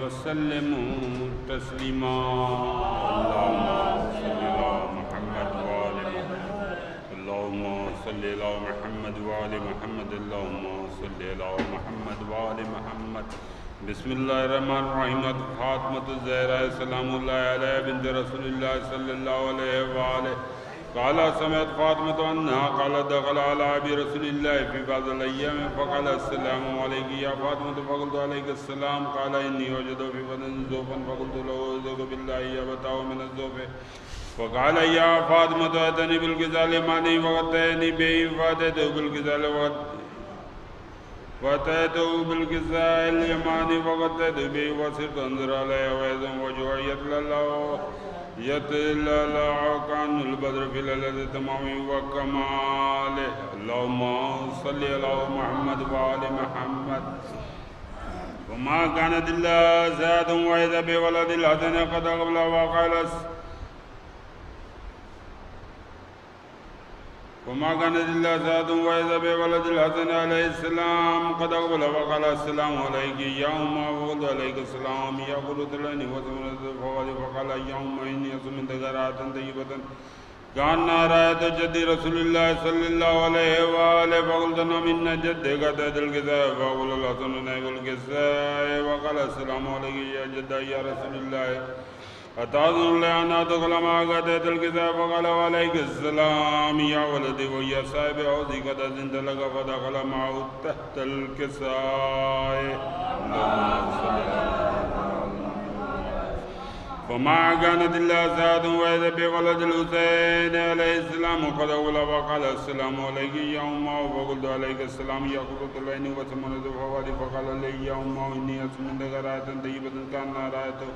وسلموا تسليما اللهم صل على محمد وآل محمد اللهم صل على محمد وآل محمد بسم الله الرحمن الرحيم فاطمة الزهراء سلام الله عليها بنت رسول الله صلى الله عليه وآله قال سمعت فاطمة أنها قال دخل على أبي رسول الله في بعض الأيام فقال السلام عليك يا فاطمة فقلت عليك السلام قال إني وجد في بدن زوفا فقلت له أعوذ بالله يا بتاه من الزوف فقال يا فاطمة أتني بالغزال ماني وأتيني به فأتيته بالغزال وأتيته بالغزال اليماني فأتيته به وصرت أنظر عليه وإذا وجهه يتلألأ كأن البدر في ليلة تمامه وكماله اللهم صل على محمد وآل محمد وما كانت إلا زاد وإذا بولد الحسن قد قبل وما كانت إلا زاد وإذا بولد الحسن عليه السلام قد أقبل وقال السلام عليك يا أم وقلت عليك السلام يا قلت لني وسمنت فوالي فقال يا أم إني أسمنت قراءة طيبة كان رأيت جدي رسول الله صلى الله عليه وآله فقلت من جدك تأتي الكساء فقل الحسن نائب الكساء وقال السلام عليك يا جدي يا رسول الله أتأذن لي أن أدخل معك تحت الكتاب فقال وعليك السلام يا ولدي ويا صاحب حوضي قد أذنت لك فدخل معه تحت الكساء فما كانت إلا ساعة وإذا بولد الحسين عليه السلام قد أول وقال السلام عليك يا أمه فقلت عليك السلام يا قرة العين وسمنت فوالي فقال لي يا أمه إني أسمنت قراءة طيبة كان رأيته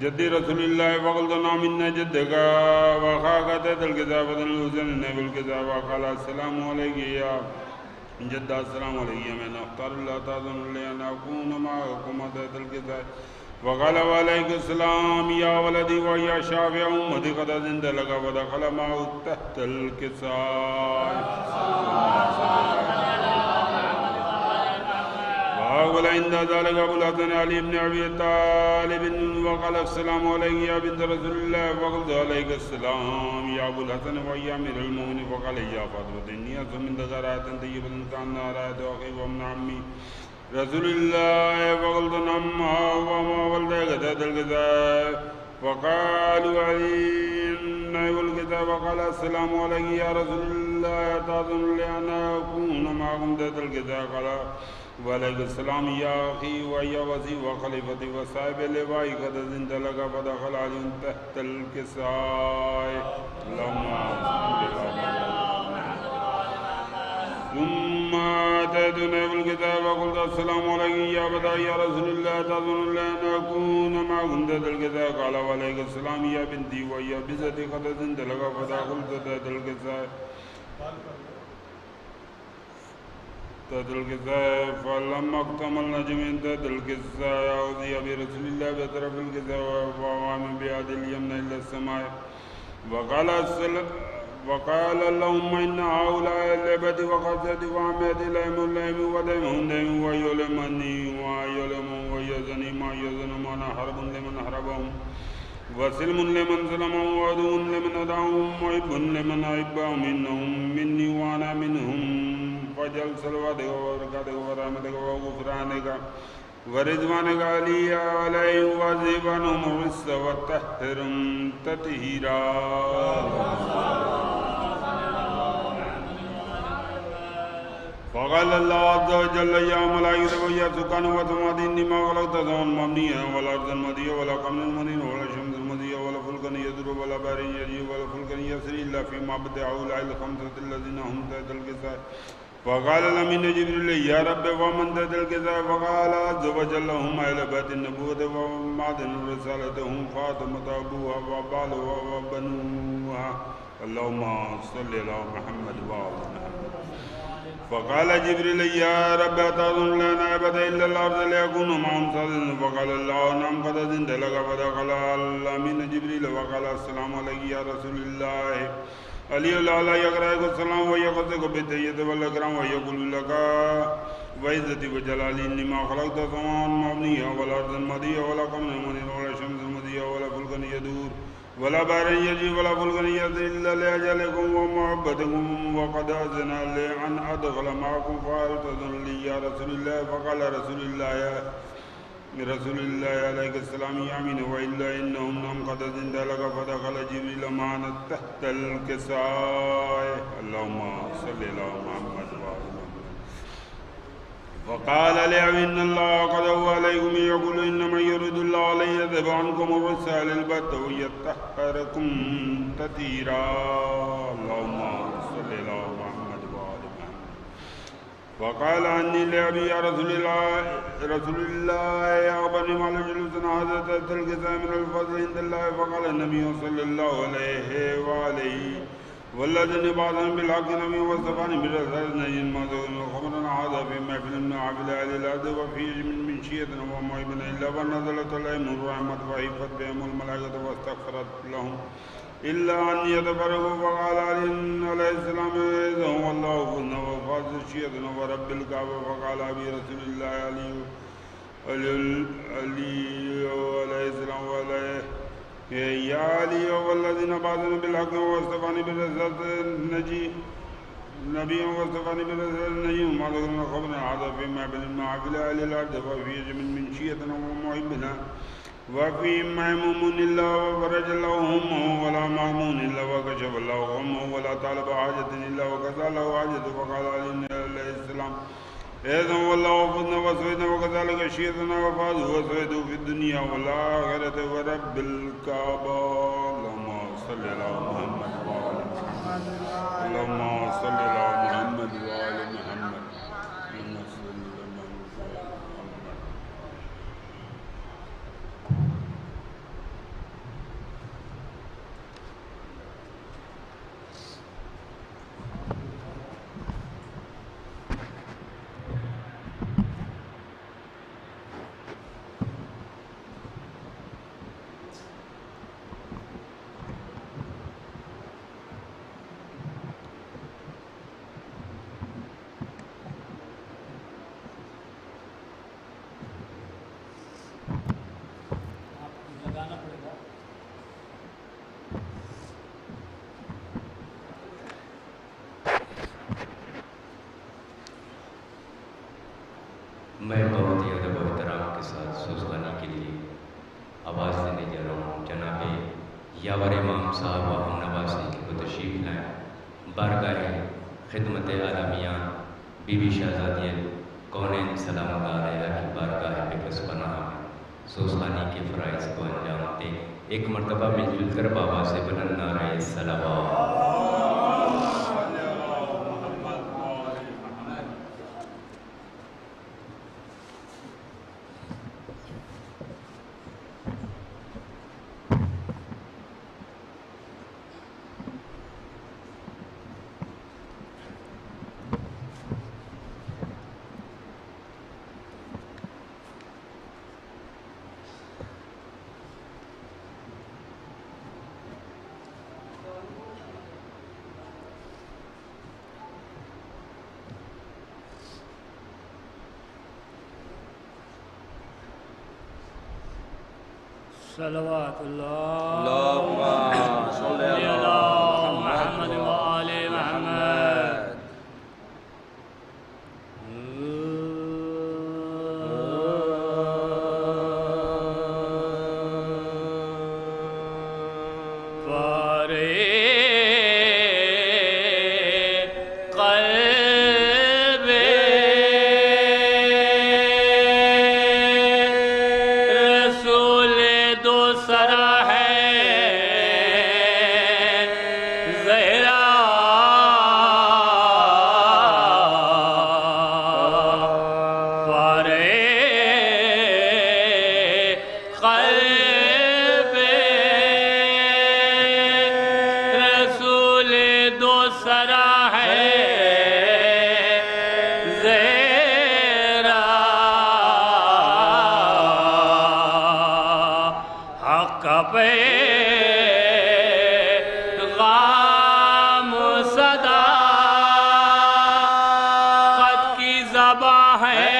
جدي رسول الله فقلت نعم إن جدك وخاك تحت الكتاب الحسين نائب الكتاب وقال السلام عليك يا جد السلام عليك من أختار الله تأذن لي أن أكون معكم تحت الكتاب وقال وعليك السلام يا ولدي ويا شافع أمتي قد أذنت لك فدخل معه تحت الكساء وقال عند ذلك أبو الحسن علي بن أبي طالب وقال السلام عليك يا بنت رسول الله فقلت عليك السلام يا أبو الحسن ويا أمير المؤمنين فقال يا فاطمة إني أسمنت قراءة طيبة كان رأيت أخي وابن عمي رسول الله فقلت نعم وما ولدك تحت الكتاب فقالوا علي نائب الكتاب وقال السلام عليك يا رسول الله تأذن لي أن أكون معكم تحت الكتاب قال وعليك السلام يا أخي ويا وزي وخليفتي وصاحب لواء قد أذنت لك فدخل علي تحت الكساء اللهم ثم أتيت نائب الكتاب وقلت السلام عليك يا بدر يا رسول الله تأذن لي أن أكون معكم تحت الكساء قال وعليك السلام يا بنتي ويا بزتي قد أذنت لك فدخلت تحت الكساء فلما اكتملنا جميعا تحت الكساء أوذي برسول الله بطرف الكساء وهو من بيد اليمنى إلى السماء وقال اللهم إن هؤلاء العباد وخزتي وعمتي لهم اللهم ودمهم دم ويلمني ويلمهم ويزني ما يزن من حرب لمن حربهم وسلم لمن سلمهم وعدو لمن أدعوهم وحب لمن أحبهم إنهم مني وأنا منهم فجل صلواتك وبركاتك ورحمتك وغفرانك ورضوانك علي عليه وذهب عنهم الرجس وطهرهم تطهيرا فقال الله عز وجل يا ملائكة ويا سكان وسماوات إني ما خلقت سماء مبنية ولا أرضا مدية ولا قمرا منيرا ولا شمسا مدية ولا فلكا يدور ولا بحر يجري ولا فلكا يسري إلا فيما بدأ هؤلاء الخمسة الذين هم تحت الكساء فقال لمن جبريل يا رب ومن تحت الكساء فقال عز وجل هم أهل بيت النبوة ومعدن الرسالة هم فاطمة أبوها وبالها وبنوها اللهم صل على محمد وعلى محمد فقال جبريل يا رب أتظن لا نعبد إلا الله ليكون معهم صادقين فقال الله نعم قد أذنت لك فدخل الأمين جبريل وقال السلام عليك يا رسول الله علي الله يقرأك السلام ويقصدك بالتحية والإكرام ويقول لك وعزتي وجلالي إني ما خلقت سماء مبنية ولا أرض مضية ولا قمر منير ولا شمس مضية ولا فلك يدور ولا بحر يجري ولا فلك يجري إلا لأجلكم ومحبتكم وقد أذن لي أن أدخل معكم فهل تأذن لي يا رسول الله فقال رسول الله عليه السلام يامين وإلا إنهم نم قد أذنت لك فدخل جبريل معنا تحت الكساء اللهم صل على محمد وقال لي إن الله قد هو عليكم يقول إنما يريد الله أن يذهب عنكم الرجس أهل البيت ويطهركم تطهيرا اللهم صل على محمد وآل محمد وقال عني لأبي يا رسول الله يا أخبرني ما لجلسنا هذا تحت الكساء من الفضل عند الله فقال النبي صلى الله عليه وآله والذين بعضهم بالحق نبي وصفاني بالرسالة نجين ما ذكرنا خبرنا هذا في محفل من عبد أهل الأرض وفي من شيئتنا ومعيبنا إلا ونزلت عليهم الرحمة وحفت بهم الملائكة واستغفرت لهم إلا أن يتفرقوا فقال عليه السلام إذا هو الله فزنا وفاز شيئتنا ورب الكعبة فقال أبي رسول الله علي عليه السلام وعليه يا علي والذين بعثنا بالحق واصطفاني بالرسالة نبي واصطفاني بالرسالة نجي وما ذكرنا خبرنا هذا في معبد أهل الأرض وفي من شيئتنا ومحبنا وفي معموم إلا وفرج الله همه ولا معمون إلا وكشف الله همه ولا طالب حاجة إلا وكسى له حاجة فقال عليه السلام إذن والله فضنا وسويدنا وكذلك شيئتنا وفاظه وسويده في الدنيا والآخرة ورب الكعبة اللهم صل على محمد وآل محمد اللهم صل على محمد وآل محمد اللهم صل على محمد وآل محمد میں بہت ہی ادب و احترام کے ساتھ سوزخانی کے لیے آواز دینے جا رہا ہوں جناب یاور امام صاحب و ہم نواسی کو تشریف لائیں بارگاہ خدمت عالمیان بی بی شہزادی کونین سلام علیہ کی بارگاہ بکس پناہ میں سوزخانی کے فرائض کو انجام دیں ایک مرتبہ مل جل کر بابا سے بلند نعرہ صلوات صلوات الله اللهم صل على محمد وآل محمد حق کا پیغام صداقت کی زباں ہے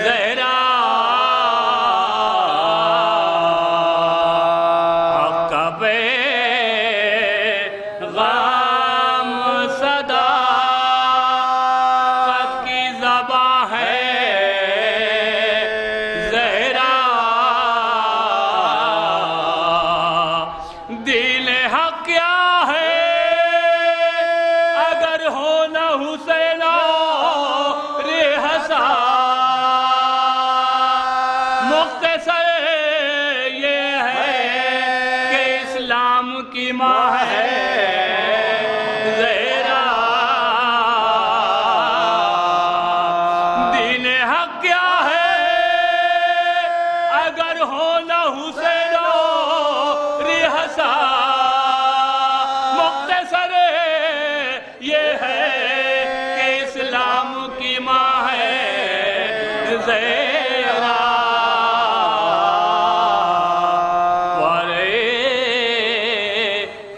زہرا حق کا پیغام صداقت کی زباں ہے دل حق کیا ہے اگر ہو نہ حسین رحسا مختصر یہ ہے کہ اسلام کی ماں ہے زہرا دل حق کیا ہے اگر ہو نہ حسین مختصر یہ ہے کہ اسلام کی ماں ہے زہرا ورے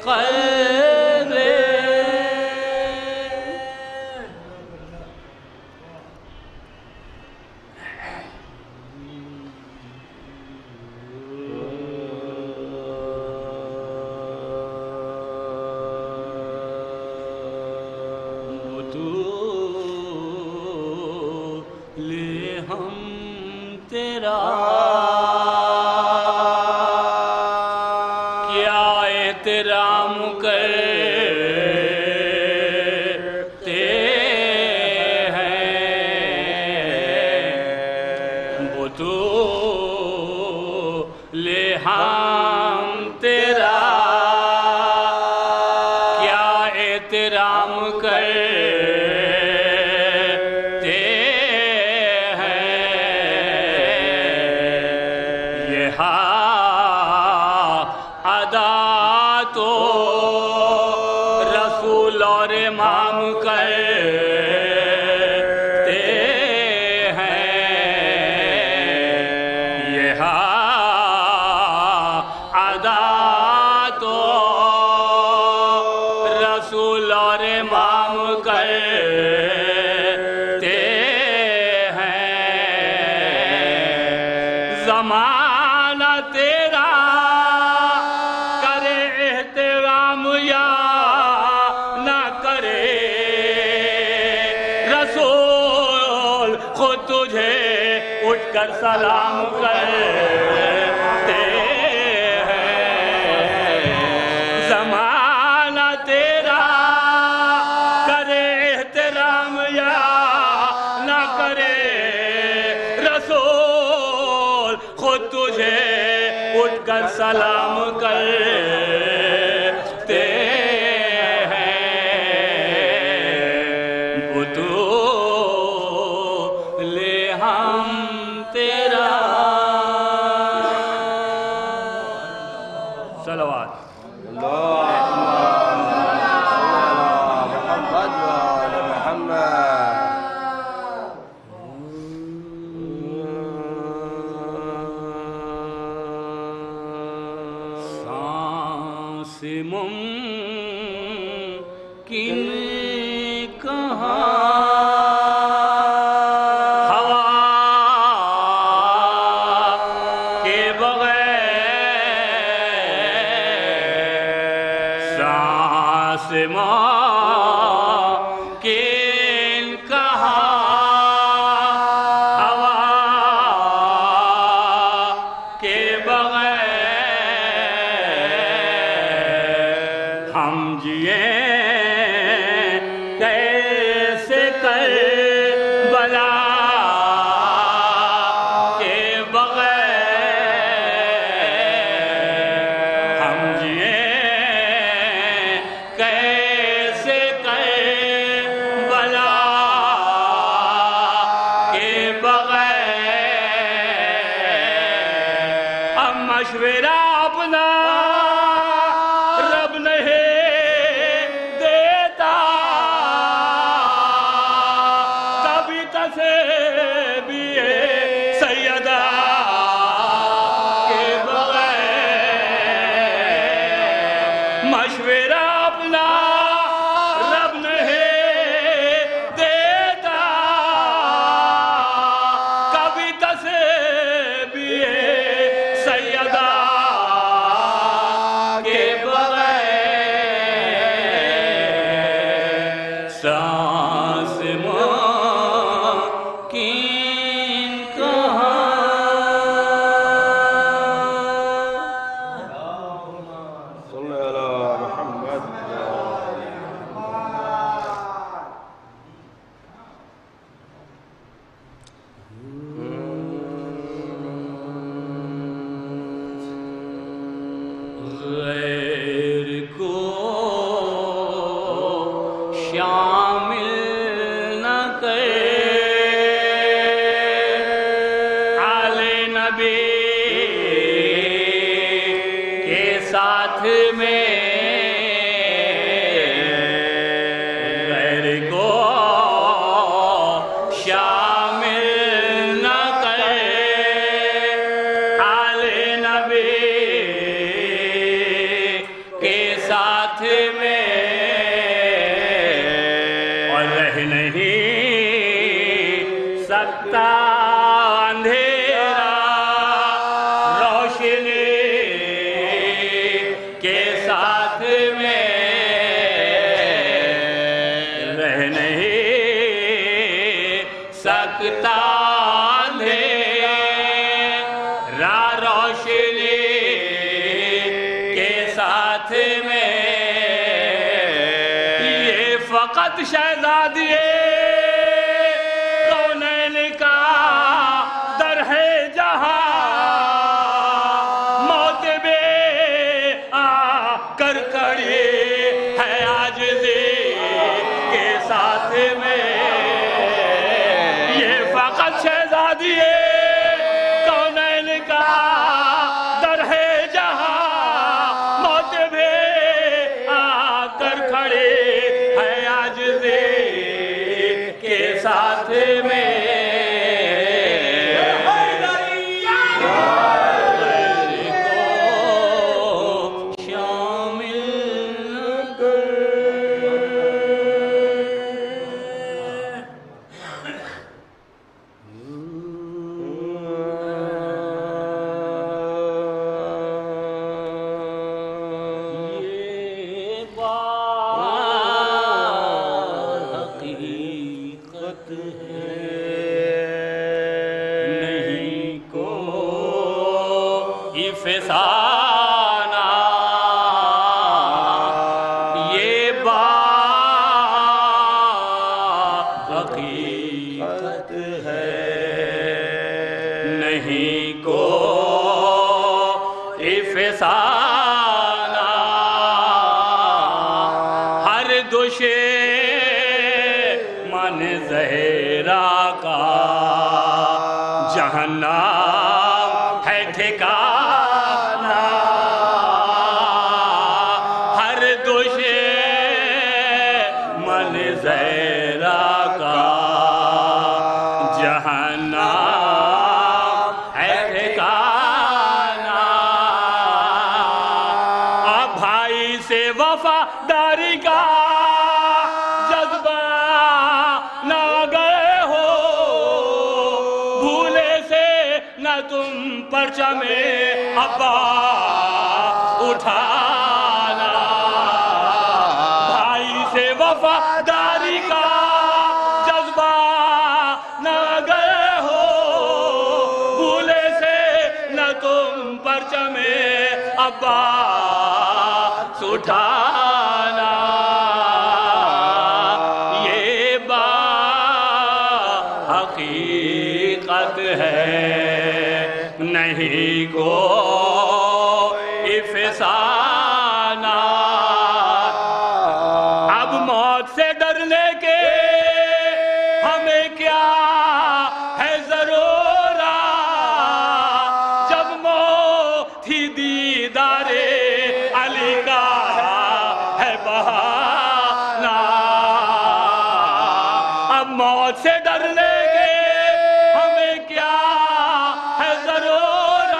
قلب لے ہم تیرا کیا احترام کرتے ہیں بطولِ ہم تیرا کیا احترام کرتے ادا تو رسول اور امام کرتے ہیں یہ ادا تو رسول اور امام کرتے ہیں زمانہ تیرا یا نہ کرے رسول خود تجھے اٹھ کر سلام کرتے ہیں زمانہ تیرا کرے احترام یا نہ کرے رسول خود تجھے اٹھ کر سلام کرتے ہیں بطولِ ہم تیرا صلوات ممکن کہاں ہوا کے بغیر سانس ممکن کہاں ہوا کے بغیر ہم جیے کیسے کربلا کے بغیر ہم جیے کیسے کربلا کے بغیر اب مشورہ اپنا رب نہیں دیتا کبھی تسے بھی سیدہ غیر کو شامل نہ کرے آل نبی کے ساتھ میں غیر کو شامل نہ کرے آل نبی کے ساتھ میں اور رہ نہیں سکتا اندھیرا روشنی کے ساتھ میں رہ نہیں سکتا اندھیرا روشنی کے ساتھ میں یہ فقط شہزادیے کونین کا در ہے جہاں موت بے آ کر کھڑی ہے عاجزی کے ساتھ میں یہ فقط شہزادیے کونین کا در ہے جہاں موت بے آ کر کھڑی ہے عاجزی کے ساتھ میں فسانہ یہ بات حقیقت ہے نہیں کو فسانہ ہر دشمن زہرا کا جہنم ہے ٹھکانہ ہر دشمن زہرا کا جہنم ہے ٹھکانہ اب بھائی سے وفاداری کا جذبہ نہ گئے ہو بھولے سے نہ تم پرچم عباس اٹھانا بھائی سے وفاداری کا جذبہ نہ گئے ہو بھولے سے نہ تم پرچم عباس اٹھانا یہ بات حقیقت ہے نہیں کو افسانہ اب موت سے ڈرنے کے ہمیں کیا ہے ضرورت جب موت ہی دیدار علی کا ہے بہانہ اب موت سے ڈرنے کے ہمیں کیا ہے ضرورت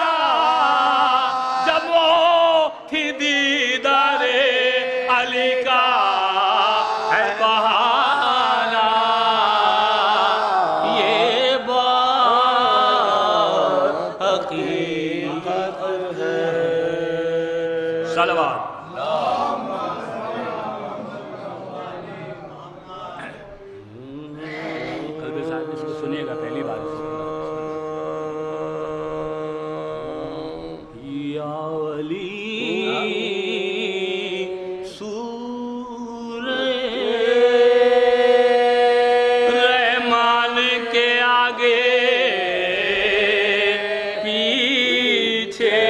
جب موت ہی دیدار علی کا ہے بہانہ یہ بات حقیقت ہے صلوات قلب صاحب اس کو سنیے گا پہلی بار یا ولی سورہ رحمان کے آگے پیچھے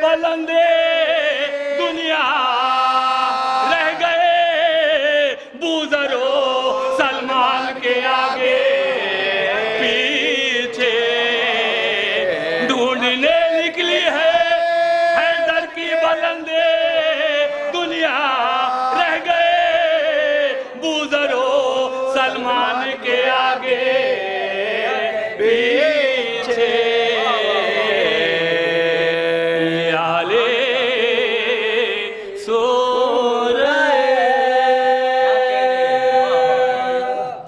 بلندے دنیا رہ گئے بوزرو سلمان کے آگے پیچھے ڈھونڈنے نکلی ہے حیدر کی بلندے دنیا رہ گئے بوزرو سلمان کے آگے پیچھے آلے سو رہے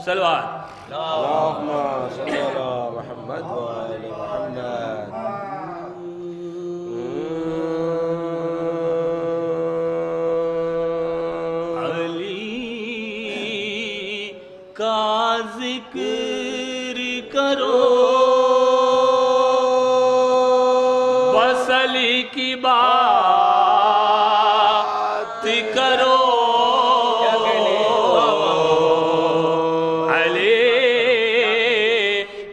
سلوات اللہم صلی علی محمد و آل محمد علی کا ذکر کرو بس علی کی بات کرو علی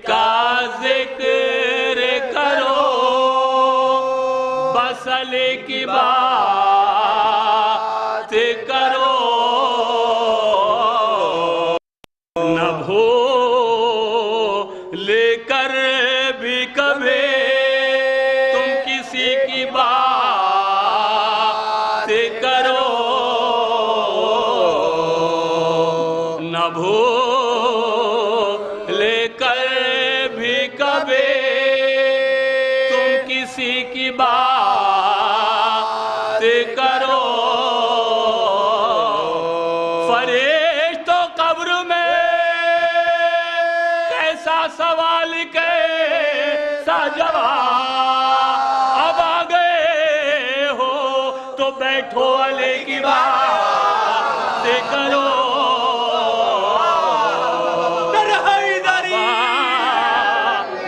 کا ذکر کرو بس علی کی بات کرو نہ بھول کر بھی کبھی تم کسی کی بات کرو نہ بھول کر بھی کبھی تم کسی کی بات کرو فرشتو قبر میں کیسا سوال کیسا جواب اب آ گئے ہو تو بیٹھو علی کی بات کرو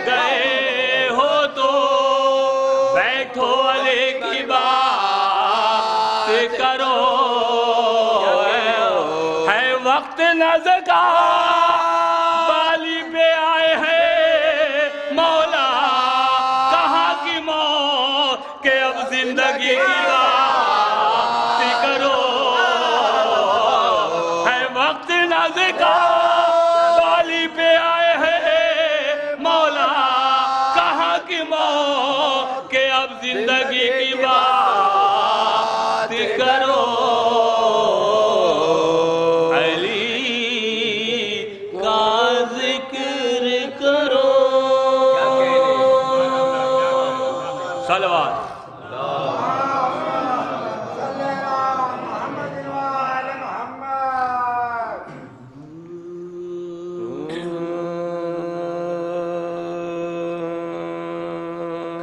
گئے ہو تو بیٹھو علی کی بات کرو ہے وقت نظر کا بالی پہ آئے ہیں مولا کہاں کی موت کہ اب زندگی کی بات کرو ہے وقت نظر کا بالی پہ آئے ہیں مولا کہاں کی موت کہ اب زندگی کی بات کرو صلوات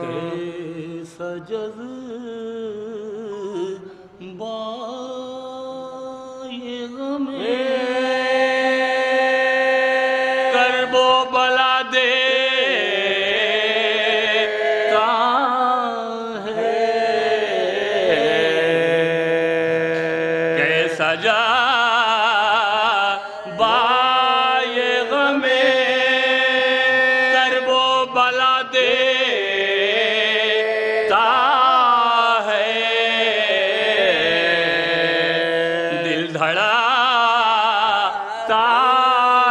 کیسا جذبہ یہ غم کرب و بلا دے سجا بائے غم کرب و بلا دیتا ہے دل دھڑکتا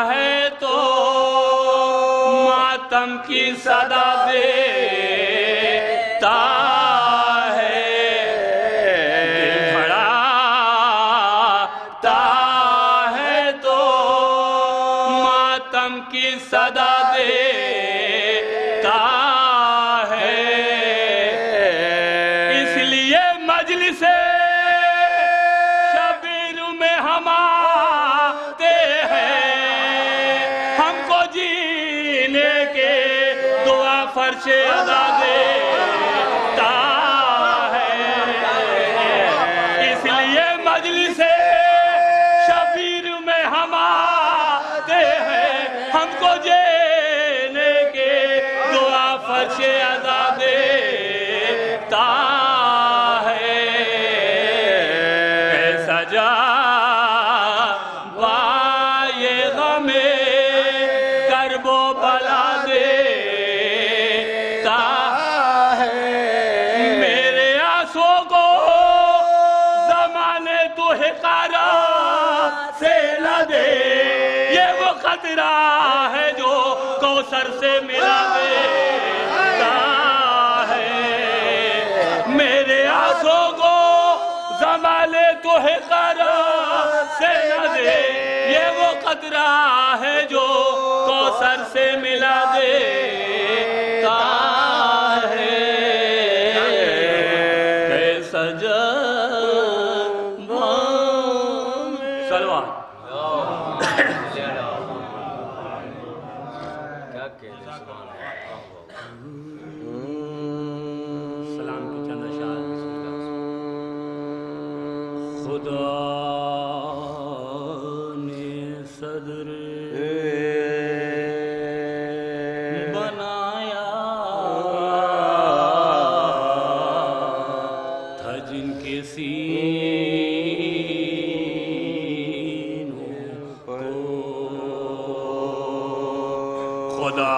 ہے تو ماتم کی صدا دیتا کی صدا دیتا ہے اس لیے مجلس شبیر میں ہم آتے ہیں ہم کو جینے کے دعا فرش ادا دیتا ہے اس لیے مجلس شبیر میں ہم آتے ہیں ہم کو جینے کے دعا فرش ادا دیتا ہے کیسا جا بائے غم کرب و بلا دیتا ہے میرے سے نہ دے، یہ وہ قطرہ ہے جو کوثر سے ملا دیتا ہے، میرے آنسوں کو زمالے تو حقر سے نہ دے، یہ وہ قطرہ ہے جو کوثر سے ملا دیتا ہے، کیسا جذبہ سلوات سلام کی چند اشعار خدا نے صدر بنایا تھا جن کے سینوں کو، خدا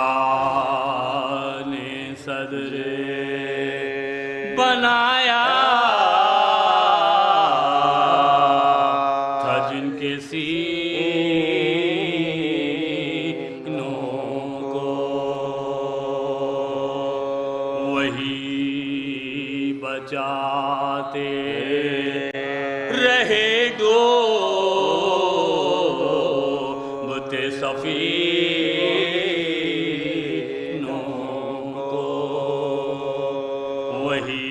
نے صدر بنایا تھا جن کے سینوں کو، وہی بچاتے رہے ڈوبتے سفینوں کو، وہی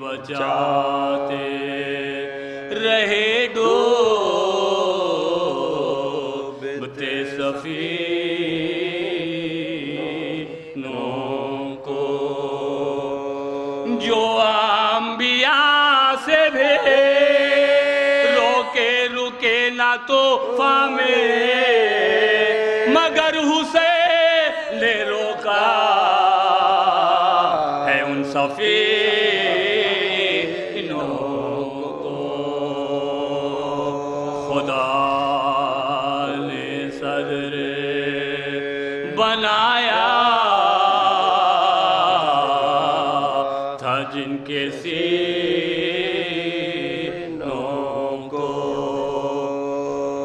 بچاتے رہے ڈوبتے سفینوں کو، جو انبیاء سے بھی روکے رکے نہ طوفان میں، مگر حسین نے روکا ہے ان سفینوں کو، خدا نے صدر بنایا تھا جن کے سینوں کو،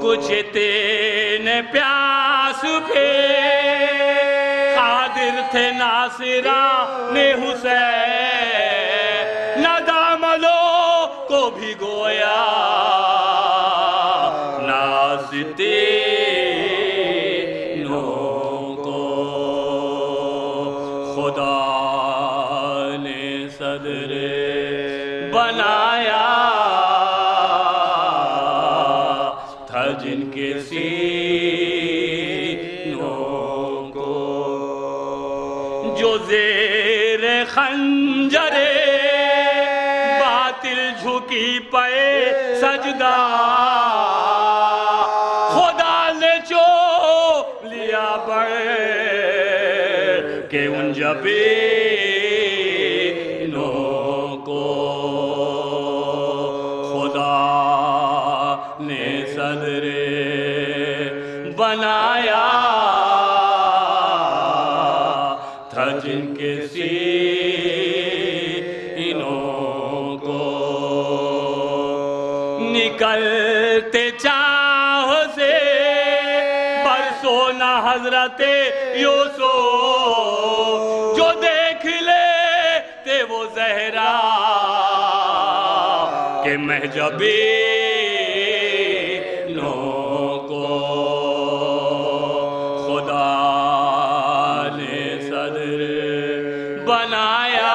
کچھ تینے پیاس پہ قادر تھے ناصران حسین، نہ دامنوں کو بھی گویا ناستینوں کو، خدا نے صدر بنایا تھا جن کے سینوں کو، جو زیر خنجر باطل جھکی پے سجدہ، خدا نے چو لیا بڑھ کے ان جبینوں کو، خدا نے صدر بنایا تھا جن کے سینوں کو، نکلتے چاہ سے برسوں نہ حضرت یوسف، جو دیکھ لیتے وہ زہرا کے محجبینوں کو، خدا نے صدر بنایا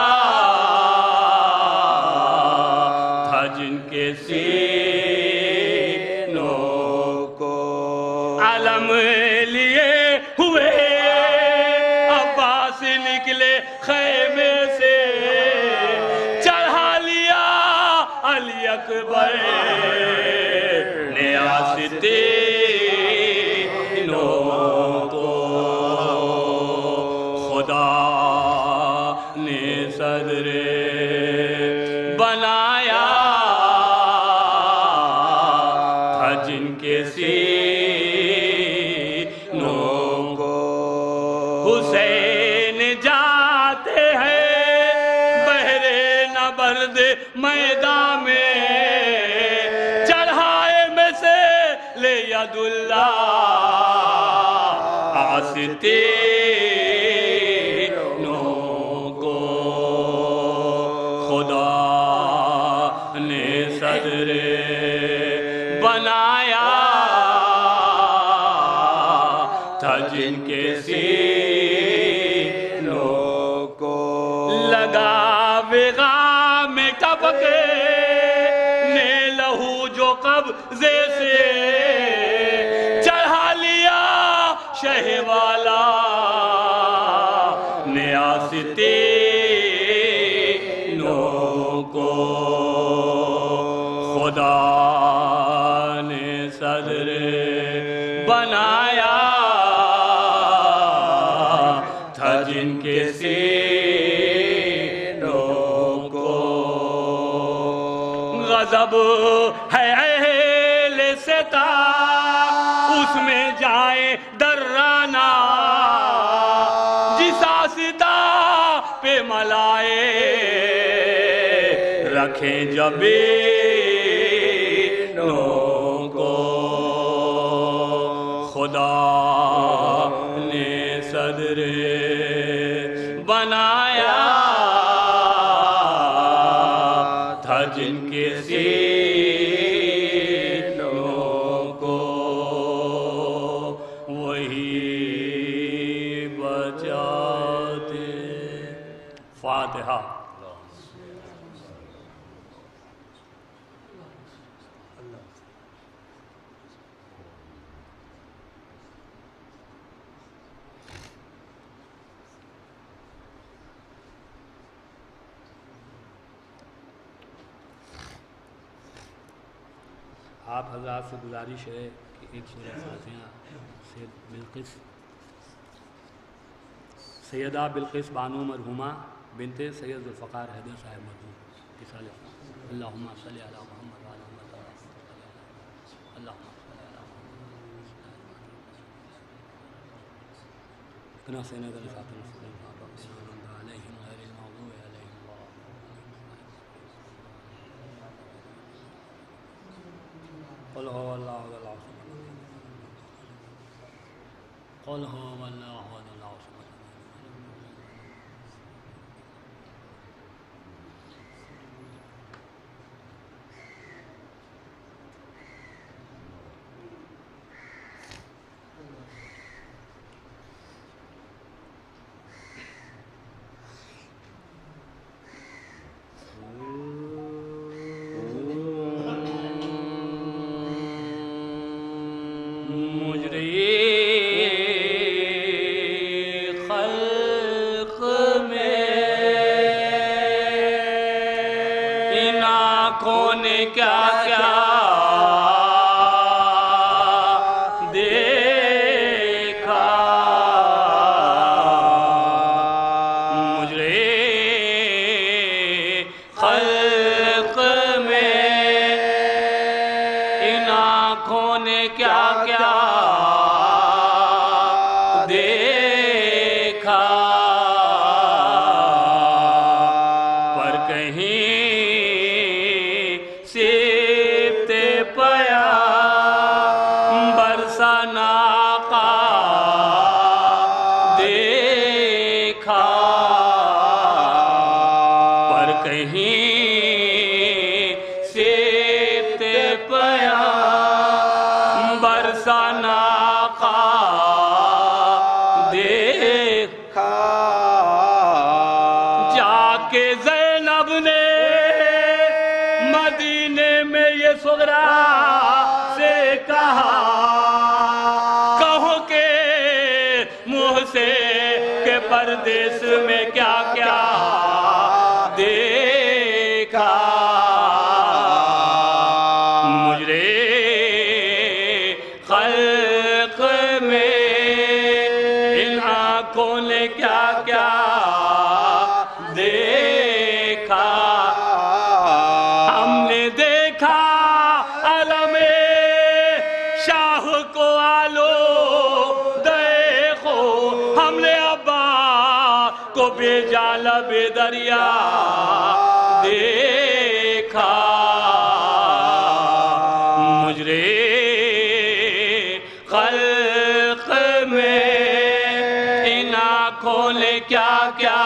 تھا جن کے سینوں کو، علم لیے ہوئے عباس نکلے خیمے سے، چڑھا لیا علی اکبر نے آستینوں کو، خدا نے صدر بنایا تھا جن کے سینوں کو، حسین جاتے ہیں بحر نبرد میدان میں، چڑھائے میں سے عداللہ آستینوں کو خدا نے صدر بنایا تھا جن کے سینوں کو لگا وغام ٹپکے نے لہو جو قبضے سے چڑھا لیا شہ والا نے آستینوں کو خدا نے صدر بنایا تھا جن کے سینوں کو غضب ہے اہل ستا اس میں جائے درانا جس آستا پہ ملائے رکھیں جبینوں کو خدا نے صدر بنایا تھا جن کے سینوں کو وہی بچاتے فاتحہ آپ حضرات سے گزارش ہے کہ ایک سورہ فاتحہ سے سیدہ بلقیس بانو مرحومہ بنت سید ذوالفقار حیدر صاحب مرحوم اللہم صلی علی محمد وعلی محمد اللہم صلی علی محمد کنا سینہ دل خاطر علیہم غیر المغضوب علیہم قل هو اللہ احد اللہ الصمد قل هو اللہ احد اللہ الصمد پردیس میں کیا کیا دیکھا مجھے خلق میں ان آنکھوں نے کیا کیا دیکھا ہم نے دیکھا علم شاہ کو آلو دیکھو ہم نے کو بیجا لب دریا دیکھا مجرے آنکھوں نے کیا کیا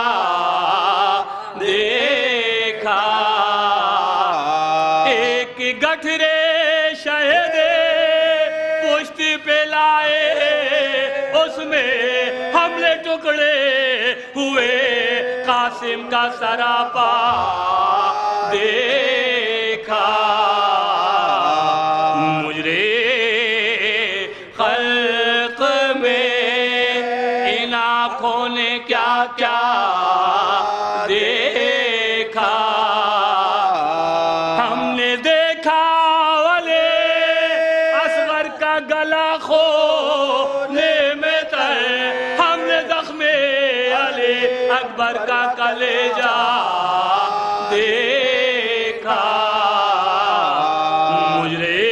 دیکھا، ایک گٹھرے شہد پشت پہ لائے، اس میں حملے ٹکڑے ہوئے، قاسم کا سراپا دیکھا، مجرے خلق میں ان آنکھوں نے کیا کیا دیکھا، ہم نے دیکھا والے اصغر کا گلا کھولنے میں تر، ہم نے زخم علی اکبر کا کلیجہ دیکھا، مجرے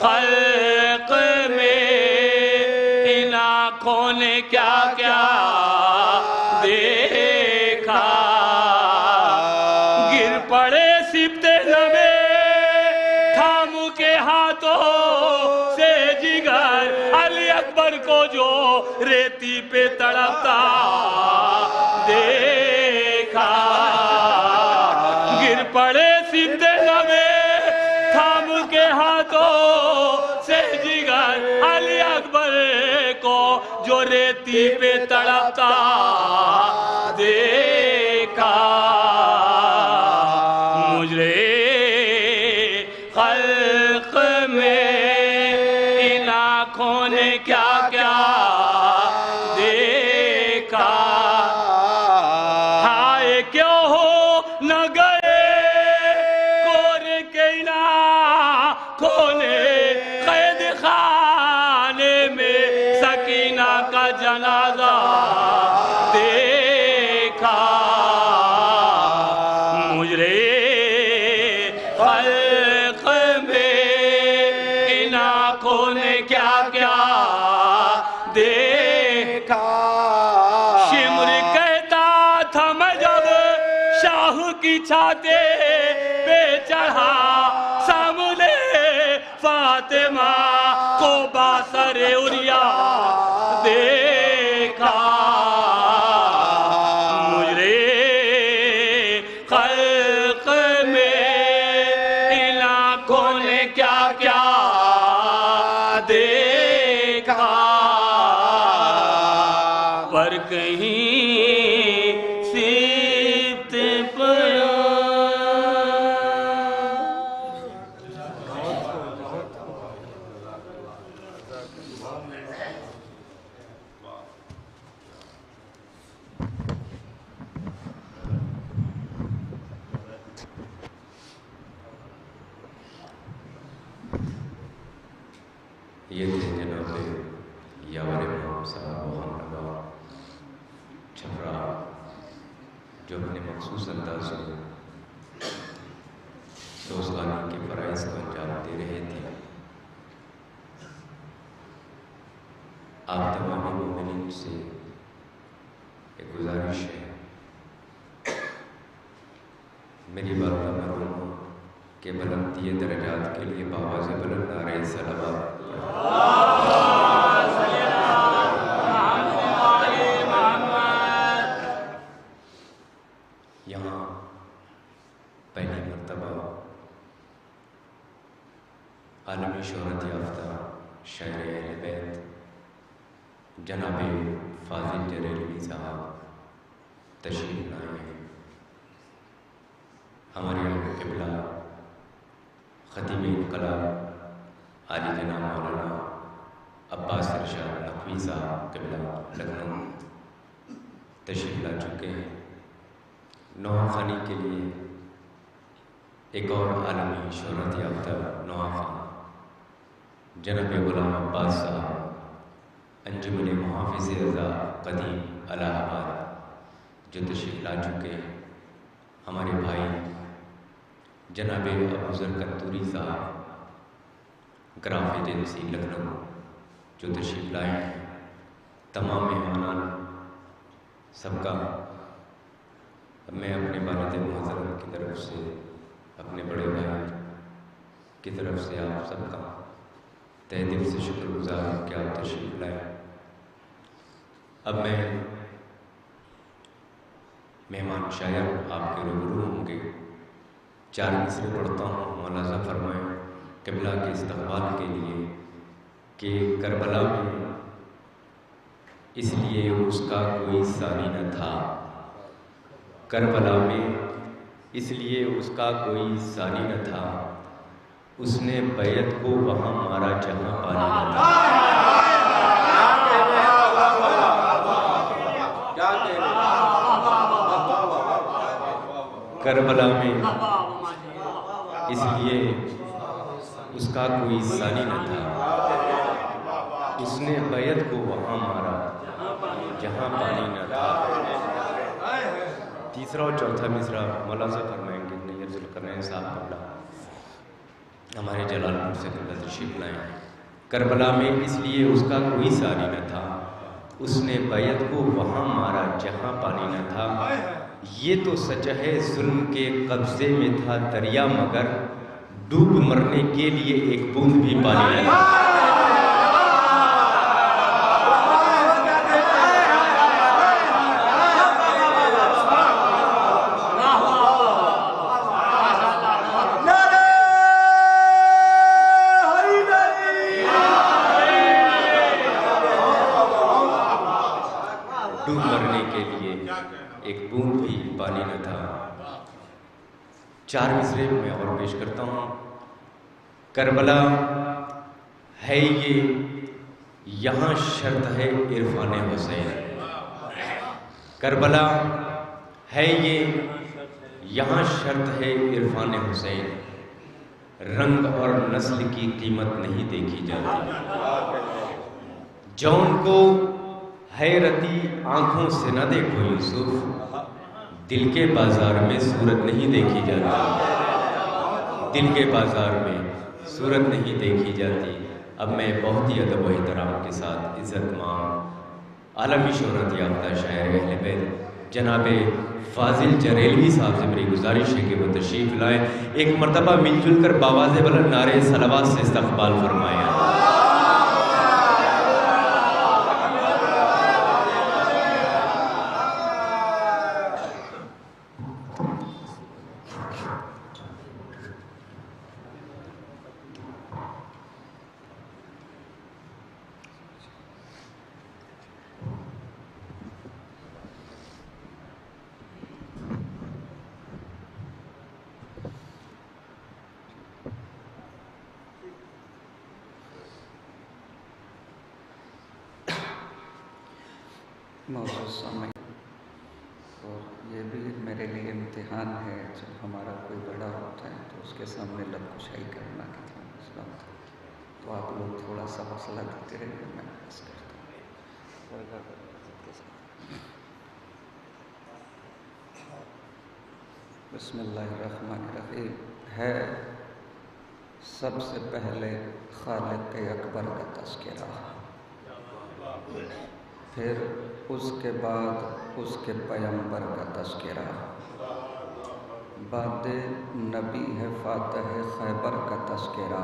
خلق میں ان آنکھوں نے کیا کیا دیکھا، گر پڑے سبتے نمے تھام کے ہاتھوں سے جگر، علی اکبر کو جو ریتی پہ تڑپتا دیکھا، گر پڑے سبتے نمے تھام کے ہاتھوں سے جگر، علی اکبر کو جو ریتی پہ تڑپتا دیکھا، مجرے خلق میں ان آنکھوں نے کیا کیا دیکھا، ہائے کیوں ہو نہ گئے کور کے ان آنکھوں نے قید خانے میں سکینہ کا جنازہ دیکھا، مجرے خلق میں ان آنکھوں نے کیا کیا دیکھا، شمر کہتا تھا میں جب شاہ کی چھاتے پہ چڑھا، سامنے فاطمہ کو باسر عریا دیکھا، مجرے خلق میں ان آنکھوں نے کیا کیا دیکھا، پر کہیں سبت پیا یہ تھے جناب یاور امام صاحب ہمنوا چھپرا، جو اپنے مخصوص انداز میں دوستانی کے فرائض کو انجام دے رہے تھے۔ آپ تمام مومنین سے ایک گزارش ہے، میری والدہ مرحومہ کے بلندی درجات کے لیے بآواز بلند نعرہ صلوات یہاں پہلی مرتبہ عالمی شہرت یافتہ شاعر اہل بیت جناب فاضل جریلوی صاحب تشریف لائے ہیں۔ ہمارے قبلہ خطیب انقلاب عالی جناب مولانا عباس ارشاد نقوی صاحب قبلہ لکھنؤ تشریف لا چکے ہیں۔ نوحہ خوانی کے لیے ایک اور عالمی شہرت یافتہ نوحہ خوان جناب غلام عباس صاحب انجمن محافظ اعضاء قدیم الہ آباد جو تشریف لا چکے ہیں۔ ہمارے بھائی جناب ابو ذر قنطوری صاحب گراف ایجنسی لکھنؤ جو تشریف لائے ہیں۔ تمام مہمانان سب کا میں اپنے والد محترم کی طرف سے، اپنے بڑے بھائی کی طرف سے آپ سب کا تہ دل سے شکر گزار ہوں کہ آپ تشریف لائے۔ اب میں مہمان شاعر آپ کے روبرو ہوں گے، 4 مصرے پڑھتا ہوں، ملاحظہ فرمائیں قبلہ کے استقبال کے لیے کہ کربلا میں اس لیے اس کا کوئی ثانی نہ تھا، کربلا میں اس لیے اس کا کوئی ثانی نہ تھا، اس نے بیعت کو وہاں مارا جہاں پانی نہ تھا۔ کربلا میں اس لیے اس کا کوئی ثانی نہ تھا، اس نے بیعت کو وہاں مارا جہاں پانی نہ تھا۔ تیسرا اور چوتھا مصرع ملاحظہ فرمائیں گے، نیت ذوالقرنین صاحب پڑھا، ہمارے جلال پور سے قبلہ تشریف لائے۔ کربلا میں اس لیے اس کا کوئی ثانی نہ تھا، اس نے بیعت کو وہاں مارا جہاں پانی نہ تھا۔ یہ تو سچ ہے ظلم کے قبضے میں تھا دریا، مگر ڈوب مرنے کے لیے ایک بوند بھی پانی نہ تھا۔ ڈوب مرنے کے لیے ایک بوند بھی پانی نہ تھا۔ 4 مصرے میں اور پیش کرتا ہوں۔ کربلا ہے یہ یہاں شرط ہے عرفان حسین، کربلا ہے یہ یہاں شرط ہے عرفان حسین، رنگ اور نسل کی قیمت نہیں دیکھی جاتی، جون کو حیرتی آنکھوں سے نہ دیکھو یوسف، دل کے بازار میں صورت نہیں دیکھی جاتی، دل کے بازار میں صورت نہیں دیکھی جاتی۔ اب میں بہت ہی ادب و احترام کے ساتھ عزت مآب عالمی شہرت یافتہ شاعر اہل بیت جناب فاضل جریلوی صاحب سے میری گزارش ہے کہ وہ تشریف لائیں، ایک مرتبہ مل جل کر باواز بلند نعرے صلوات سے استقبال فرمائیں۔ معزز سامعین، اور یہ بھی میرے لیے امتحان ہے جب ہمارا کوئی بڑا ہوتا ہے تو اس کے سامنے لب کشائی کرنا کتنا مسئلہ ہوتا ہے، تو آپ لوگ تھوڑا سا حوصلہ دیتے رہے، میں بس کرتا ہوں۔ بسم اللہ الرحمن الرحیم۔ ہے سب سے پہلے خالق اکبر کا تذکرہ، پھر اس کے بعد اس کے پیغمبر کا تذکرہ، بعد نبی ہے فاتح خیبر کا تذکرہ،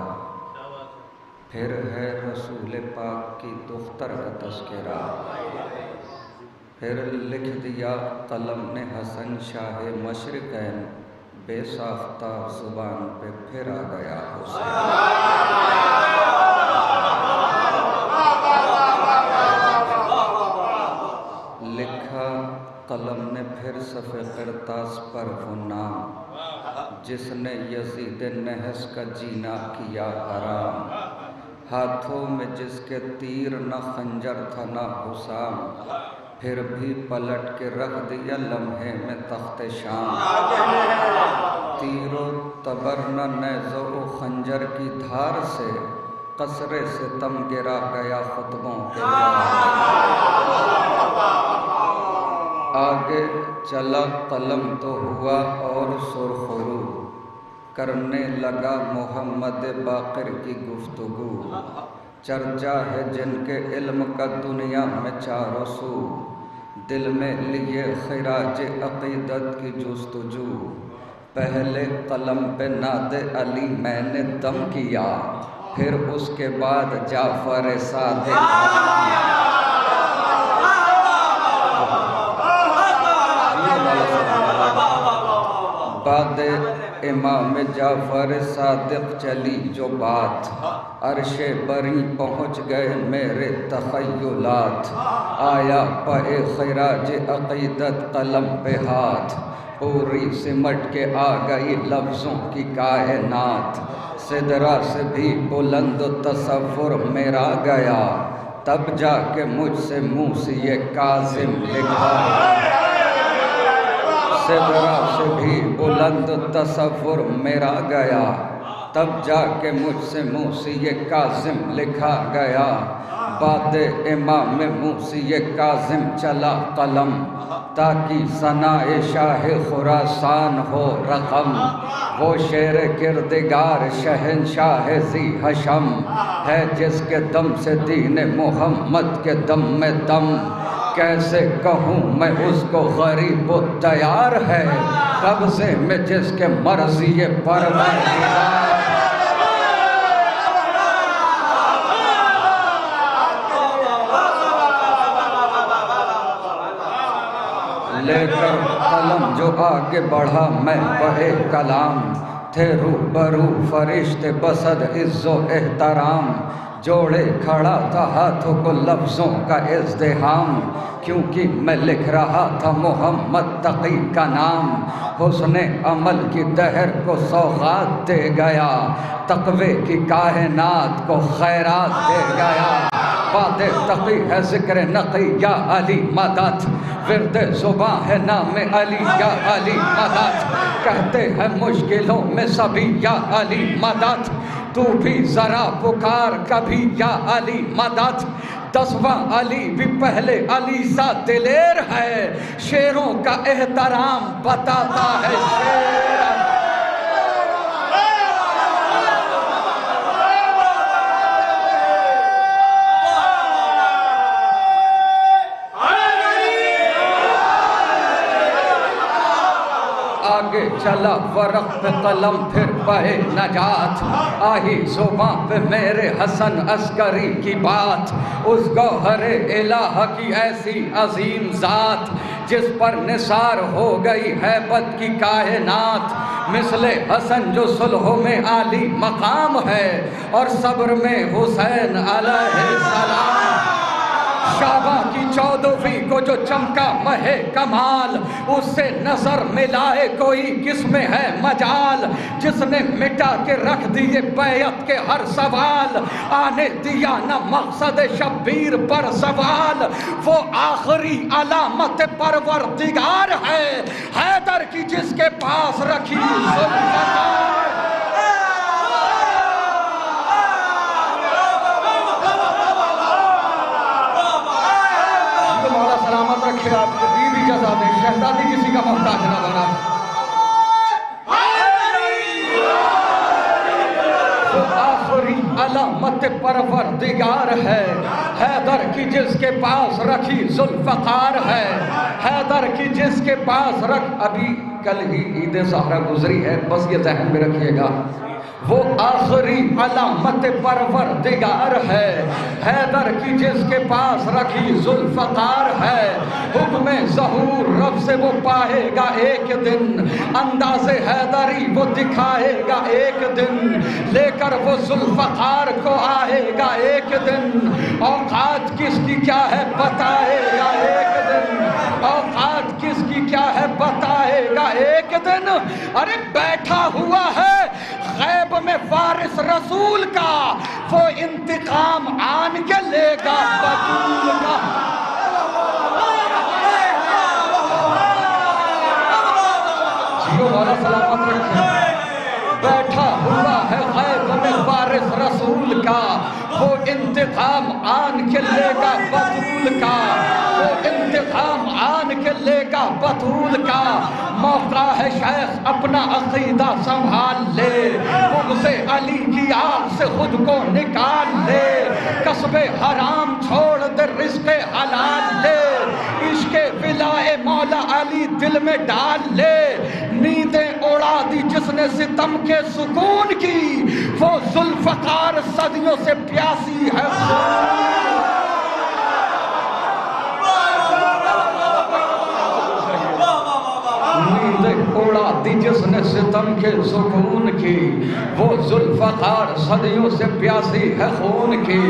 پھر ہے رسول پاک کی دختر کا تذکرہ، پھر لکھ دیا قلم نے حسن شاہ مشرقین، بے ساختہ زبان پہ پھر آ گیا حسین۔ لکھا قلم نے پھر صفحہ قرطاس پر وہ نام، جس نے یزید نحس کا جینا کیا حرام، ہاتھوں میں جس کے تیر نہ خنجر تھا نہ حسام، پھر بھی پلٹ کے رکھ دیا لمحے میں تخت شام، تیر و تبر نہ نیزہ و خنجر کی دھار سے، قصر ستم گرا گیا خطبوں کے بعد، آگے چلا قلم تو ہوا اور سرخرو، کرنے لگا محمد باقر کی گفتگو، چرچا ہے جن کے علم کا دنیا میں چاروں سو، دل میں لیے خراج عقیدت کی جستجو، پہلے قلم پہ ناد علی میں نے دم کیا، پھر اس کے بعد جعفر صادق بعد امام جعفر صادق چلی جو بات، عرش بری پہنچ گئے میرے تخیلات، آیا پہ خراج عقیدت قلم پہ ہاتھ، پوری سمٹ کے آ گئی لفظوں کی کائنات، سدرا سے بھی بلند تصور میرا گیا، تب جا کے مجھ سے موسی کاظم لکھا، سدرا سے بھی بلند تصور میرا گیا، تب جا کے مجھ سے موسی کاظم لکھا گیا، بعد امام موسی کاظم چلا قلم، تاکہ ثناء شاہ خراسان ہو رقم، وہ شیر کردگار شہنشاہ ذی حشم ہے، جس کے دم سے دین محمد کے دم میں دم، کیسے کہوں میں اس کو غریب و تیار ہے، قبضے میں جس کے مرضی پروردگار، لے کر قلم جو آگے بڑھا میں بہے کلام، تھے روبرو فرشتے بصد عز و احترام، جوڑے کھڑا تھا ہاتھوں کو لفظوں کا ازدحام، کیونکہ میں لکھ رہا تھا محمد تقی کا نام، حسن عمل کی دہر کو سوغات دے گیا، تقوی کی کائنات کو خیرات دے گیا، بات تقی ہے ذکر نقی یا علی مدد، ورد زباں ہے نام علی یا علی مدد، کہتے ہیں مشکلوں میں سبھی یا علی مدد، تو بھی ذرا پکار کبھی یا علی مدد، 10واں علی بھی پہلے علی سا دلیر ہے، شیروں کا احترام بتاتا ہے شیر، آگے چلا ورق پہ قلم پھر بہے نجات، آہی زباں پہ میرے حسن عسکری کی بات، اس گوہر الہ کی ایسی عظیم ذات، جس پر نثار ہو گئی ہیبت کی کائنات، مثل حسن جو صلح میں عالی مقام ہے، اور صبر میں حسین علیہ السلام، شعبہ کی 14ویں کو جو چمکا مہ کمال، اس سے نظر ملائے کوئی کس میں ہے مجال، جس نے مٹا کے رکھ دیے بیعت کے ہر سوال، آنے دیا نہ مقصد شبیر پر زوال، وہ آخری علامت پروردگار ہے، حیدر کی جس کے پاس رکھی ذوالفقار، سلامت رکھے آپ کو بھی جزا دے، شہزادی کسی کا محتاج نہ بنا، وہ آخری علامت پروردگار ہے، حیدر کی جس کے پاس رکھی ذوالفقار ہے، حیدر کی جس کے پاس ابھی کل ہی عید زہرہ گزری ہے، بس یہ ذہن میں رکھیے گا، وہ آخری علامت پروردگار ہے، حیدر کی جس کے پاس رکھی ذوالفقار ہے، حکم ظہور رب سے وہ پائے گا ایک دن، انداز حیدری وہ دکھائے گا ایک دن، لے کر وہ ذوالفقار کو آئے گا ایک دن، اوقات کس کی کیا ہے بتائے گا ایک دن، اوقات کس کی کیا ہے بتائے گا ایک دن، ارے بیٹھا ہوا ہے غیب میں وارث رسول کا، وہ انتقام آن کے لے گا بطول کا، جیو والا سلامت رکھیں، بیٹھا ہوا ہے غیب میں وارث رسول کا، وہ انتقام آن کے لے گا بطول کا، وہ انتقام آن کے لے گا بطول کا، موقع ہے شیخ اپنا عقیدہ سنبھال لے، بغض علی کی آگ سے خود کو نکال لے، کسب حرام چھوڑ دے رزق حلال لے، عشق ولائے مولا علی دل میں ڈال لے، نیندیں اڑا دی جس نے ستم کے سکون کی، وہ ذوالفقار صدیوں سے پیاسی ہے نیندیں اڑا داد دی جس نے ستم کے سکون کی، وہ ذوالفقار صدیوں سے پیاسی ہے خون کی،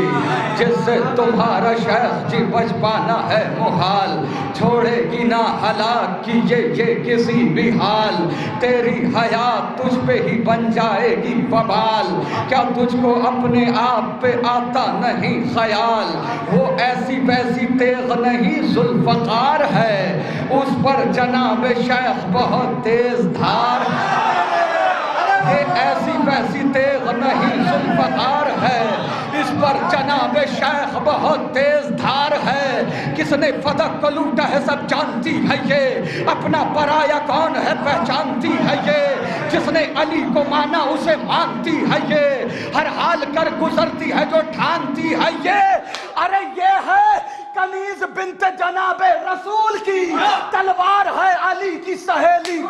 جس سے تمہارا شیخ جی بچ پانا ہے محال، چھوڑے گی نہ ہلاک کیجے یہ کسی بھی حال، تیری حیات تجھ پہ ہی بن جائے گی وبال، کیا تجھ کو اپنے آپ پہ آتا نہیں خیال، وہ ایسی ویسی تیغ نہیں ذوالفقار ہے، اس پر جناب شیخ بہت تیز دھار ہے، ایسی ویسی تیغ نہیں ذوالفقار ہے، اس پر جناب شیخ بہت تیز دھار ہے، کس نے فدق کو لوٹا ہے سب جانتی ہے یہ، اپنا پرایا کون ہے پہچانتی ہے یہ، جس نے علی کو مانا اسے مانتی ہے یہ، ہر حال کر گزرتی ہے جو ٹھانتی ہے یہ، ارے یہ ہے کنیز بنت جناب رسول کی، تلوار ہے علی کی سہیلی،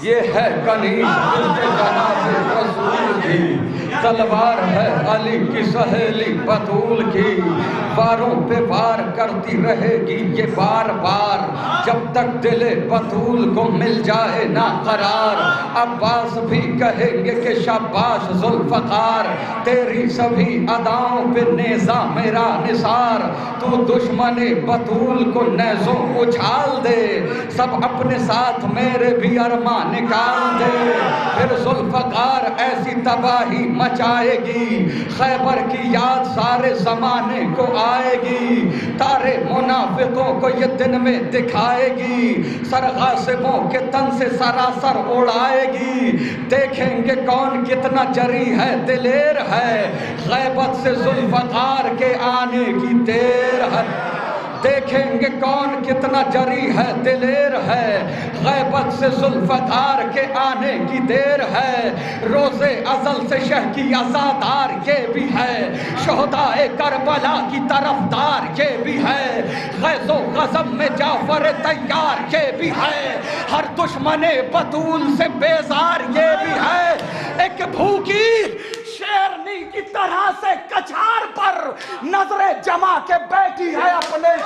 یہ ہے کنیز بنت جناب رسول کی، تلوار ہے علی کی سہیلی بطول کی، واروں پہ وار کرتی رہے گی یہ بار بار، جب تک دل بطول کو مل جائے نا قرار، عباس بھی کہیں گے کہ شاباش ذوالفقار، تیری سبھی اداؤں پہ نیزہ میرا نثار، تو دشمن بطول کو نیزوں اچھال دے، سب اپنے ساتھ میرے بھی ارمان نکال دے، پھر ذوالفقار ایسی تباہی مچائے گی، خیبر کی یاد سارے زمانے کو آئے گی، تارے منافقوں کو یہ دن میں دکھائے گی، سرغاصبوں کے تن سے سراسر اڑائے گی، دیکھیں گے کون کتنا جری ہے دلیر ہے، غیبت سے ذوالفقار کے آنے کی دیر ہے، دیکھیں گے کون کتنا جری ہے دلیر ہے، غیبت سے ذوالفقار کے آنے کی دیر ہے، روز ازل سے شہ کی عزادار یہ بھی ہے، شہدائے کربلا کی طرفدار یہ بھی ہے، غیظ و غضب میں جعفر تیار یہ بھی ہے، ہر دشمن بطول سے بیزار یہ بھی ہے، ایک بھوکی شیرنی کی طرح سے کچھار پر نظریں جما کے بیٹھی ہے اپنے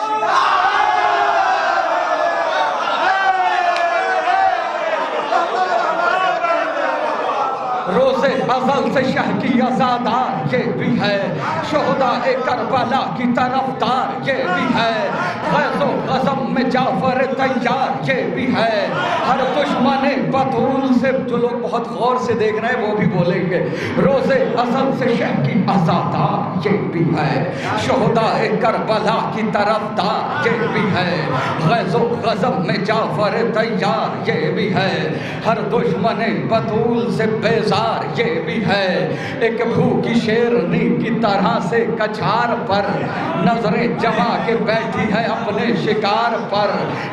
روز ازل سے شہ کی عزادار یہ بھی ہے، شہدائے کربلا کی طرفدار یہ بھی ہے، غیظ و غضب میں جعفر تیار یہ بھی ہے، ہر دشمن بطول سے، جو لوگ بہت غور سے دیکھ رہے ہیں وہ بھی بولیں گے، روز ازل سے شہ کی عزادار یہ بھی ہے، شہدائے کربلا کی طرفدار یہ بھی ہے، غیظ و غضب میں جعفر تیار یہ بھی ہے، ہر دشمن بطول سے بیزار یہ بھی ہے، ایک بھوکی شیرنی کی طرح سے کچھار پر نظریں جما کے بیٹھی ہے اپنے شکار پر،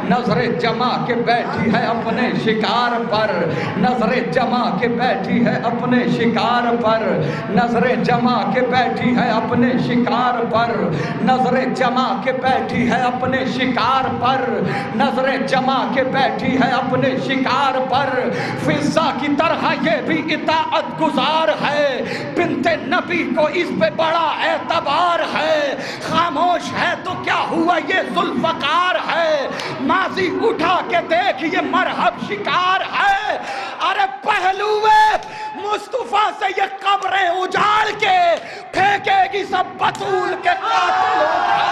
نظریں جما کے بیٹھی ہے اپنے شکار پر، نظریں جما کے بیٹھی ہے اپنے شکار پر، نظریں جما کے بیٹھی ہے اپنے شکار پر، نظریں جما کے بیٹھی ہے اپنے شکار پر، نظریں جما کے بیٹھی ہے اپنے شکار پر، فضا کی طرح یہ بھی اطاعت گزار ہے، بنت نبی کو اس پہ بڑا اعتبار ہے، خاموش ہے تو کیا ہوا یہ ذوالفقار ہے، ماضی اٹھا کے دیکھ یہ مرحب شکار ہے، ارے پہلوے مصطفیٰ سے یہ قبریں اجاڑ کے پھینکے گی سب بطول کے قاتلوں کا،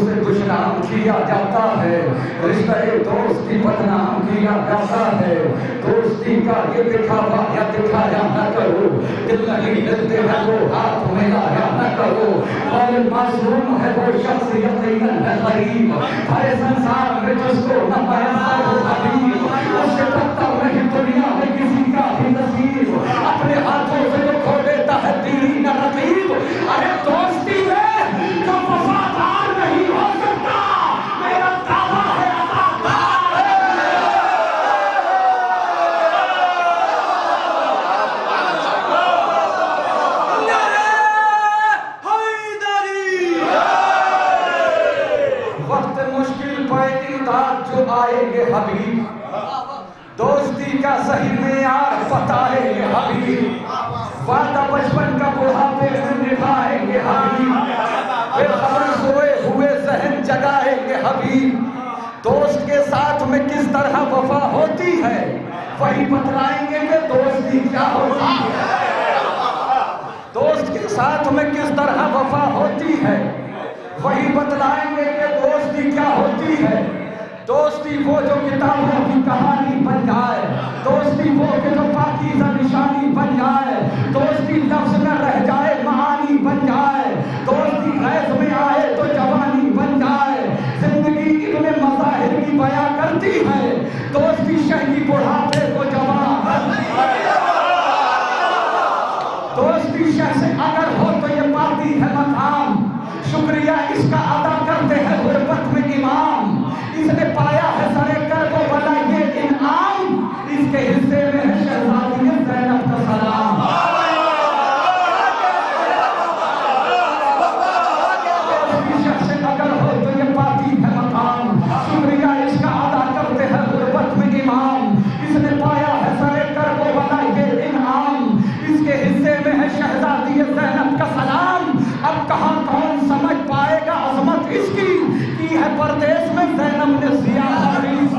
اسے دشنام کیا جاتا ہے، رشتہ دوستی بدنام کیا جاتا ہے۔ دوستی کا یہ دکھاوا یا دکھایا نہ کرو، دل نہیں ملتے ہیں تو ہاتھ ملایا نہ کرو۔ اور معصوم ہے وہ شخص یقیناً ہے غریب، ہر سنسار میں جس کو نہ میسر ہو حبیب، اس سے بدتر نہیں دنیا میں کسی کا بھی نصیب، اپنے ہاتھوں سے جو کھو دیتا ہے دیرین رقیب۔ ارے دوستی میں جو وفادار نہیں ہو سکتا، میرا دعویٰ ہے عطاکار ہے۔ وقت مشکل پہ امداد جو آئیں گے حبیب، دوستی کا صحیح معیار بتائیں گے حبیب، وعدہ بچپن کا بڑھاپے میں نبھائیں گے حبیب، بے خبر سوئے ہوئے ذہن جگائیں گے حبیب۔ دوست کے ساتھ میں کس طرح وفا ہوتی ہے وہی بتلائیں گے کہ دوستی کیا ہوتی ہے۔ دوست کے ساتھ میں کس طرح وفا ہوتی ہے وہی بتلائیں گے کہ دوستی کیا ہوتی ہے۔ دوستی وہ جو کتابوں کی کہانی بن جائے، دوستی وہ کہ جو پاکیزہ نشانی بن جائے، دوستی لفظ میں رہ جائے معانی بن جائے، دوستی غیظ میں آئے تو جوانی بن جائے۔ زندگی ابن مظاہر کی بیاں کرتی ہے، دوستی شہری بڑھاپے کو جوان کرتی ہے۔ دوستی شہ سے اگر ہو تو یہ پاتی ہے مقام، شکریہ اس کا ادا کرتے ہیں غربت میں امام۔ اس نے پایا ہے سرے کرب و بلا یہ انعام، اس کے حصے میں ہے شہزادی زینب کا سلام۔ دوستی شہ سے اگر ہو تو یہ پاتی ہے مقام، شکریہ اس کا ادا کرتے ہیں غربت میں امام۔ اس نے پایا ہے سرے کرب و بلا یہ انعام، اس کے حصے میں ہے شہزادی زینب کا سلام۔ اب کہاں کون سمجھ پائے گا عظمت اس کی ہے پردیس میں زینب نے سیاہ حریف۔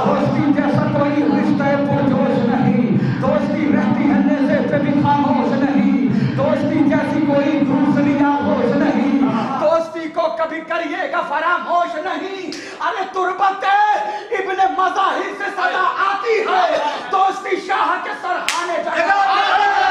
دوستی جیسا کوئی رشتہ پرجوش نہیں، دوستی رہتی ہے نیزے پہ بھی خاموش نہیں، دوستی جیسی کوئی دوسری آغوش نہیں، دوستی کو کبھی کریے گا فراموش نہیں۔ ارے تربت ابن مظاہر سے صدا آتی ہے، دوستی شاہ کے سرحانے جگہ آتی ہے۔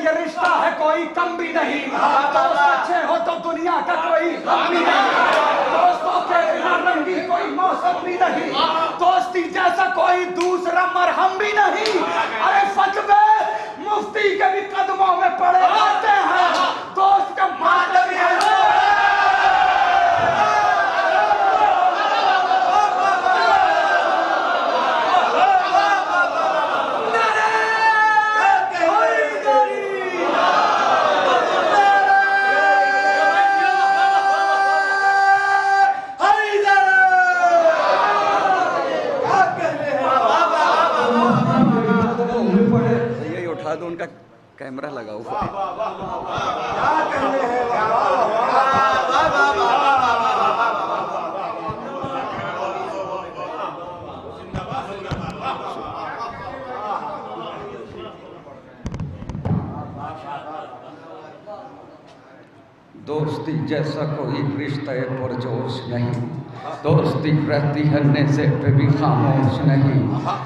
یہ رشتہ ہے کوئی کم بھی نہیں، دوست اچھے ہو تو دنیا کا کوئی غم بھی نہیں، دوستوں کے بنا رنگی کوئی موسم بھی نہیں، دوستی جیسا کوئی دوسرا مرہم بھی نہیں۔ ارے فتوے مفتی کے بھی قدموں میں پڑے رہتے ہیں، دوست کا ماتم ہے۔ تو ان کا کیمرہ لگا ہوا ہے۔ دوستی جیسا کوئی رشتہ پرجوش نہیں، دوستی رہتی ہے نیزے پہ بھی خاموش نہیں،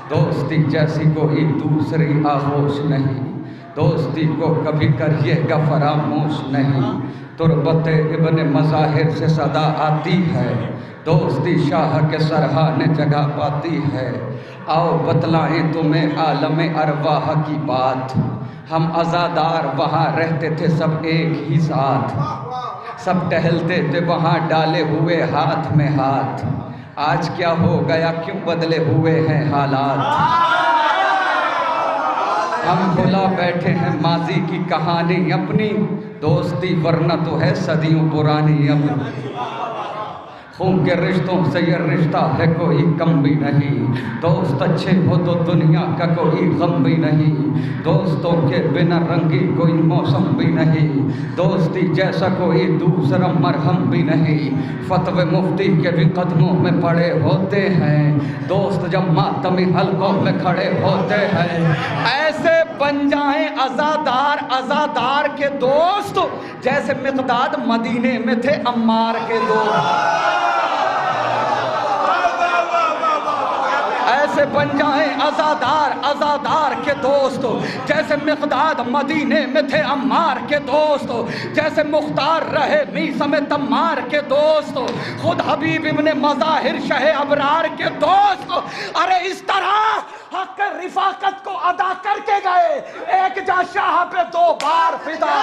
دوستی جیسی کوئی دوسری آغوش نہیں، دوستی کو کبھی کریے گا فراموش نہیں۔ تربت ابن مظاہر سے صدا آتی ہے، دوستی شاہ کے سرحانے جگہ پاتی ہے۔ آؤ بتلائیں تمہیں عالم ارواح کی بات، ہم عزادار وہاں رہتے تھے سب ایک ہی ساتھ، سب ٹہلتے تھے وہاں ڈالے ہوئے ہاتھ میں ہاتھ۔ آج کیا ہو گیا، کیوں بدلے ہوئے ہیں حالات؟ ہم بھلا بیٹھے ہیں ماضی کی کہانی اپنی، دوستی ورنہ تو ہے صدیوں پرانی اپنی۔ خون کے رشتوں سے یہ رشتہ ہے کوئی کم بھی نہیں، دوست اچھے ہو تو دنیا کا کوئی غم بھی نہیں، دوستوں کے بنا رنگی کوئی موسم بھی نہیں، دوستی جیسا کوئی دوسرا مرہم بھی نہیں، فتوے مفتی کے بھی قدموں میں پڑے ہوتے ہیں، دوست جب ماتمی حلقوں میں کھڑے ہوتے ہیں، ایسے بن جائیں عزادار عزادار کے دوست جیسے مقداد مدینے میں تھے عمار کے دوست، ایسے بن جائیں عزادار عزادار کے دوست جیسے مقداد مدینے میں تھے عمار کے دوست، جیسے مختار رہے میثم تمار کے دوست، خود حبیب ابن مظاہر شہ ابرار کے دوست، ارے اس طرح حق رفاقت کو ادا کر کے گئے، ایک جا شاہ پہ دو بار فدا،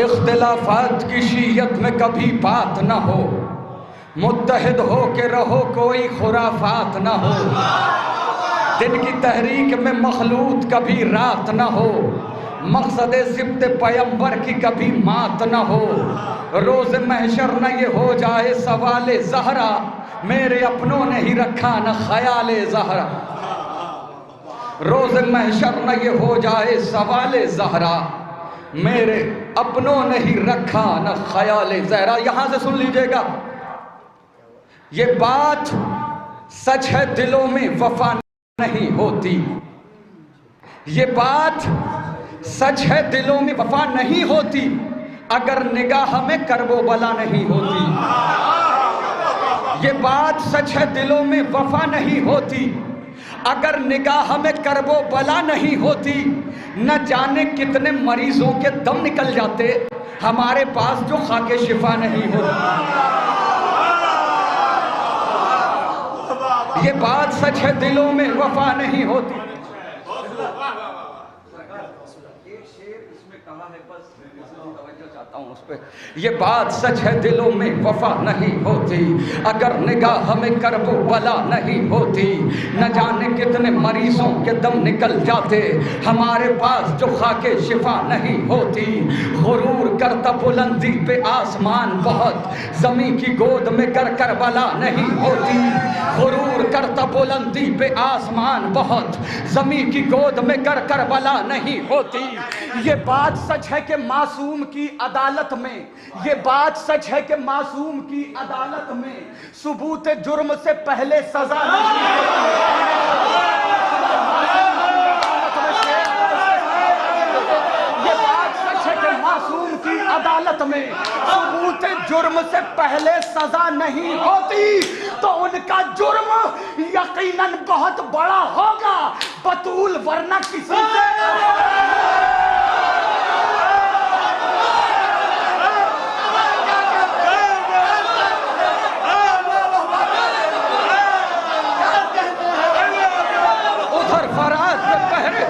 اختلافات کی شیعت میں کبھی بات نہ ہو، متحد ہو کے رہو کوئی خرافات نہ ہو، دن کی تحریک میں مخلوط کبھی رات نہ ہو، مقصد ضبط پیمبر کی کبھی مات نہ ہو، روز محشر نہ یہ ہو جائے سوال زہرا، میرے اپنوں نے ہی رکھا نہ خیال زہرا، روز محشر نہ یہ ہو جائے سوال زہرا، میرے اپنوں نے ہی رکھا نہ خیال زہرا۔ یہاں سے سن لیجئے گا، یہ بات سچ ہے دلوں میں وفا نہیں ہوتی، یہ بات سچ ہے دلوں میں وفا نہیں ہوتی، اگر نگاہ میں کرب و بلا نہیں ہوتی، یہ بات سچ ہے دلوں میں وفا نہیں ہوتی، اگر نگاہ میں کرب و بلا نہیں ہوتی، نہ جانے کتنے مریضوں کے دم نکل جاتے ہمارے پاس جو خاک شفا نہیں ہوتی، یہ بات سچ ہے دلوں میں وفا نہیں ہوتی۔ یہ بات سچ ہے دلوں میں وفا نہیں ہوتی، اگر نگاہ میں کرب و بلا نہیں ہوتی، نہ جانے کتنے مریضوں کے دم نکل جاتے ہمارے پاس جو خاک شفا نہیں ہوتی، غرور کرتا بلندی پہ آسمان بہت، زمین کی گود میں کربلا نہیں ہوتی، غرور کرتا بلندی پہ آسمان بہت، زمین کی گود میں کربلا نہیں ہوتی، یہ بات سچ ہے کہ معصوم کی عدالت میں، یہ بات سچ ہے کہ معصوم کی عدالت میں ثبوت جرم سے پہلے سزا نہیں یہ بات سچ ہے کہ معصوم کی عدالت میں ثبوت جرم سے پہلے سزا نہیں ہوتی، تو ان کا جرم یقیناً بہت بڑا ہوگا بطول، ورنہ کسی سے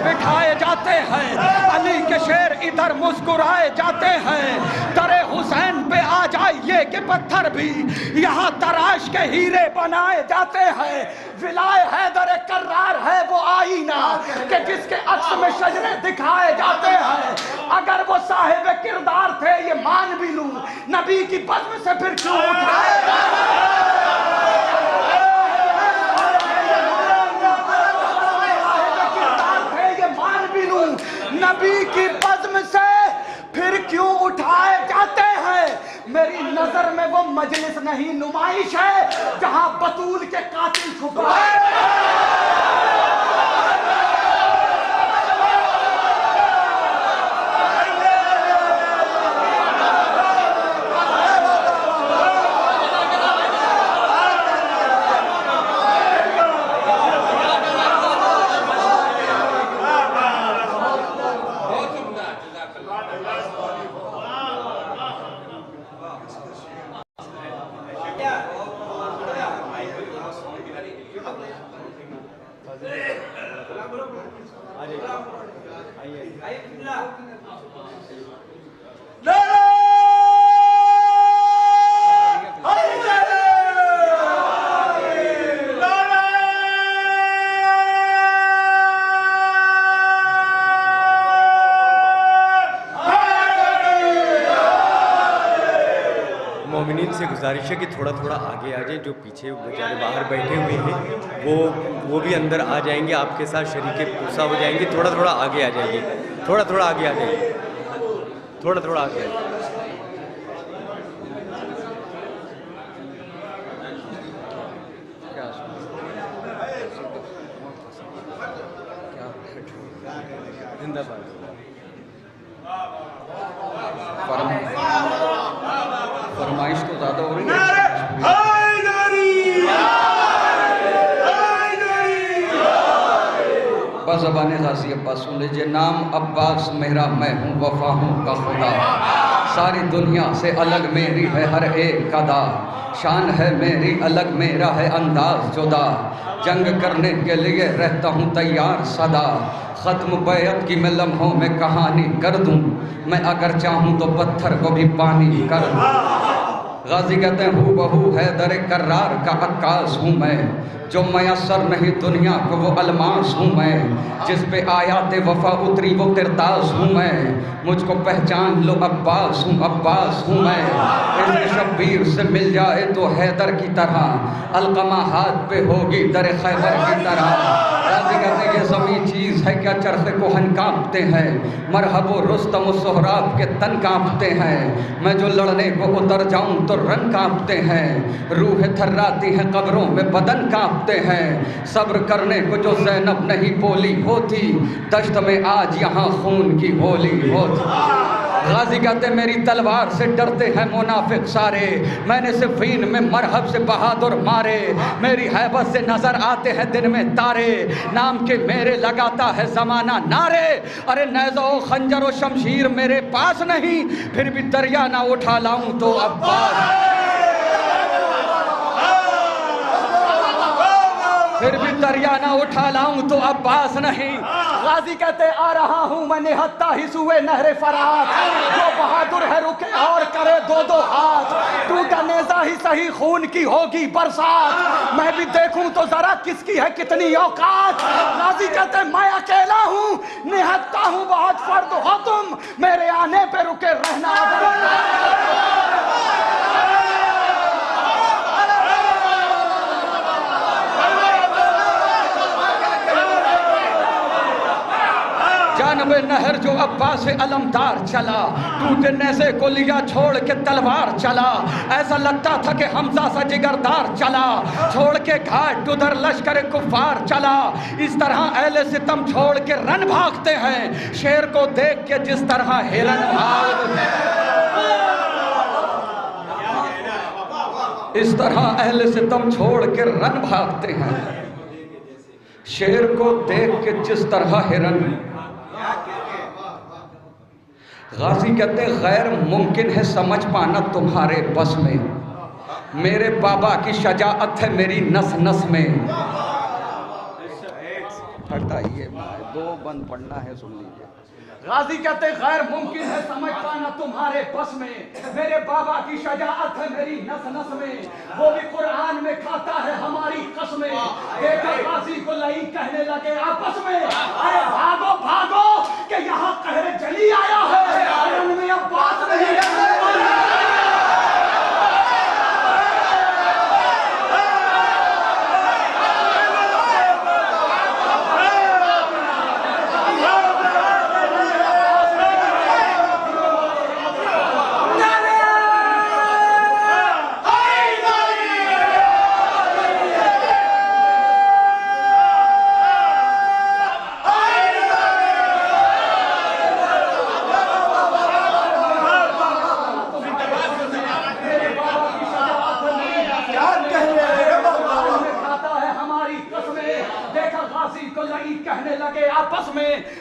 بٹھائے جاتے ہیں، علی کے شیر ادھر مسکرائے جاتے ہیں، در حسین پہ آ جائیے کہ پتھر بھی یہاں تراش کے ہیرے بنائے جاتے ہیں، ولائے حیدر کرار ہے وہ آئینہ کہ جس کے عکس میں شجرے دکھائے جاتے ہیں، اگر وہ صاحب کردار تھے یہ مان بھی لوں، نبی کی بزم سے پھر کیوں اٹھائے نبی کی بزم سے پھر کیوں اٹھائے جاتے ہیں، میری نظر میں وہ مجلس نہیں نمائش ہے جہاں بطول کے قاتل چھپائے سے گزارش ہے کہ تھوڑا تھوڑا آگے آ جائیں، جو پیچھے بیچارے باہر بیٹھے ہوئے ہیں وہ بھی اندر آ جائیں گے، آپ کے ساتھ شریک پرسہ ہو جائیں گے، تھوڑا تھوڑا آگے آ جائیں گے، تھوڑا تھوڑا آگے آ جائیں گے، تھوڑا تھوڑا آگے آ جائیں گے۔ زندہ باد۔ فرمائش تو زیادہ ہو رہی ہے۔ بزبان غازی عباس سن لیجئے، نام عباس میرا، میں ہوں وفا ہوں کا خدا، ساری دنیا سے الگ میری ہے ہر ایک ادا، شان ہے میری الگ میرا ہے انداز جدا، جنگ کرنے کے لیے رہتا ہوں تیار سدا، ختم بیعت کی میں لمحوں میں کہانی کر دوں، میں اگر چاہوں تو پتھر کو بھی پانی کر دوں۔ غازی کہتے ہیں ہو بہو حیدر کرار کا عکاس ہوں میں، جو میسر نہیں دنیا کو وہ الماس ہوں میں، جس پہ آیات وفا اتری وہ کرتاز ہوں میں، مجھ کو پہچان لو عباس ہوں میں، ابن شبیر سے مل جائے تو حیدر کی طرح، علقمہ ہاتھ پہ ہوگی در خیبر کی طرح۔ غازی کہتے ہیں یہ زمین چیز ہے کیا چرخ کوہن کانپتے ہیں، مرحب و رستم و سہراب کے تن کانپتے ہیں، میں جو لڑنے کو اتر جاؤں تو رن کانپتے ہیں، روح تھراتی ہیں قبروں میں بدن کانپتے ہیں، صبر کرنے کو جو زینب نہیں بولی ہوتی، دشت میں آج یہاں خون کی ہولی ہوتی۔ غازی کہتے ہیں میری تلوار سے ڈرتے ہیں منافق سارے، میں نے صفین میں مرحب سے بہادر مارے، میری ہیبت سے نظر آتے ہیں دن میں تارے، نام کے میرے لگاتا ہے زمانہ نعرے، ارے نیزہ و خنجر و شمشیر میرے پاس نہیں، پھر بھی دریا نہ اٹھا لاؤں تو عباس، پھر بھی دریا نہ اٹھا لاؤں تو عباس نہیں۔ غازی کہتے آ رہا ہوں میں نہتا ہی سوئے نہر فرات، جو بہادر ہے رکے اور کرے دو دو ہاتھ، ٹوٹا نیزہ ہی صحیح خون کی ہوگی برسات، میں بھی دیکھوں تو ذرا کس کی ہے کتنی اوقات۔ غازی کہتے میں اکیلا ہوں نہتا ہوں بہت فرد ہو تم، میرے آنے پہ رکے رہنا جانب نہر جو عباس علمدار چلا، ٹوٹے نیزے کو لیا چھوڑ کے تلوار چلا، ایسا لگتا تھا کہ حمزہ سا جگردار چلا، چھوڑ کے گھاٹ ادھر لشکر کفار چلا، اس طرح اہل ستم چھوڑ کے رن بھاگتے ہیں، شیر کو دیکھ کے جس طرح ہرن بھاگتے ہیں، اس طرح اہل ستم چھوڑ کے رن بھاگتے ہیں، شیر کو دیکھ کے جس طرح ہرن۔ غازی کہتے غیر ممکن ہے سمجھ پانا تمہارے بس میں، میرے بابا کی شجاعت ہے میری نس نس میں۔ ہٹائیے دو بند پڑھنا ہے، سن لیجیے۔ غازی کہتے غیر ممکن ہے سمجھ پانا تمہارے بس میں، میرے بابا کی شجاعت ہے میری نس نس میں، وہ بھی قرآن میں کھاتا ہے ہماری قسمیں، دیکھا غازی کو لئی کہنے لگے آپس میں، ارے بھاگو بھاگو کہ یہاں قہر جلی آیا ہے، ان میں عباس نہیں ہے۔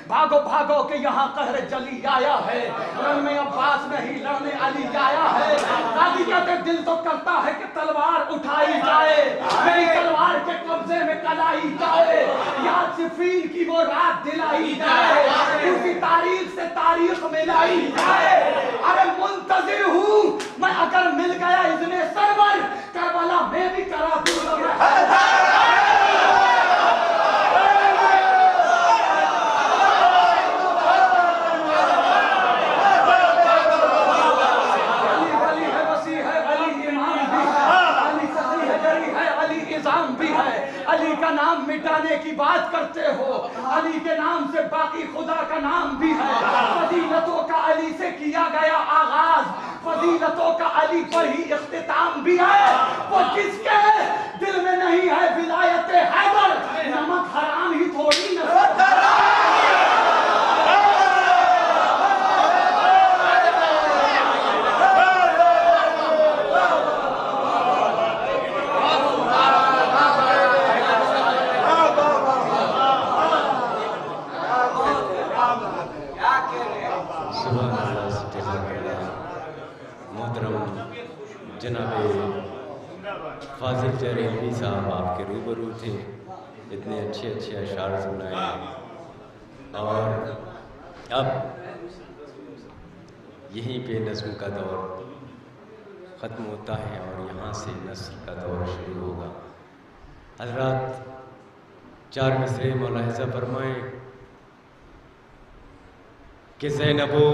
بھاگو بھاگو کہ یہاں قہر جلی آیا ہے، رن میں عباس نہیں لڑنے علی آیا ہے۔ غازی کہتے دل تو کرتا ہے کہ تلوار اٹھائی جائے، میری تلوار کے قبضے میں کلائی جائے، یاد صفین کی وہ رات دلائی جائے، ان کی تاریخ سے تاریخ ملائی جائے۔ ارے منتظر ہوں میں اگر مل گیا اذن سرور، کربلا میں بھی کرا دوں بات کرتے ہو؟ علی کے نام سے باقی خدا کا نام بھی ہے. فضیلتوں کا علی سے کیا گیا آغاز, فضیلتوں کا علی پر ہی اختتام بھی ہے. وہ کس کے دل میں نہیں ہے ولایت حیدر, نمک حرام ہی تھوڑی نہ. جناب فاضل جرحیمی صاحب آپ کے روبرو تھے, اتنے اچھے اچھے اشعار سنائے ہیں, اور اب یہیں پہ نظم کا دور ختم ہوتا ہے اور یہاں سے نثر کا دور شروع ہوگا. حضرات 4 مصرعے ملاحظہ فرمائیں کہ زینبو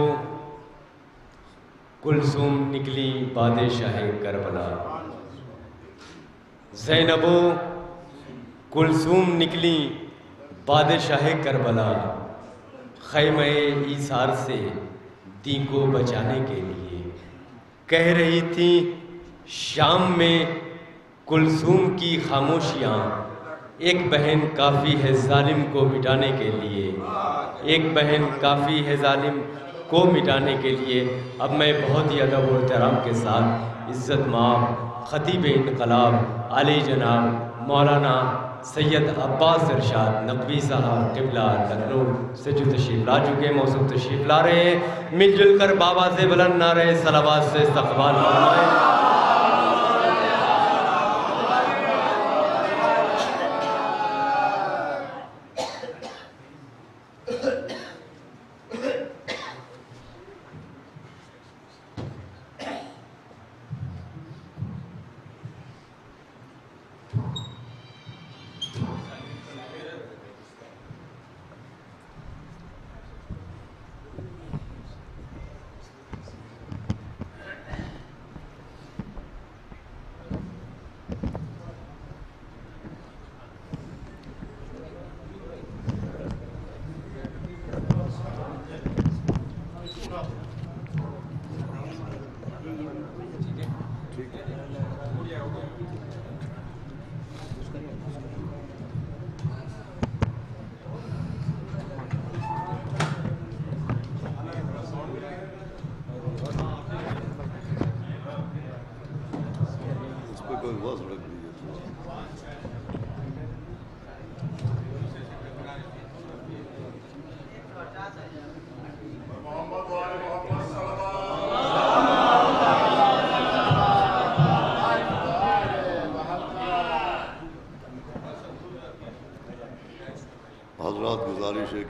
کلثوم نکلی بادشاہ کربلا, زینبو کلثوم نکلی بادشاہ کربلا, خیمہ ایثار سے دین کو بچانے کے لیے. کہہ رہی تھی شام میں کلثوم کی خاموشیاں, ایک بہن کافی ہے ظالم کو مٹانے کے لیے, ایک بہن کافی ہے ظالم کو مٹانے کے لیے. اب میں بہت ہی ادب و احترام کے ساتھ عزت مآب خطیب انقلاب علی جناب مولانا سید عباس ارشاد نقوی صاحب قبلہ لکھنؤ سے جو تشریف لا چکے ہیں, موصوف تشریف لا رہے ہیں, مل جل کر بابا سے بلند نعرہ صلوات سے استقبال فرمائیں.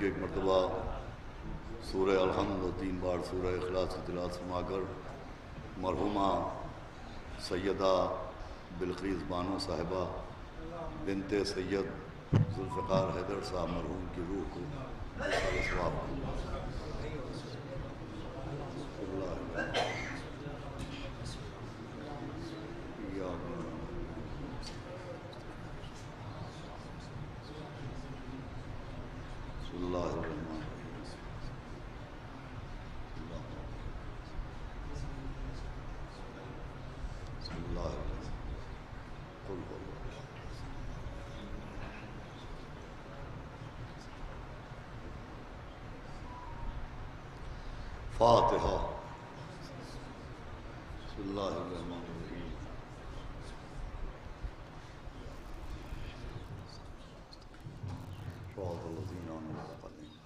ایک مرتبہ سورہ الحمد و 3 بار سورہ اخلاص کی تلاوت فرما کر مرحومہ سیدہ بلقیس بانو صاحبہ بنت سید ذوالفقار حیدر صاحب مرحوم کی روح کو ثواب فاتحہ. بسم اللہ الرحمن الرحیم. صراط الذین انعمت علیہم.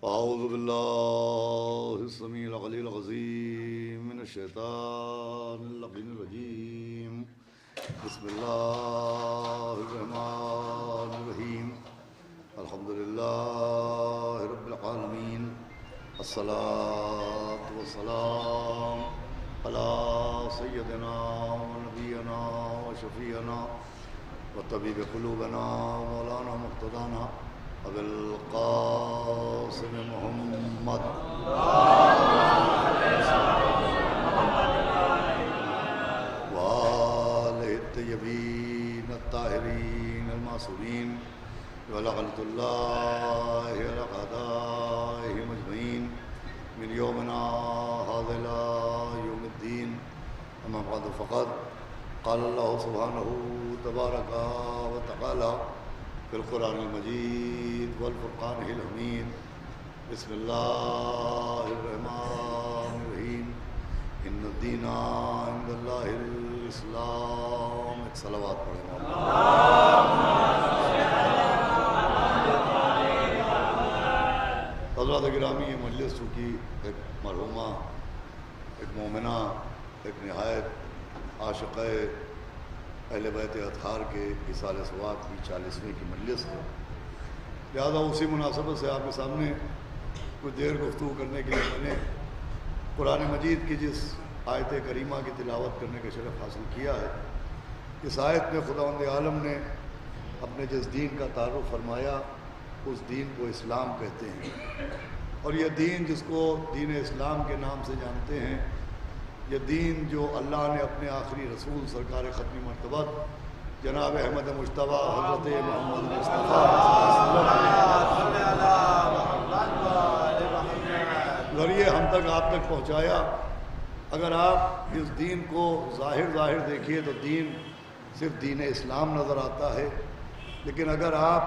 اعوذ باللہ السمیع العلیل العظیم من الشیطان اللعین الرجیم. بسم اللہ الرحمن الرحیم. الحمدللہ رب العالمین. الصلاۃ والسلام علی سیدنا و نبینا و شفیعنا و طبیب قلوبنا مولانا مقتدانا ابو القاسم محمد الطيبين الطاهرين المعصومين ولعنة الله على أعدائهم أجمعين من يومنا هذا إلى يوم الدين. أما بعد فقد قال الله سبحانه تبارك وتعالى في القرآن المجيد والفرقان الحميد. بسم الله الرحمن الرحيم. إن الدين عند الله الإسلام. ایک صلوات پڑھیں. حضرات گرامی، یہ مجلس چونکہ ایک مرحومہ، ایک مومنہ، ایک نہایت عاشقہ اہل بیت اطہار کے اصال ثواب کی 40ویں کی مجلس ہے، لہذا اسی مناسبت سے آپ کے سامنے کچھ دیر گفتگو کرنے کے لیے میں نے قرآن مجید کی جس آیت کریمہ کی تلاوت کرنے کا شرف حاصل کیا ہے، اس آیت میں خداوند عالم نے اپنے جس دین کا تعارف فرمایا اس دین کو اسلام کہتے ہیں، اور یہ دین جس کو دین اسلام کے نام سے جانتے ہیں، یہ دین جو اللہ نے اپنے آخری رسول سرکار ختمی مرتبت جناب احمد مجتبیٰ حضرت محمد مصطفیٰ ذریعے ہم تک آپ تک پہنچایا. اگر آپ اس دین کو ظاہر دیکھیے تو دین صرف دین اسلام نظر آتا ہے، لیکن اگر آپ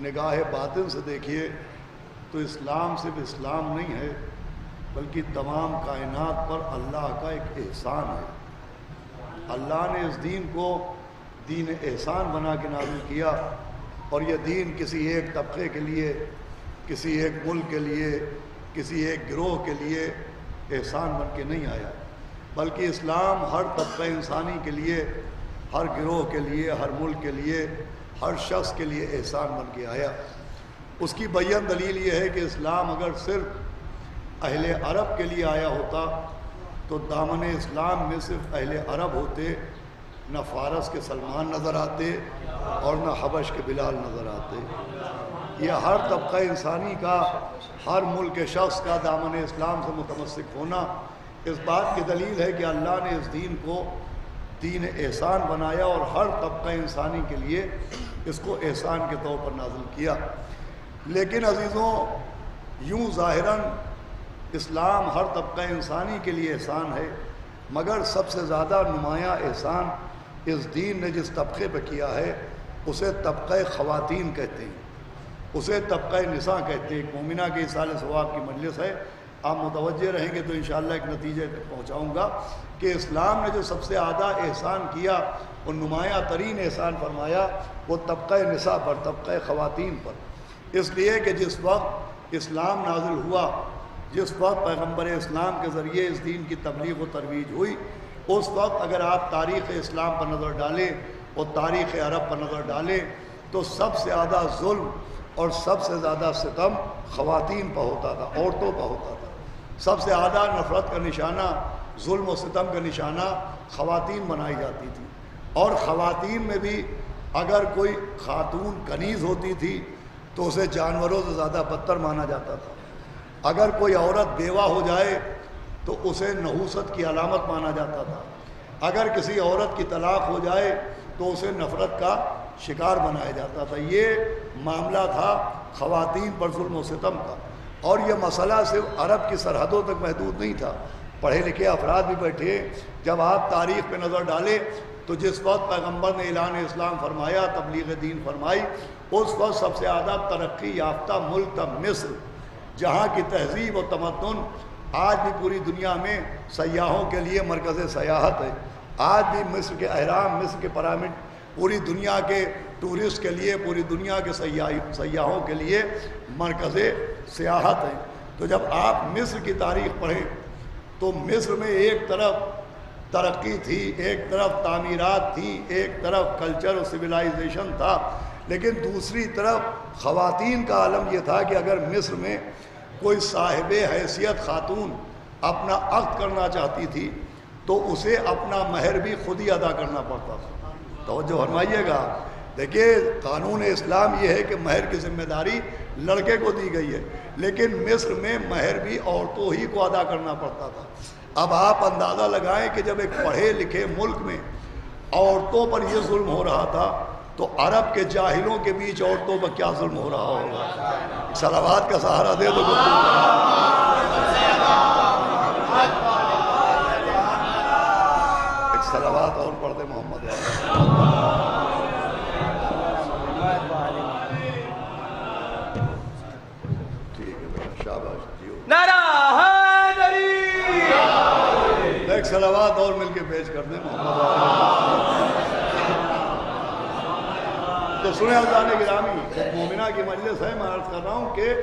نگاہ باطن سے دیکھیے تو اسلام صرف اسلام نہیں ہے، بلکہ تمام کائنات پر اللہ کا ایک احسان ہے. اللہ نے اس دین کو دین احسان بنا کے نازل کیا، اور یہ دین کسی ایک طبقے کے لیے، کسی ایک ملک کے لیے، کسی ایک گروہ کے لیے احسان بن کے نہیں آیا، بلکہ اسلام ہر طبقہ انسانی کے لیے، ہر گروہ کے لیے، ہر ملک کے لیے، ہر شخص کے لیے احسان بن کے آیا. اس کی بیان دلیل یہ ہے کہ اسلام اگر صرف اہل عرب کے لیے آیا ہوتا تو دامن اسلام میں صرف اہل عرب ہوتے، نہ فارس کے سلمان نظر آتے اور نہ حبش کے بلال نظر آتے. یہ ہر طبقہ انسانی کا، ہر ملک کے شخص کا دامن اسلام سے متمسک ہونا اس بات کی دلیل ہے کہ اللہ نے اس دین کو دین احسان بنایا، اور ہر طبقہ انسانی کے لیے اس کو احسان کے طور پر نازل کیا. لیکن عزیزوں، یوں ظاہراً اسلام ہر طبقہ انسانی کے لیے احسان ہے، مگر سب سے زیادہ نمایاں احسان اس دین نے جس طبقے پہ کیا ہے اسے طبقہ خواتین کہتے ہیں، اسے طبقہ نساء کہتے ہیں. ایک مومنہ کے اصال ثواب کی مجلس ہے، آپ متوجہ رہیں گے تو انشاءاللہ ایک نتیجے تک پہنچاؤں گا کہ اسلام نے جو سب سے زیادہ احسان کیا اور نمایاں ترین احسان فرمایا وہ طبقہ نساء پر، طبقہ خواتین پر. اس لیے کہ جس وقت اسلام نازل ہوا، جس وقت پیغمبر اسلام کے ذریعے اس دین کی تبلیغ و ترویج ہوئی، اس وقت اگر آپ تاریخ اسلام پر نظر ڈالیں اور تاریخ عرب پر نظر ڈالیں تو سب سے زیادہ ظلم اور سب سے زیادہ ستم خواتین پر ہوتا تھا، عورتوں پر ہوتا تھا. سب سے زیادہ نفرت کا نشانہ، ظلم و ستم کا نشانہ خواتین بنائی جاتی تھی. اور خواتین میں بھی اگر کوئی خاتون کنیز ہوتی تھی تو اسے جانوروں سے زیادہ بدتر مانا جاتا تھا. اگر کوئی عورت بیوہ ہو جائے تو اسے نحوست کی علامت مانا جاتا تھا. اگر کسی عورت کی طلاق ہو جائے تو اسے نفرت کا شکار بنایا جاتا تھا. یہ معاملہ تھا خواتین پر ظلم و ستم کا. اور یہ مسئلہ صرف عرب کی سرحدوں تک محدود نہیں تھا، پڑھے لکھے افراد بھی بیٹھے. جب آپ تاریخ پہ نظر ڈالیں تو جس وقت پیغمبر نے اعلان اسلام فرمایا، تبلیغ دین فرمائی، اس وقت سب سے زیادہ ترقی یافتہ ملک تھا مصر، جہاں کی تہذیب و تمدن آج بھی پوری دنیا میں سیاحوں کے لیے مرکز سیاحت ہے. آج بھی مصر کے اہرام، مصر کے پیرامڈ پوری دنیا کے ٹورسٹ کے لیے، پوری دنیا کے سیاحوں کے لیے مرکز سیاحت ہے. تو جب آپ مصر کی تاریخ پڑھیں تو مصر میں ایک طرف ترقی تھی، ایک طرف تعمیرات تھیں، ایک طرف کلچر اور سویلائزیشن تھا، لیکن دوسری طرف خواتین کا عالم یہ تھا کہ اگر مصر میں کوئی صاحب حیثیت خاتون اپنا عقد کرنا چاہتی تھی تو اسے اپنا مہر بھی خود ہی ادا کرنا پڑتا تھا. توجہ فرمائیے گا. دیکھیے قانون اسلام یہ ہے کہ مہر کی ذمہ داری لڑکے کو دی گئی ہے، لیکن مصر میں مہر بھی عورتوں ہی کو ادا کرنا پڑتا تھا. اب آپ اندازہ لگائیں کہ جب ایک پڑھے لکھے ملک میں عورتوں پر یہ ظلم ہو رہا تھا تو عرب کے جاہلوں کے بیچ عورتوں پر کیا ظلم ہو رہا ہوگا؟ صلوات کا سہارا دے دو. ایک صلوات اور پڑھ دے محمد. ٹھیک ہے بیٹا، شاباش جیو. نعرہ حیدری. ایک صلوات اور مل کے پیش کر دیں محمد. تو سنیں اللہ نے گرامی، مومنہ کی مجلس ہے، میں عرض کر رہا ہوں کہ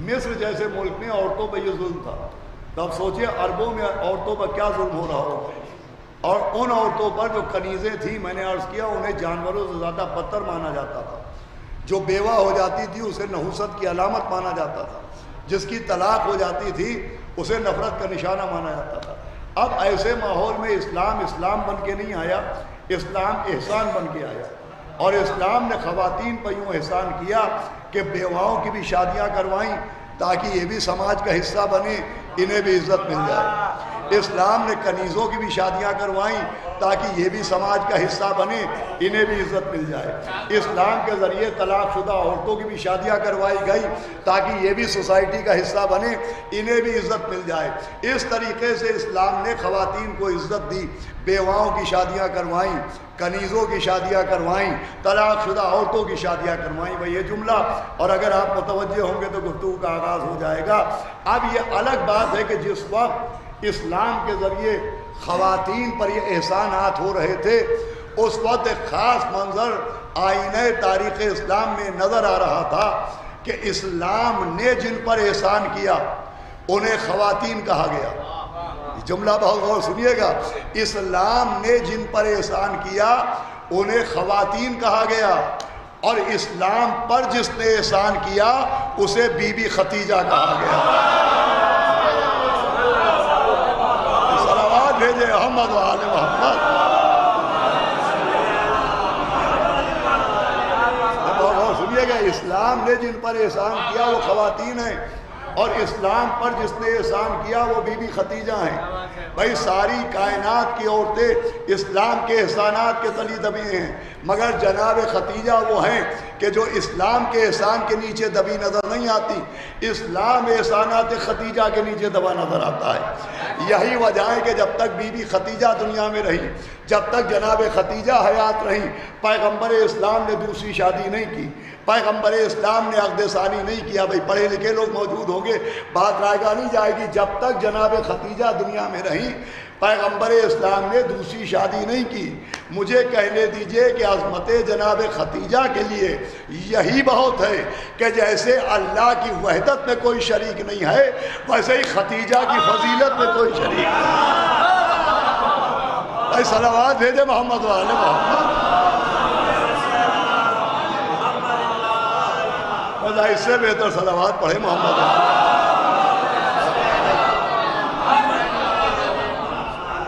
مصر جیسے ملک میں عورتوں پہ یہ ظلم تھا، تو اب سوچئے عربوں میں عورتوں پر کیا ظلم ہو رہا ہوگا. اور ان عورتوں پر جو کنیزیں تھیں، میں نے عرض کیا انہیں جانوروں سے زیادہ بدتر مانا جاتا تھا. جو بیوہ ہو جاتی تھی اسے نحوست کی علامت مانا جاتا تھا. جس کی طلاق ہو جاتی تھی اسے نفرت کا نشانہ مانا جاتا تھا. اب ایسے ماحول میں اسلام بن کے نہیں آیا، اسلام احسان بن کے آیا. اور اسلام نے خواتین پر یوں احسان کیا کہ بیواؤں کی بھی شادیاں کروائیں تاکہ یہ بھی سماج کا حصہ بنے، انہیں بھی عزت مل جائے. اسلام نے کنیزوں کی بھی شادیاں کروائیں تاکہ یہ بھی سماج کا حصہ بنے، انہیں بھی عزت مل جائے. اسلام کے ذریعے طلاق شدہ عورتوں کی بھی شادیاں کروائی گئی تاکہ یہ بھی سوسائٹی کا حصہ بنے، انہیں بھی عزت مل جائے. اس طریقے سے اسلام نے خواتین کو عزت دی، بیواؤں کی شادیاں کروائیں، کنیزوں کی شادیاں کروائیں، طلاق شدہ عورتوں کی شادیاں کروائیں. بھئی یہ جملہ، اور اگر آپ متوجہ ہوں گے تو گفتگو کا آغاز ہو جائے گا. اب یہ الگ بات ہے کہ جس وقت اسلام کے ذریعے خواتین پر یہ احسانات ہو رہے تھے، اس وقت ایک خاص منظر آئینہ تاریخ اسلام میں نظر آ رہا تھا کہ اسلام نے جن پر احسان کیا انہیں خواتین کہا گیا. جملہ بہت غور سنیے گا. اسلام نے جن پر احسان کیا انہیں خواتین کہا گیا، اور اسلام پر جس نے احسان کیا اسے بی بی ختیجہ کہا گیا. صلوات بھیجے محمد و آل محمد. بہت غور سنیے گا. اسلام نے جن پر احسان کیا وہ خواتین ہیں، اور اسلام پر جس نے احسان کیا وہ بی بی ختیجہ ہیں. بھائی ساری کائنات کی عورتیں اسلام کے احسانات کے تلی دبی ہیں، مگر جناب ختیجہ وہ ہیں کہ جو اسلام کے احسان کے نیچے دبی نظر نہیں آتی، اسلام احسانات ختیجہ کے نیچے دبا نظر آتا ہے. یہی وجہ ہے کہ جب تک بی بی ختیجہ دنیا میں رہی، جب تک جناب ختیجہ حیات رہی، پیغمبر اسلام نے دوسری شادی نہیں کی، پیغمبر اسلام نے عقد ثانی نہیں کیا. بھئی پڑھے لکھے لوگ موجود ہوں گے، بات رائے گاہ نہیں جائے گی. جب تک جناب ختیجہ دنیا میں رہی، پیغمبر اسلام نے دوسری شادی نہیں کی. مجھے کہنے دیجئے کہ عظمت جناب ختیجہ کے لیے یہی بہت ہے کہ جیسے اللہ کی وحدت میں کوئی شریک نہیں ہے، ویسے ہی ختیجہ کی فضیلت میں کوئی شریک نہیں. بھائی صلوات بھیجے محمد و آل محمد. اس سے بہتر صلوات پڑھے محمد.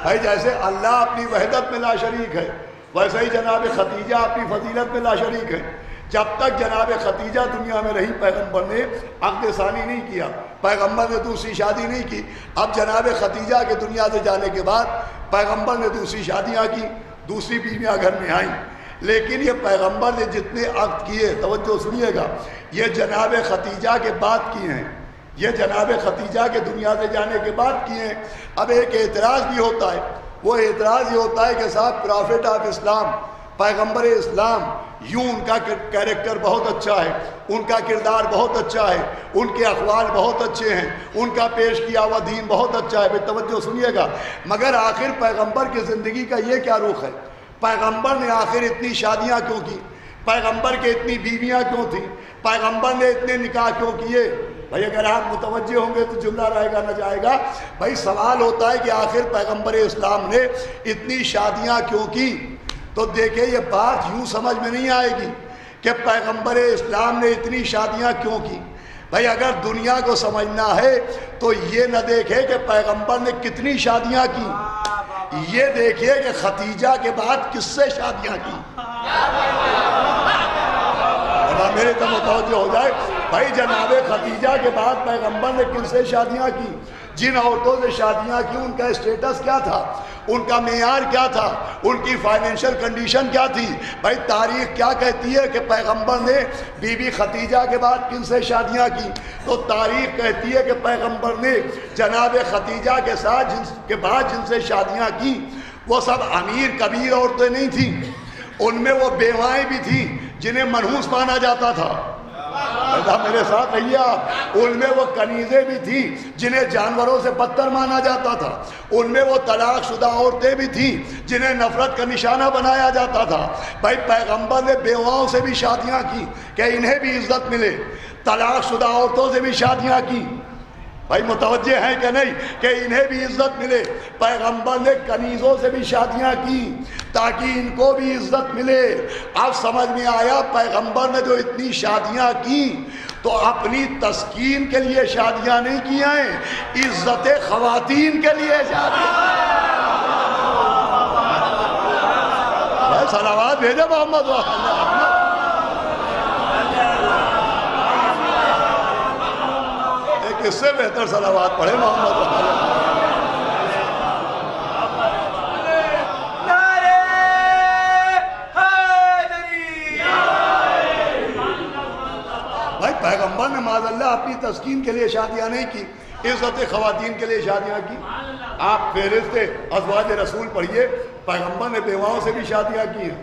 بھائی جیسے اللہ اپنی وحدت میں لا شریک ہے، ویسے ہی جناب ختیجہ اپنی فضیلت میں لا شریک ہے. جب تک جناب ختیجہ دنیا میں رہی، پیغمبر نے عقد ثانی نہیں کیا، پیغمبر نے دوسری شادی نہیں کی. اب جناب ختیجہ کے دنیا سے جانے کے بعد پیغمبر نے دوسری شادیاں کی، دوسری بیویاں گھر میں آئیں. لیکن یہ پیغمبر نے جتنے عقد کیے، توجہ سنیے گا، یہ جناب ختیجہ کے بعد کیے ہیں، یہ جناب ختیجہ کے دنیا سے جانے کے بعد کیے ہیں. اب ایک اعتراض بھی ہوتا ہے، وہ اعتراض یہ ہوتا ہے کہ صاحب پرافٹ آف اسلام، پیغمبر اسلام، یوں ان کا کیریکٹر بہت اچھا ہے، ان کا کردار بہت اچھا ہے، ان کے اقوال بہت اچھے ہیں، ان کا پیش کیا ہوا دین بہت اچھا ہے. بھائی توجہ سنیے گا، مگر آخر پیغمبر کی زندگی کا یہ کیا رخ ہے؟ پیغمبر نے آخر اتنی شادیاں کیوں کی؟ پیغمبر کے اتنی بیویاں کیوں تھیں؟ پیغمبر نے اتنے نکاح کیوں کیے؟ بھائی اگر آپ متوجہ ہوں گے تو جملہ رہے گا نہ جائے گا. بھائی سوال ہوتا ہے کہ آخر پیغمبر اسلام نے اتنی شادیاں کیوں کی؟ تو دیکھیں یہ بات یوں سمجھ میں نہیں آئے گی کہ پیغمبر اسلام نے اتنی شادیاں کیوں کی. بھائی اگر دنیا کو سمجھنا ہے تو یہ نہ دیکھے کہ پیغمبر نے کتنی شادیاں کی، یہ دیکھیے کہ ختیجہ کے بعد کس سے شادیاں کی. میرے تو متوجہ ہو جائے. بھائی جناب ختیجہ کے بعد پیغمبر نے کن سے شادیاں کی؟ جن عورتوں سے شادیاں کی ان کا اسٹیٹس کیا تھا، ان کا معیار کیا تھا، ان کی فائنینشیل کنڈیشن کیا تھی. بھائی تاریخ کیا کہتی ہے کہ پیغمبر نے بی بی خدیجہ کے بعد کن سے شادیاں کی؟ تو تاریخ کہتی ہے کہ پیغمبر نے جناب خدیجہ کے ساتھ کے بعد جن سے شادیاں کی وہ سب امیر کبیر عورتیں نہیں تھیں، ان میں وہ بیوائیں بھی تھیں جنہیں منحوس مانا جاتا تھا. میرے ساتھ رہیے آپ. ان میں وہ کنیزیں بھی تھیں جنہیں جانوروں سے بدتر مانا جاتا تھا. ان میں وہ طلاق شدہ عورتیں بھی تھیں جنہیں نفرت کا نشانہ بنایا جاتا تھا. بھائی پیغمبر نے بیواؤں سے بھی شادیاں کی کہ انہیں بھی عزت ملے، طلاق شدہ عورتوں سے بھی شادیاں کی. بھائی متوجہ ہیں کہ نہیں کہ انہیں بھی عزت ملے. پیغمبر نے کنیزوں سے بھی شادیاں کی تاکہ ان کو بھی عزت ملے. اب سمجھ میں آیا پیغمبر نے جو اتنی شادیاں کی تو اپنی تسکین کے لیے شادیاں نہیں کی ہیں، عزت خواتین کے لیے شادیاں. صلوات بھیجے محمد اس سے بہتر صلوات پڑھے محمد. بھائی پیغمبر نے معاذ اللہ اپنی تسکین کے لیے شادیاں نہیں کی، عزت خواتین کے لیے شادیاں کی. آپ فہرست ازواج رسول پڑھیے، پیغمبر نے بیواؤں سے بھی شادیاں کی ہیں،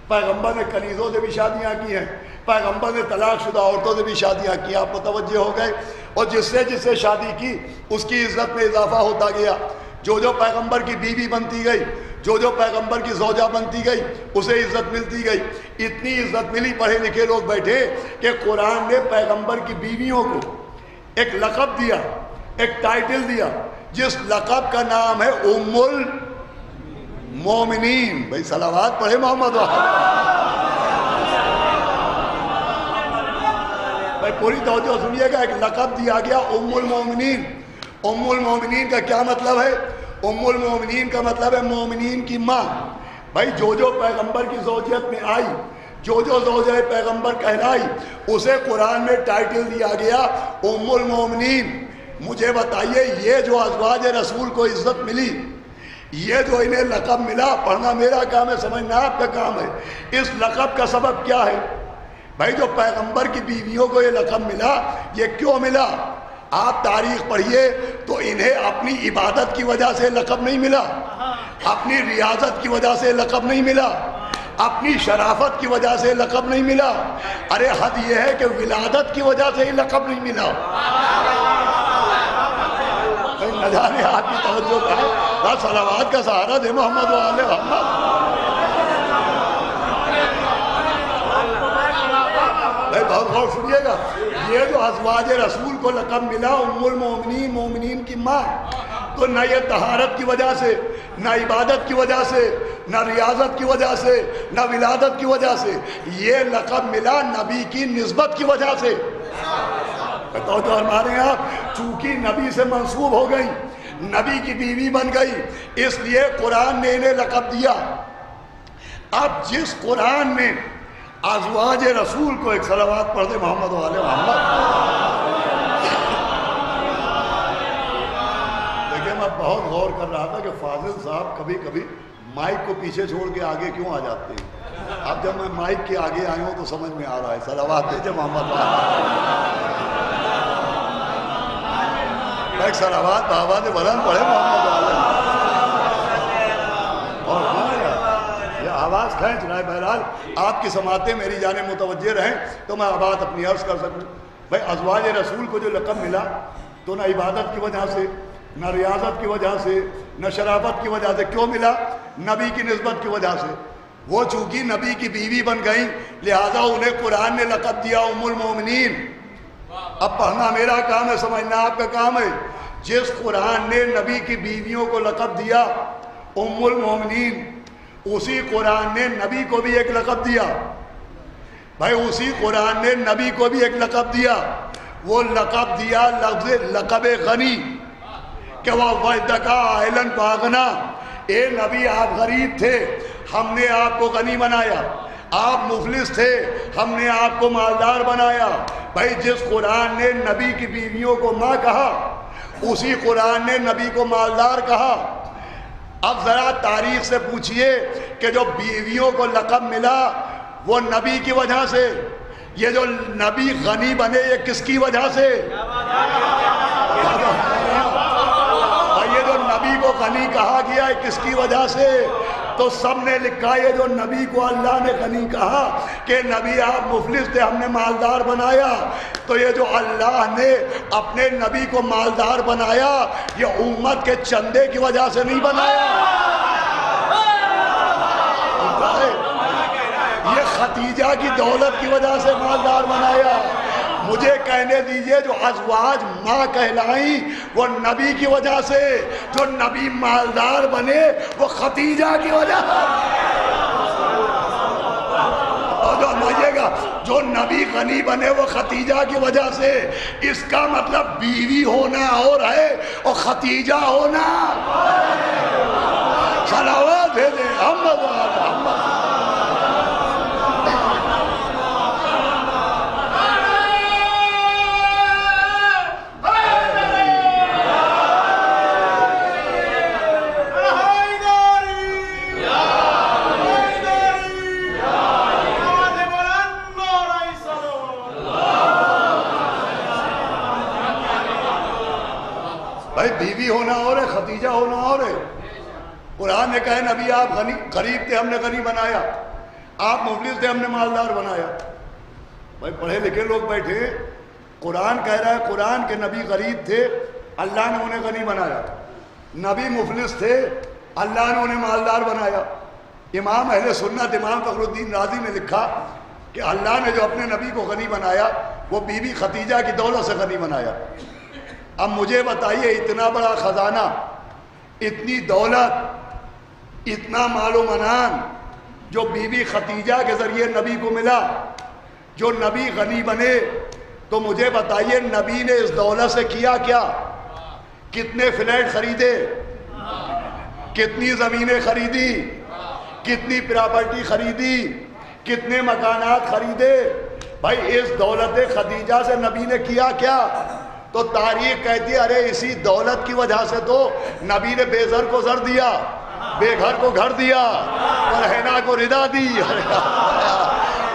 پیغمبر نے کنیزوں سے بھی شادیاں کی ہیں، پیغمبر نے طلاق شدہ عورتوں سے بھی شادیاں کی. آپ متوجہ ہو گئے. اور جس سے شادی کی اس کی عزت میں اضافہ ہوتا گیا. جو پیغمبر کی بیوی بنتی گئی، جو پیغمبر کی زوجہ بنتی گئی، اسے عزت ملتی گئی. اتنی عزت ملی، پڑھے لکھے لوگ بیٹھے کہ قرآن نے پیغمبر کی بیویوں کو ایک لقب دیا، ایک ٹائٹل دیا جس لقب کا نام ہے ام المومنین. بھائی صلوات پڑھے محمد. بھائی پوری توجہ سنیے گا. ایک لقب دیا گیا ام المومنین. ام المومنین کا کیا مطلب ہے؟ ام المومنین کا مطلب ہے مومنین کی ماں. بھائی جو پیغمبر کی زوجیت میں آئی، جو زوجہ پیغمبر کہلائی، اسے قرآن میں ٹائٹل دیا گیا ام المومنین. مجھے بتائیے یہ جو ازواج رسول کو عزت ملی، یہ جو انہیں لقب ملا، پڑھنا میرا کام ہے، سمجھنا آپ کا کام ہے. اس لقب کا سبب کیا ہے؟ بھائی جو پیغمبر کی بیویوں کو یہ لقب ملا، یہ کیوں ملا؟ آپ تاریخ پڑھیے تو انہیں اپنی عبادت کی وجہ سے لقب نہیں ملا، اپنی ریاضت کی وجہ سے لقب نہیں ملا، اپنی شرافت کی وجہ سے لقب نہیں ملا. ارے حد یہ ہے کہ ولادت کی وجہ سے ہی لقب نہیں ملا. نہ جانے آپ کی توجہ کا ہے، صلوات کا سہارا دے محمد و آل محمد. بہت غور سنیے گا. یہ جو ازواج رسول کو لقب ملا ام المومنین، مومنین کی ماں، تو نہ یہ طہارت کی وجہ سے، نہ عبادت کی وجہ سے، نہ ریاضت کی وجہ سے، نہ ولادت کی وجہ سے، یہ لقب ملا نبی کی نسبت کی وجہ سے. توجہ فرمائیں آپ. چونکہ نبی سے منسوب ہو گئی، نبی کی بیوی بن گئی، اس لیے قرآن نے انہیں لقب دیا. اب جس قرآن میں ازواج رسول کو، ایک صلوات پڑھ دے محمد و آل محمد. دیکھیں میں بہت غور کر رہا تھا کہ فاضل صاحب کبھی کبھی مائک کو پیچھے چھوڑ کے آگے کیوں آ جاتے ہیں. اب جب میں مائک کے آگے آئی ہوں تو سمجھ میں آ رہا ہے. صلوات دیجئے محمد و ایک صلوات بآواز بلند پڑھے محمد و آل محمد. اور یہ آواز کھینچ رہا ہے. بہرحال آپ کی سماعتیں میری جانب متوجہ رہیں تو میں بات اپنی عرض کر سکوں. بھائی ازواج رسول کو جو لقب ملا تو نہ عبادت کی وجہ سے، نہ ریاضت کی وجہ سے، نہ شرافت کی وجہ سے. کیوں ملا؟ نبی کی نسبت کی وجہ سے. وہ چونکہ نبی کی بیوی بن گئیں لہذا انہیں قرآن نے لقب دیا ام المومنین. اب پڑھنا میرا کام ہے، سمجھنا آپ کا کام ہے. جس قرآن نے نبی کی بیویوں کو لقب دیا ام المومنین، اسی قرآن نے نبی کو بھی ایک لقب دیا. بھائی اسی قرآن نے نبی کو بھی ایک لقب دیا. وہ لقب دیا لفظ لقب غنی کہ وہ وجدکا عائلن باغنا. اے نبی آپ غریب تھے، ہم نے آپ کو غنی بنایا. آپ مفلس تھے، ہم نے آپ کو مالدار بنایا. بھائی جس قرآن نے نبی کی بیویوں کو ماں کہا، اسی قرآن نے نبی کو مالدار کہا. اب ذرا تاریخ سے پوچھئے کہ جو بیویوں کو لقب ملا وہ نبی کی وجہ سے. یہ جو نبی غنی بنے یہ کس کی وجہ سے؟ یہ جو نبی کو غنی کہا گیا ہے کس کی وجہ سے؟ تو سب نے لکھا یہ جو نبی کو اللہ نے غنی کہا کہ نبی آپ مفلس تھے ہم نے مالدار بنایا، تو یہ جو اللہ نے اپنے نبی کو مالدار بنایا یہ امت کے چندے کی وجہ سے نہیں بنایا، یہ خدیجہ کی دولت کی وجہ سے مالدار بنایا. مجھے کہنے دیجئے جو ازواج ماں کہلائیں وہ نبی کی وجہ سے، جو نبی مالدار بنے وہ خدیجہ کی وجہ سے. اور جو سمجھے گا جو نبی غنی بنے وہ خدیجہ کی وجہ سے. اس کا مطلب بیوی ہونا اور ہے اور خدیجہ ہونا. صلوات بھیجیں محمد محمد. بیوی ہونا اور ہے خدیجہ ہونا اور ہے. قرآن نے کہا نبی آپ غریب تھے ہم نے غنی بنایا، آپ مفلس تھے ہم نے مالدار بنایا. بھائی پڑھے لکھے لوگ بیٹھے، قرآن کہہ رہا ہے قرآن کے نبی غریب تھے اللہ نے انہیں غنی بنایا، نبی مفلس تھے اللہ نے انہیں مالدار بنایا. امام اہل سنت امام فخر الدین رازی نے لکھا کہ اللہ نے جو اپنے نبی کو غنی بنایا وہ بی بی خدیجہ کی دولت سے غنی بنایا. اب مجھے بتائیے اتنا بڑا خزانہ، اتنی دولت، اتنا مال و منان جو بی بی خدیجہ کے ذریعے نبی کو ملا، جو نبی غنی بنے، تو مجھے بتائیے نبی نے اس دولت سے کیا کیا؟ کتنے فلیٹ خریدے، کتنی زمینیں خریدی، کتنی پراپرٹی خریدی، کتنے مکانات خریدے؟ بھائی اس دولت خدیجہ سے نبی نے کیا کیا؟ تو تاریخ کہتی ہے ارے اسی دولت کی وجہ سے تو نبی نے بے زر کو زر دیا، بے گھر کو گھر دیا، برہنہ کو ردا دی.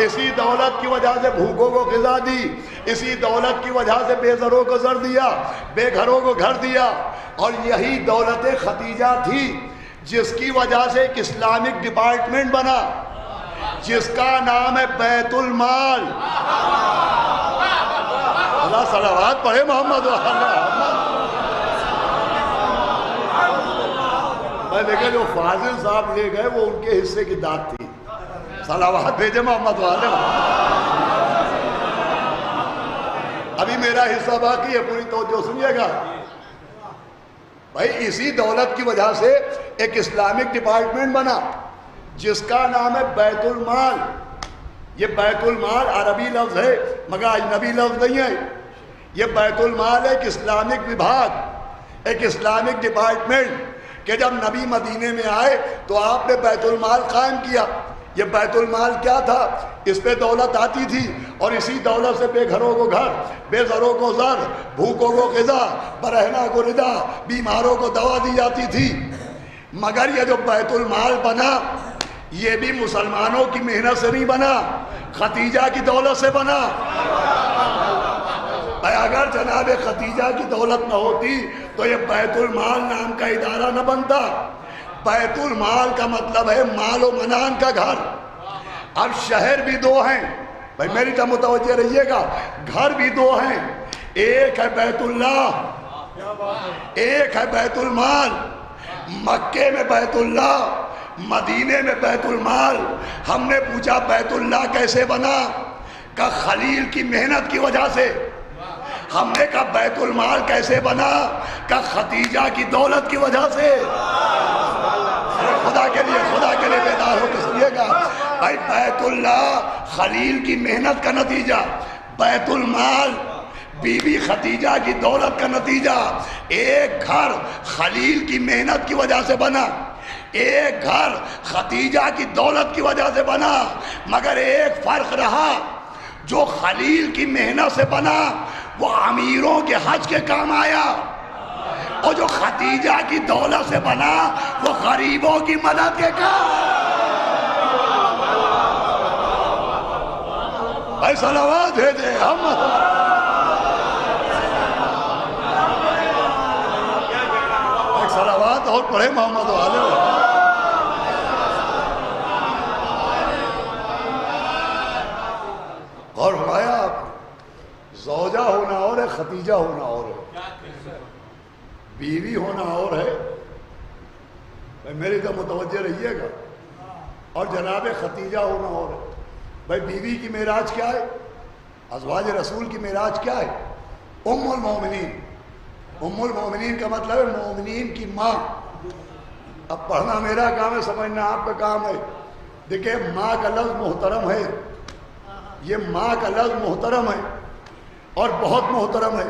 اسی دولت کی وجہ سے بھوکوں کو غذا دی، اسی دولت کی وجہ سے بے زروں کو زر دیا، بے گھروں کو گھر دیا. اور یہی دولت خدیجہ تھی جس کی وجہ سے ایک اسلامک ڈپارٹمنٹ بنا جس کا نام ہے بیت المال. اللہ صلوات پڑھے محمد میں دیکھے جو فاضل صاحب لے گئے وہ ان کے حصے کی داد تھی. صلوات بھیجے محمد والے. ابھی میرا حصہ باقی ہے، پوری توجہ سنیے گا. بھائی اسی دولت کی وجہ سے ایک اسلامک ڈپارٹمنٹ بنا جس کا نام ہے بیت المال. یہ بیت المال عربی لفظ ہے مگر اجنبی لفظ نہیں ہے. یہ بیت المال ایک اسلامک وبھاگ، ایک اسلامک ڈپارٹمنٹ کہ جب نبی مدینے میں آئے تو آپ نے بیت المال قائم کیا. یہ بیت المال کیا تھا؟ اس پہ دولت آتی تھی اور اسی دولت سے بے گھروں کو گھر، بے زروں کو زر، بھوکوں کو غذا، برہنہ کو ردا، بیماروں کو دوا دی جاتی تھی. مگر یہ جو بیت المال بنا یہ بھی مسلمانوں کی محنت سے نہیں بنا، خدیجہ کی دولت سے بنا. اگر جناب خدیجہ کی دولت نہ ہوتی تو یہ بیت المال نام کا ادارہ نہ بنتا. بیت المال کا مطلب ہے مال و منان کا گھر. اب شہر بھی دو ہیں، بھائی میری طرف متوجہ رہیے گا، گھر بھی دو ہیں، ایک ہے بیت اللہ، ایک ہے بیت المال. مکے میں بیت اللہ، مدینے میں بیت المال. ہم نے پوچھا بیت اللہ کیسے بنا؟ کہ خلیل کی محنت کی وجہ سے. ہم نے کہا بیت المال کیسے بنا؟ کہ خدیجہ کی دولت کی وجہ سے. خدا کے لیے بیدار ہو کے سنیے گا. بھائی بیت اللہ خلیل کی محنت کا نتیجہ، بیت المال بی بی خدیجہ کی دولت کا نتیجہ. ایک گھر خلیل کی محنت کی وجہ سے بنا، ایک گھر خدیجہ کی دولت کی وجہ سے بنا. مگر ایک فرق رہا، جو خلیل کی محنت سے بنا وہ امیروں کے حج کے کام آیا. اور جو خدیجہ کی دولت سے بنا وہ غریبوں کی مدد کے کام. بھائی صلوات بھیجے ہم. ایک صلوات اور پڑھے محمد والے. اور فرمایا زوجہ ہونا اور ہے، خدیجہ ہونا اور ہے، بیوی ہونا اور ہے. میری تو متوجہ رہیے گا. اور جناب خدیجہ ہونا اور ہے. بھائی بیوی کی معراج کیا ہے؟ ازواج رسول کی معراج کیا ہے؟ ام المومنین. ام المومنین کا مطلب ہے مومنین کی ماں. اب پڑھنا میرا کام ہے، سمجھنا آپ کا کام ہے. دیکھیں ماں کا لفظ محترم ہے. یہ ماں کا لفظ محترم ہے اور بہت محترم ہے،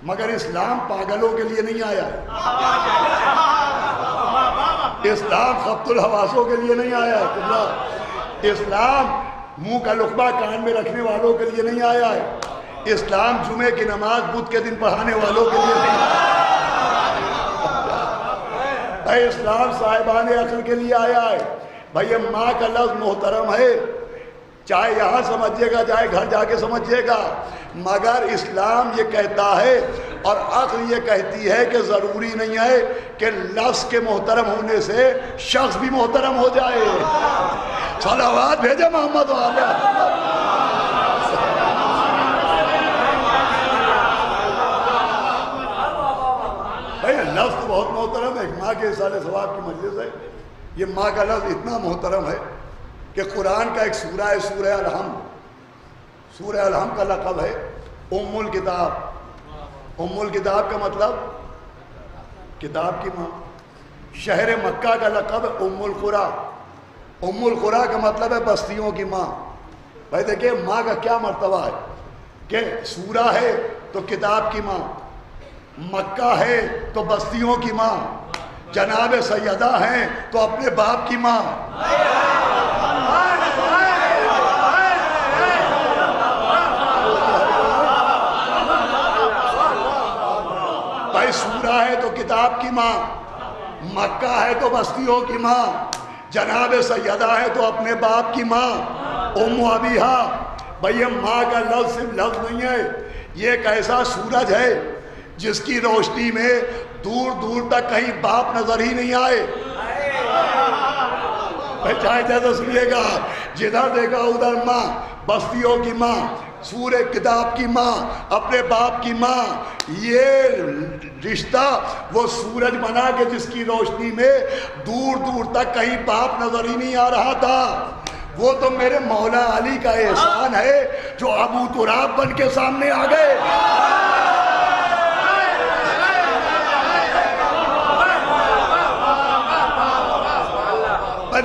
مگر اسلام پاگلوں کے لیے نہیں آیا ہے. اسلام خبط الحواسوں کے لیے نہیں آیا ہے. اسلام منہ کا لقمہ کان میں رکھنے والوں کے لیے نہیں آیا ہے. اسلام جمعے کی نماز بدھ کے دن پڑھانے والوں کے لیے نہیں آیا. اسلام صاحبان عقل کے لیے آیا ہے. بھائی یہ ماں کا لفظ محترم ہے، چاہے یہاں سمجھے گا چاہے گھر جا کے سمجھے گا، مگر اسلام یہ کہتا ہے اور عقل یہ کہتی ہے کہ ضروری نہیں ہے کہ لفظ کے محترم ہونے سے شخص بھی محترم ہو جائے. صلوات بھیجے محمد والے. بھائی لفظ تو بہت محترم ہے. ماں کے اصالِ ثواب کی مجلس ہے. یہ ماں کا لفظ اتنا محترم ہے کہ قرآن کا ایک سورہ ہے، سورہ الحم. سورہ الحم کا لقب ہے ام الکتاب. ام الکتاب کا مطلب کتاب کی ماں. شہر مکہ کا لقب ہے ام القریٰ. ام القریٰ کا مطلب ہے بستیوں کی ماں. بھائی دیکھیں ماں کا کیا مرتبہ ہے کہ سورہ ہے تو کتاب کی ماں، مکہ ہے تو بستیوں کی ماں، جناب سیدہ ہیں تو اپنے باپ کی ماں. بھائی سورہ ہے تو کتاب کی ماں، مکہ ہے تو بستیوں کی ماں، جناب سیدہ ہے تو اپنے باپ کی ماں. ام ابیہا. بھائی یہ ماں کا لفظ صرف لفظ نہیں ہے، یہ ایک ایسا سورج ہے جس کی روشنی میں دور دور تک کہیں باپ نظر ہی نہیں آئے. چاہے جیسا سنیے گا، جدھر دیکھا ادھر ماں، بستیوں کی ماں، سورہ کتاب کی ماں، اپنے باپ کی ماں. یہ رشتہ وہ سورج بنا کہ جس کی روشنی میں دور دور تک کہیں باپ نظر ہی نہیں آ رہا تھا. وہ تو میرے مولا علی کا احسان ہے جو ابو تراب بن کے سامنے آ گئے.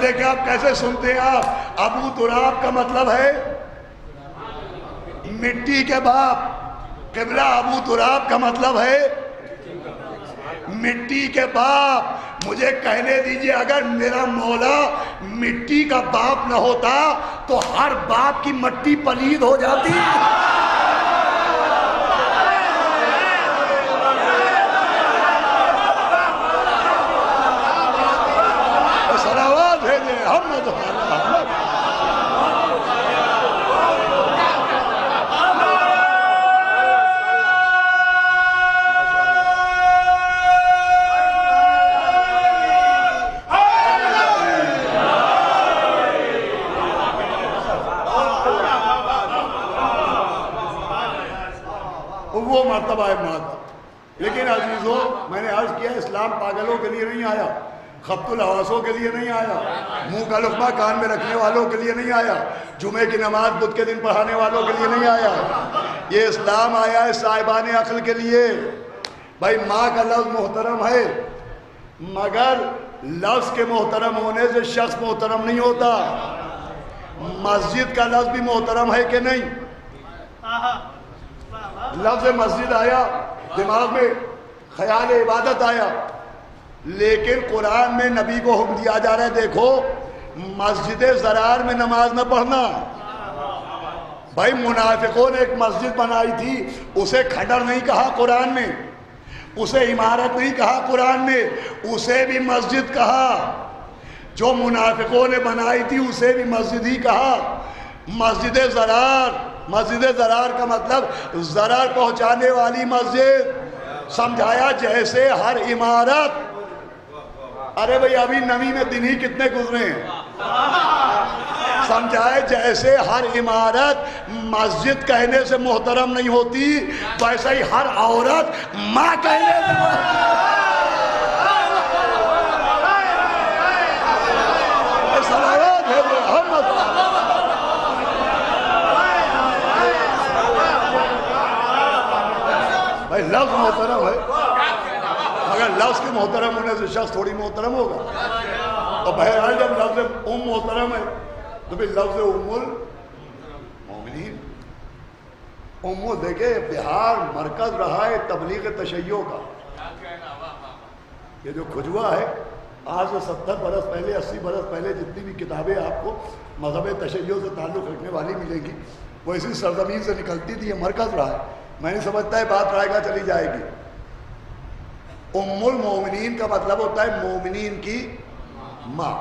دیکھیں آپ کیسے سنتے ہیں. آپ ابو تراب کا مطلب ہے مٹی کے باپ. قبلہ ابو تراب کا مطلب ہے مٹی کے باپ. مجھے کہنے دیجئے اگر میرا مولا مٹی کا باپ نہ ہوتا تو ہر باپ کی مٹی پلید ہو جاتی. صلوات بھیجے ہم نے تو وہ مرتبہ ہے ماں کا. لیکن عزیزو میں نے عرض کیا اسلام پاگلوں کے لیے نہیں آیا، خبط الحواسوں کے لیے نہیں آیا، منہ کا لقمہ کان میں رکھنے والوں کے لیے نہیں آیا، جمعے کی نماز بدھ کے دن پڑھانے والوں کے لیے نہیں آیا. یہ اسلام آیا ہے صاحبان عقل کے لیے. بھائی ماں کا لفظ محترم ہے، مگر لفظ کے محترم ہونے سے شخص محترم نہیں ہوتا. مسجد کا لفظ بھی محترم ہے کہ نہیں؟ لفظ مسجد آیا دماغ میں خیال عبادت آیا، لیکن قرآن میں نبی کو حکم دیا جا رہا ہے دیکھو مسجد زرار میں نماز نہ پڑھنا. بھائی منافقوں نے ایک مسجد بنائی تھی، اسے کھنڈر نہیں کہا قرآن نے، اسے عمارت نہیں کہا قرآن نے، اسے بھی مسجد کہا. جو منافقوں نے بنائی تھی اسے بھی مسجد ہی کہا. مسجد ضرار، مسجد ضرار کا مطلب ضرر پہنچانے والی مسجد. سمجھایا جیسے ہر عمارت. ارے بھئی ابھی نویں میں دن ہی کتنے گزرے ہیں. سمجھائے جیسے ہر عمارت مسجد کہنے سے محترم نہیں ہوتی، ویسے ہی ہر عورت ماں کہنے سے صلوات ہے محمد. بھائی لفظ محترم ہے، مگر لفظ کے محترم ہونے سے شخص تھوڑی محترم ہوگا. اور بہرحال جب لفظ محترم ہے تو پھر لفظ المومنین. دیکھیں بہار مرکز رہا ہے تبلیغ تشیع کا. یہ جو کھجوا ہے آج سے 70 برس پہلے 80 برس پہلے جتنی بھی کتابیں آپ کو مذہب تشیع سے تعلق رکھنے والی ملیں گی وہ اسی سرزمین سے نکلتی تھی. یہ مرکز رہا ہے. میں نہیں سمجھتا ہے بات رائے گا چلی جائے گی. ام المومنین کا مطلب ہوتا ہے مومنین کی ماں.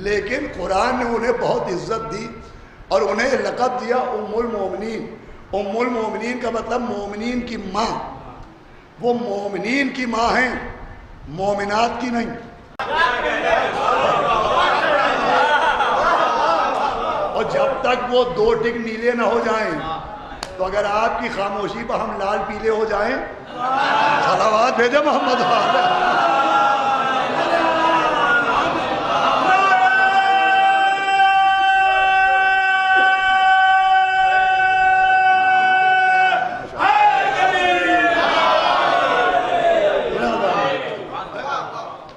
لیکن قرآن نے انہیں بہت عزت دی اور انہیں لقب دیا ام المومنین. ام المومنین کا مطلب مومنین کی ماں. وہ مومنین کی ماں ہیں، مومنات کی نہیں. اور جب تک وہ 2 ٹک نیلے نہ ہو جائیں تو اگر آپ کی خاموشی پر ہم لال پیلے ہو جائیں، صلوات بھیجے محمد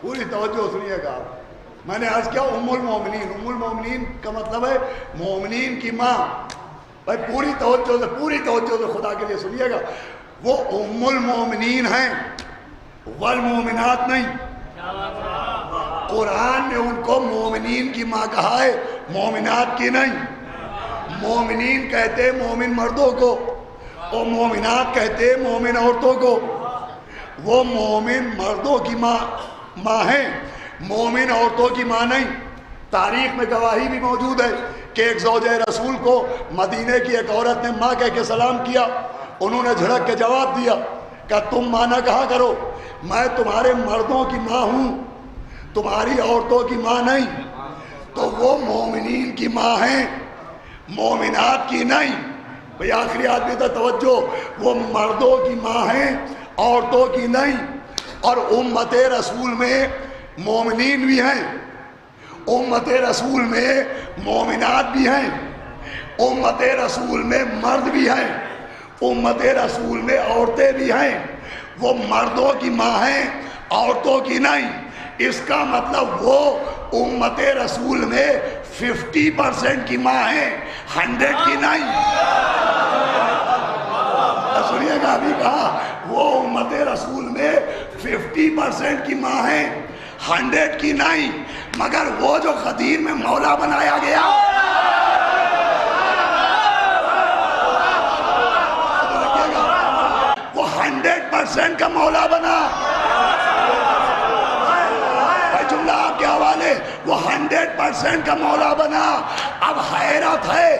پوری توجہ سنیے گا. میں نے عرض کیا ام المومنین. ام المومنین کا مطلب ہے مومنین کی ماں. بھائی پوری توجہ سے خدا کے لیے سنیے گا. وہ ام المومنین ہیں، والمومنات نہیں. قرآن نے ان کو مومنین کی ماں کہا ہے، مومنات کی نہیں. مومنین کہتے مومن مردوں کو اور مومنات کہتے مومن عورتوں کو. وہ مومن مردوں کی ماں ہیں، مومن عورتوں کی ماں نہیں. تاریخ میں گواہی بھی موجود ہے کہ ایک زوجہ رسول کو مدینے کی ایک عورت نے ماں کہہ کے سلام کیا. انہوں نے جھڑک کے جواب دیا کہ تم ماں نہ کہا کرو، میں تمہارے مردوں کی ماں ہوں، تمہاری عورتوں کی ماں نہیں. تو وہ مومنین کی ماں ہیں، مومنات کی نہیں. بھئی آخری آدمی تھا توجہ. وہ مردوں کی ماں ہیں، عورتوں کی نہیں. اور امت رسول میں مومنین بھی ہیں، امت رسول میں مومنات بھی ہیں، امت رسول میں مرد بھی ہیں، امت رسول میں عورتیں بھی ہیں. وہ مردوں کی ماں ہیں، عورتوں کی نہیں. اس کا مطلب وہ امت رسول میں 50% کی ماں ہیں، 100 کی نہیں. سنیے گا ابھی کہا وہ امت رسول میں 50% کی ماں ہیں، 100 کی نہیں. مگر وہ جو غدیر میں مولا بنایا گیا وہ 100% کا مولا بنا. جملہ آپ کے حوالے، وہ 100% کا مولا بنا. اب حیرت ہے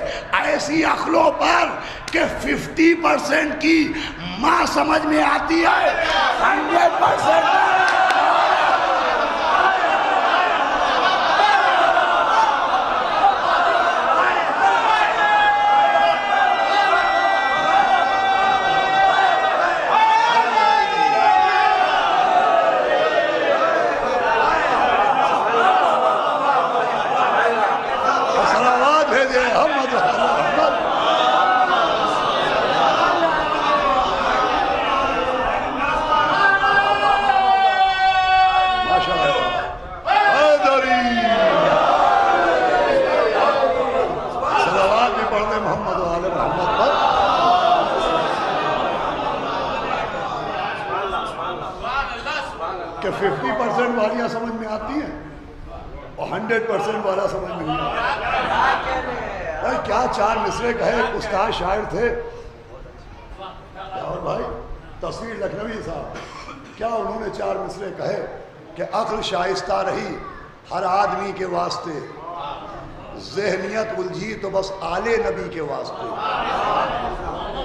ایسی عقلوں پر کہ 50% کی ماں سمجھ میں آتی ہے، 100% کہ 50% والیاں سمجھ میں آتی ہیں اور 100% والا سمجھ میں نہیں آتا. کیا 4 مصرے کہے استاد شاعر تھے. اور بھائی تصویر لکھنوی صاحب کیا انہوں نے 4 مصرے کہے کہ عقل شائستہ رہی ہر آدمی کے واسطے، ذہنیت الجھی تو بس آل نبی کے واسطے،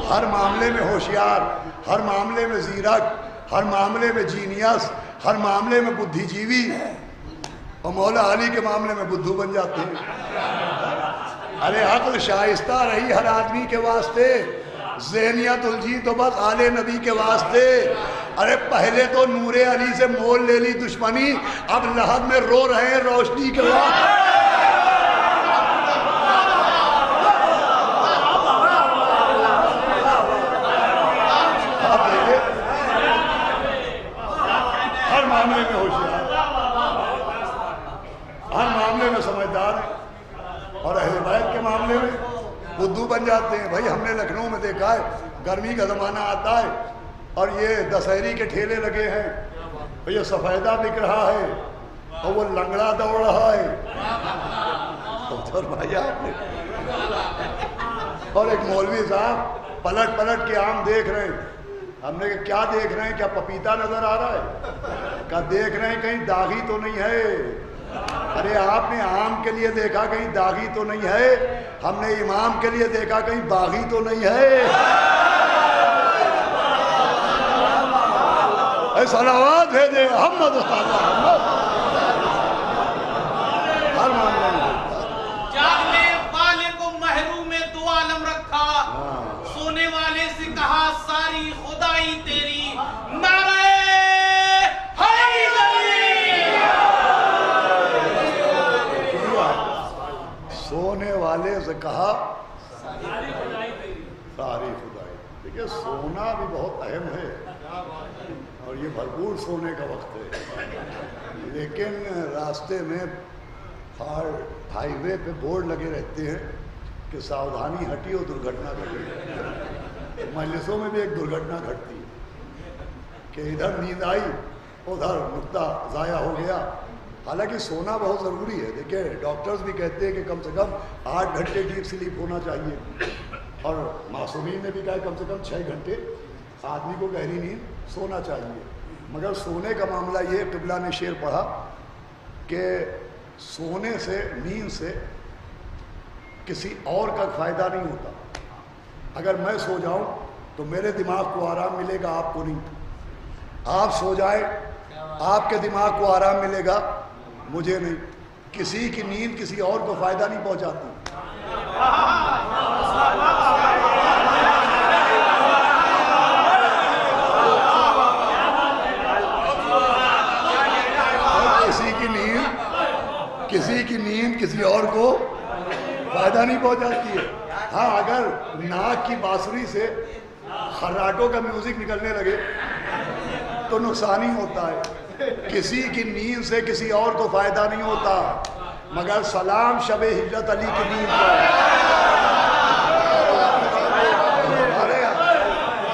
ہر معاملے میں ہوشیار، ہر معاملے میں زیرک، ہر معاملے میں جینیس، ہر معاملے میں بدھی جیوی، اور مولا علی کے معاملے میں بدھو بن جاتے ہیں۔ ارے عقل شائستہ رہی ہر آدمی کے واسطے، ذہنیت الجھی تو بس آل نبی کے واسطے۔ ارے پہلے تو نور علی سے مول لے لی دشمنی، اب لحد میں رو رہے ہیں روشنی کے واسطے۔ ہر معاملے میں ہوشیار، ہر معاملے میں سمجھدار، اور اہل بیت کے معاملے میں بدھو بن جاتے ہیں۔ بھائی ہم نے لکھنؤ میں دیکھا ہے، گرمی کا زمانہ آتا ہے اور یہ دسہری کے ٹھیلے لگے ہیں، اور یہ سفیدہ بک رہا ہے اور وہ لنگڑا دوڑ رہا ہے، فرمایا آپ نے، اور ایک مولوی صاحب پلٹ پلٹ کے آم دیکھ رہے ہیں۔ ہم نے کہا کیا دیکھ رہے ہیں، کیا پپیتا نظر آ رہا ہے؟ کیا دیکھ رہے ہیں کہیں داغی تو نہیں ہے؟ ارے آپ نے آم کے لیے دیکھا کہیں داغی تو نہیں ہے، ہم نے امام کے لیے دیکھا کہیں باغی تو نہیں ہے۔ اے صلوات بھیجے محمد محمد، ہر معاملے میں جاگنے والے کو محروم دو عالم رکھا، سونے والے سے کہا ساری خدائی تیری، نعرہ سونے والے سے کہا ساری خدائی۔ دیکھیے سونا بھی بہت اہم ہے اور یہ بھرپور سونے کا وقت ہے، لیکن راستے میں ہائی وے پہ بورڈ لگے رہتے ہیں کہ ساودھانی ہٹی اور درگھٹنا گھٹی۔ مجلسوں میں بھی ایک درگھٹنا گھٹتی ہے کہ ادھر نیند آئی ادھر نقطہ ضائع ہو گیا۔ حالانکہ سونا بہت ضروری ہے، دیکھیں ڈاکٹرز بھی کہتے ہیں کہ کم سے کم 8 گھنٹے ڈیپ سلیپ ہونا چاہیے، اور معصومین نے بھی کہا کم سے کم 6 گھنٹے آدمی کو گہری نیند سونا چاہیے۔ مگر سونے کا معاملہ یہ، قبلہ نے شعر پڑھا کہ سونے سے، نیند سے کسی اور کا فائدہ نہیں ہوتا۔ اگر میں سو جاؤں تو میرے دماغ کو آرام ملے گا، آپ کو نہیں۔ آپ سو جائیں آپ کے دماغ کو آرام ملے گا، مجھے نہیں۔ کسی کی نیند کسی اور کو فائدہ نہیں پہنچاتی۔ کسی کی نیند کسی اور کو فائدہ نہیں پہنچاتی ہے۔ ہاں اگر ناک کی بانسری سے خراٹوں کا میوزک نکلنے لگے تو نقصان ہی ہوتا ہے۔ کسی کی نیند سے کسی اور کو فائدہ نہیں ہوتا، مگر سلام شب ہجرت علی کی نیند پر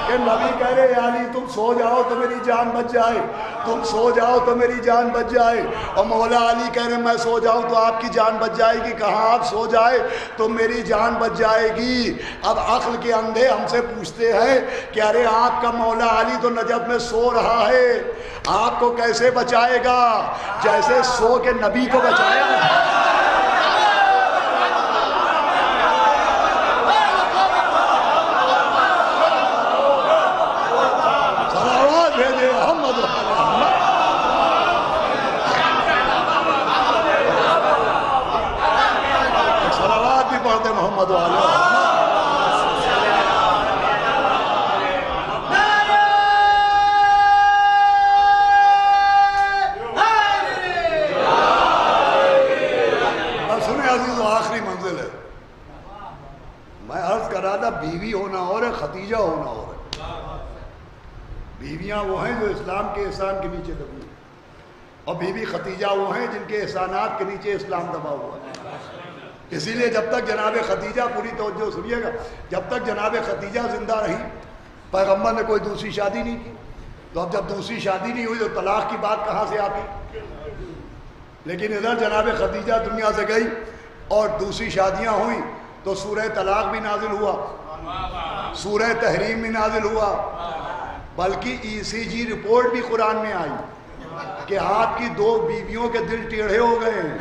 کہ نبی کہہ رہے علی تم سو جاؤ تو میری جان بچ جائے، تم سو جاؤ تو میری جان بچ جائے، اور مولا علی کہہ رہے میں سو جاؤں تو آپ کی جان بچ جائے گی۔ کہاں آپ سو جائے تو میری جان بچ جائے گی۔ اب عقل کے اندھے ہم سے پوچھتے ہیں کہ ارے آپ کا مولا علی تو نجف میں سو رہا ہے، آپ کو کیسے بچائے گا؟ جیسے سو کے نبی کو بچایا۔ محمد والا سنیں عزیز، آخری منزل ہے۔ میں عرض کر رہا تھا بیوی ہونا اور ہے، ختیجہ ہونا اور ہے۔ بیویاں وہ ہیں جو اسلام کے احسان کے نیچے دبی ہیں، اور بیوی ختیجہ وہ ہیں جن کے احسانات کے نیچے اسلام دبا ہوا ہے۔ اسی لیے جب تک جناب خدیجہ، پوری توجہ سنیے گا، جب تک جناب خدیجہ زندہ رہی پیغمبر نے کوئی دوسری شادی نہیں کی، تو اب جب دوسری شادی نہیں ہوئی تو طلاق کی بات کہاں سے آتی؟ لیکن ادھر جناب خدیجہ دنیا سے گئی اور دوسری شادیاں ہوئیں تو سورہ طلاق بھی نازل ہوا، سورہ تحریم بھی نازل ہوا، بلکہ ECG رپورٹ بھی قرآن میں آئی کہ آپ کی 2 بیویوں کے دل ٹیڑھے ہو گئے ہیں.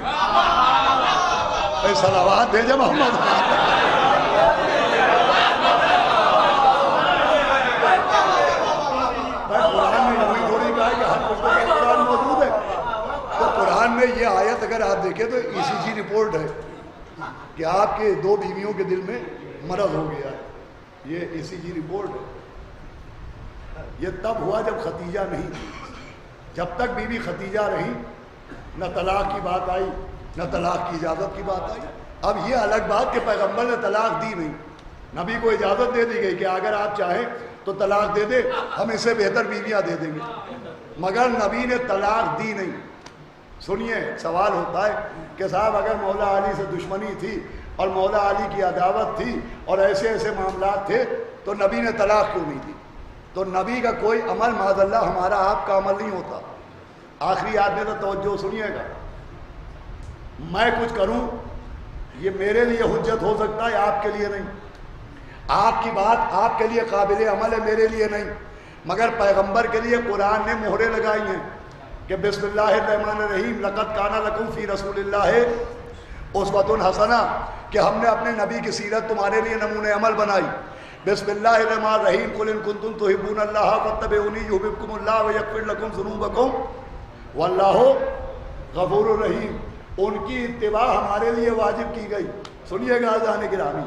صلوات بھیجے محمد. قرآن میں یوں تھوڑی کہا کہ ہر کچھ قرآن موجود ہے. تو قرآن میں یہ آیت اگر آپ دیکھیں تو ECG رپورٹ ہے کہ آپ کے 2 بیویوں کے دل میں مرض ہو گیا ہے. یہ ECG رپورٹ ہے. یہ تب ہوا جب ختیجہ نہیں تھی. جب تک بی بی ختیجہ رہی نہ طلاق کی بات آئی نہ طلاق کی اجازت کی بات آئی. اب یہ الگ بات کہ پیغمبر نے طلاق دی نہیں, نبی کو اجازت دے دی گئی کہ اگر آپ چاہیں تو طلاق دے دے, ہم اس سے بہتر بیویاں دے دیں گے, مگر نبی نے طلاق دی نہیں. سنیے, سوال ہوتا ہے کہ صاحب اگر مولا علی سے دشمنی تھی اور مولا علی کی عداوت تھی اور ایسے ایسے معاملات تھے تو نبی نے طلاق کیوں نہیں دی؟ تو نبی کا کوئی عمل معاذ اللہ ہمارا آپ کا عمل نہیں ہوتا. آخری یاد میں تو توجہ سنیے گا, میں کچھ کروں یہ میرے لیے حجت ہو سکتا ہے, آپ کے لیے نہیں. آپ کی بات آپ کے لیے قابل عمل ہے, میرے لیے نہیں. مگر پیغمبر کے لیے قرآن نے مہرے لگائی ہیں کہ بسم اللہ الرحمن الرحیم لقد کان لکم فی رسول اللہ اسوۃ حسنہ, کہ ہم نے اپنے نبی کی سیرت تمہارے لیے نمونہ عمل بنائی. بسم اللہ الرحمن الرحیم قل ان کنتم تحبون اللہ فاتبعونی یحببکم اللہ ویغفر لکم ذنوبکم واللہ غفور الرحیم. ان کی اتباع ہمارے لیے واجب کی گئی. سنیے گا عزیزان گرامی,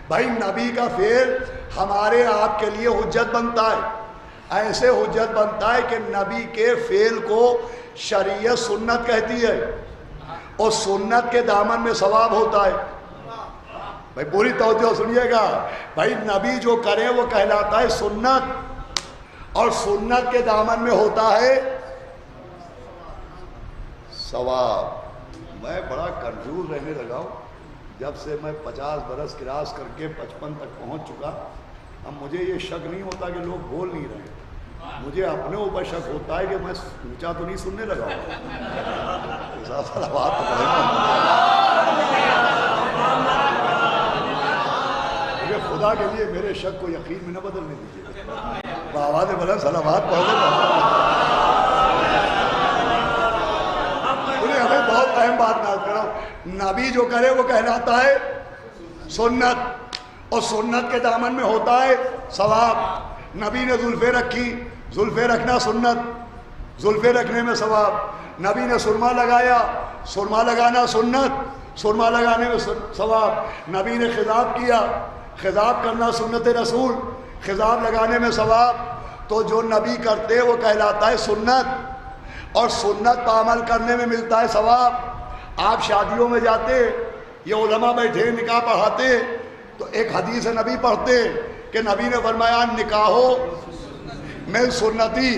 بھائی نبی کا فعل ہمارے آپ کے لیے حجت بنتا ہے. ایسے حجت بنتا ہے کہ نبی کے فعل کو شریعت سنت کہتی ہے اور سنت کے دامن میں ثواب ہوتا ہے. بھائی پوری توجہ سنیے گا, بھائی نبی جو کرے وہ کہلاتا ہے سنت اور سنت کے دامن میں ہوتا ہے ثواب. میں بڑا کنفیوز رہنے لگا ہوں جب سے میں 50 برس کراس کر کے 55 تک پہنچ چکا. اب مجھے یہ شک نہیں ہوتا کہ لوگ بول نہیں رہے, مجھے اپنے اوپر شک ہوتا ہے کہ میں اونچا تو نہیں سننے لگا ہوں. مجھے خدا کے لیے میرے شک کو یقین میں نہ بدلنے دیجیے. آواز بلند صلوات پڑھ دیں. ہمیں بہت اہم بات نہ کرو, نبی جو کرے وہ کہلاتا ہے سنت اور سنت کے دامن میں ہوتا ہے ثواب. نبی نے زلفیں رکھی, زلفیں رکھنا سنت, زلفیں رکھنے میں ثواب. نبی نے سرما لگایا, سرما لگانا سنت, سرما لگانے میں ثواب. نبی نے خضاب کیا, خضاب کرنا سنت رسول, خضاب لگانے میں ثواب. تو جو نبی کرتے وہ کہلاتا ہے سنت اور سنت پر عمل کرنے میں ملتا ہے ثواب. آپ شادیوں میں جاتے, یہ علماء بیٹھے نکاح پڑھاتے تو ایک حدیث نبی پڑھتے کہ نبی نے فرمایا نکاحو میں سنتی,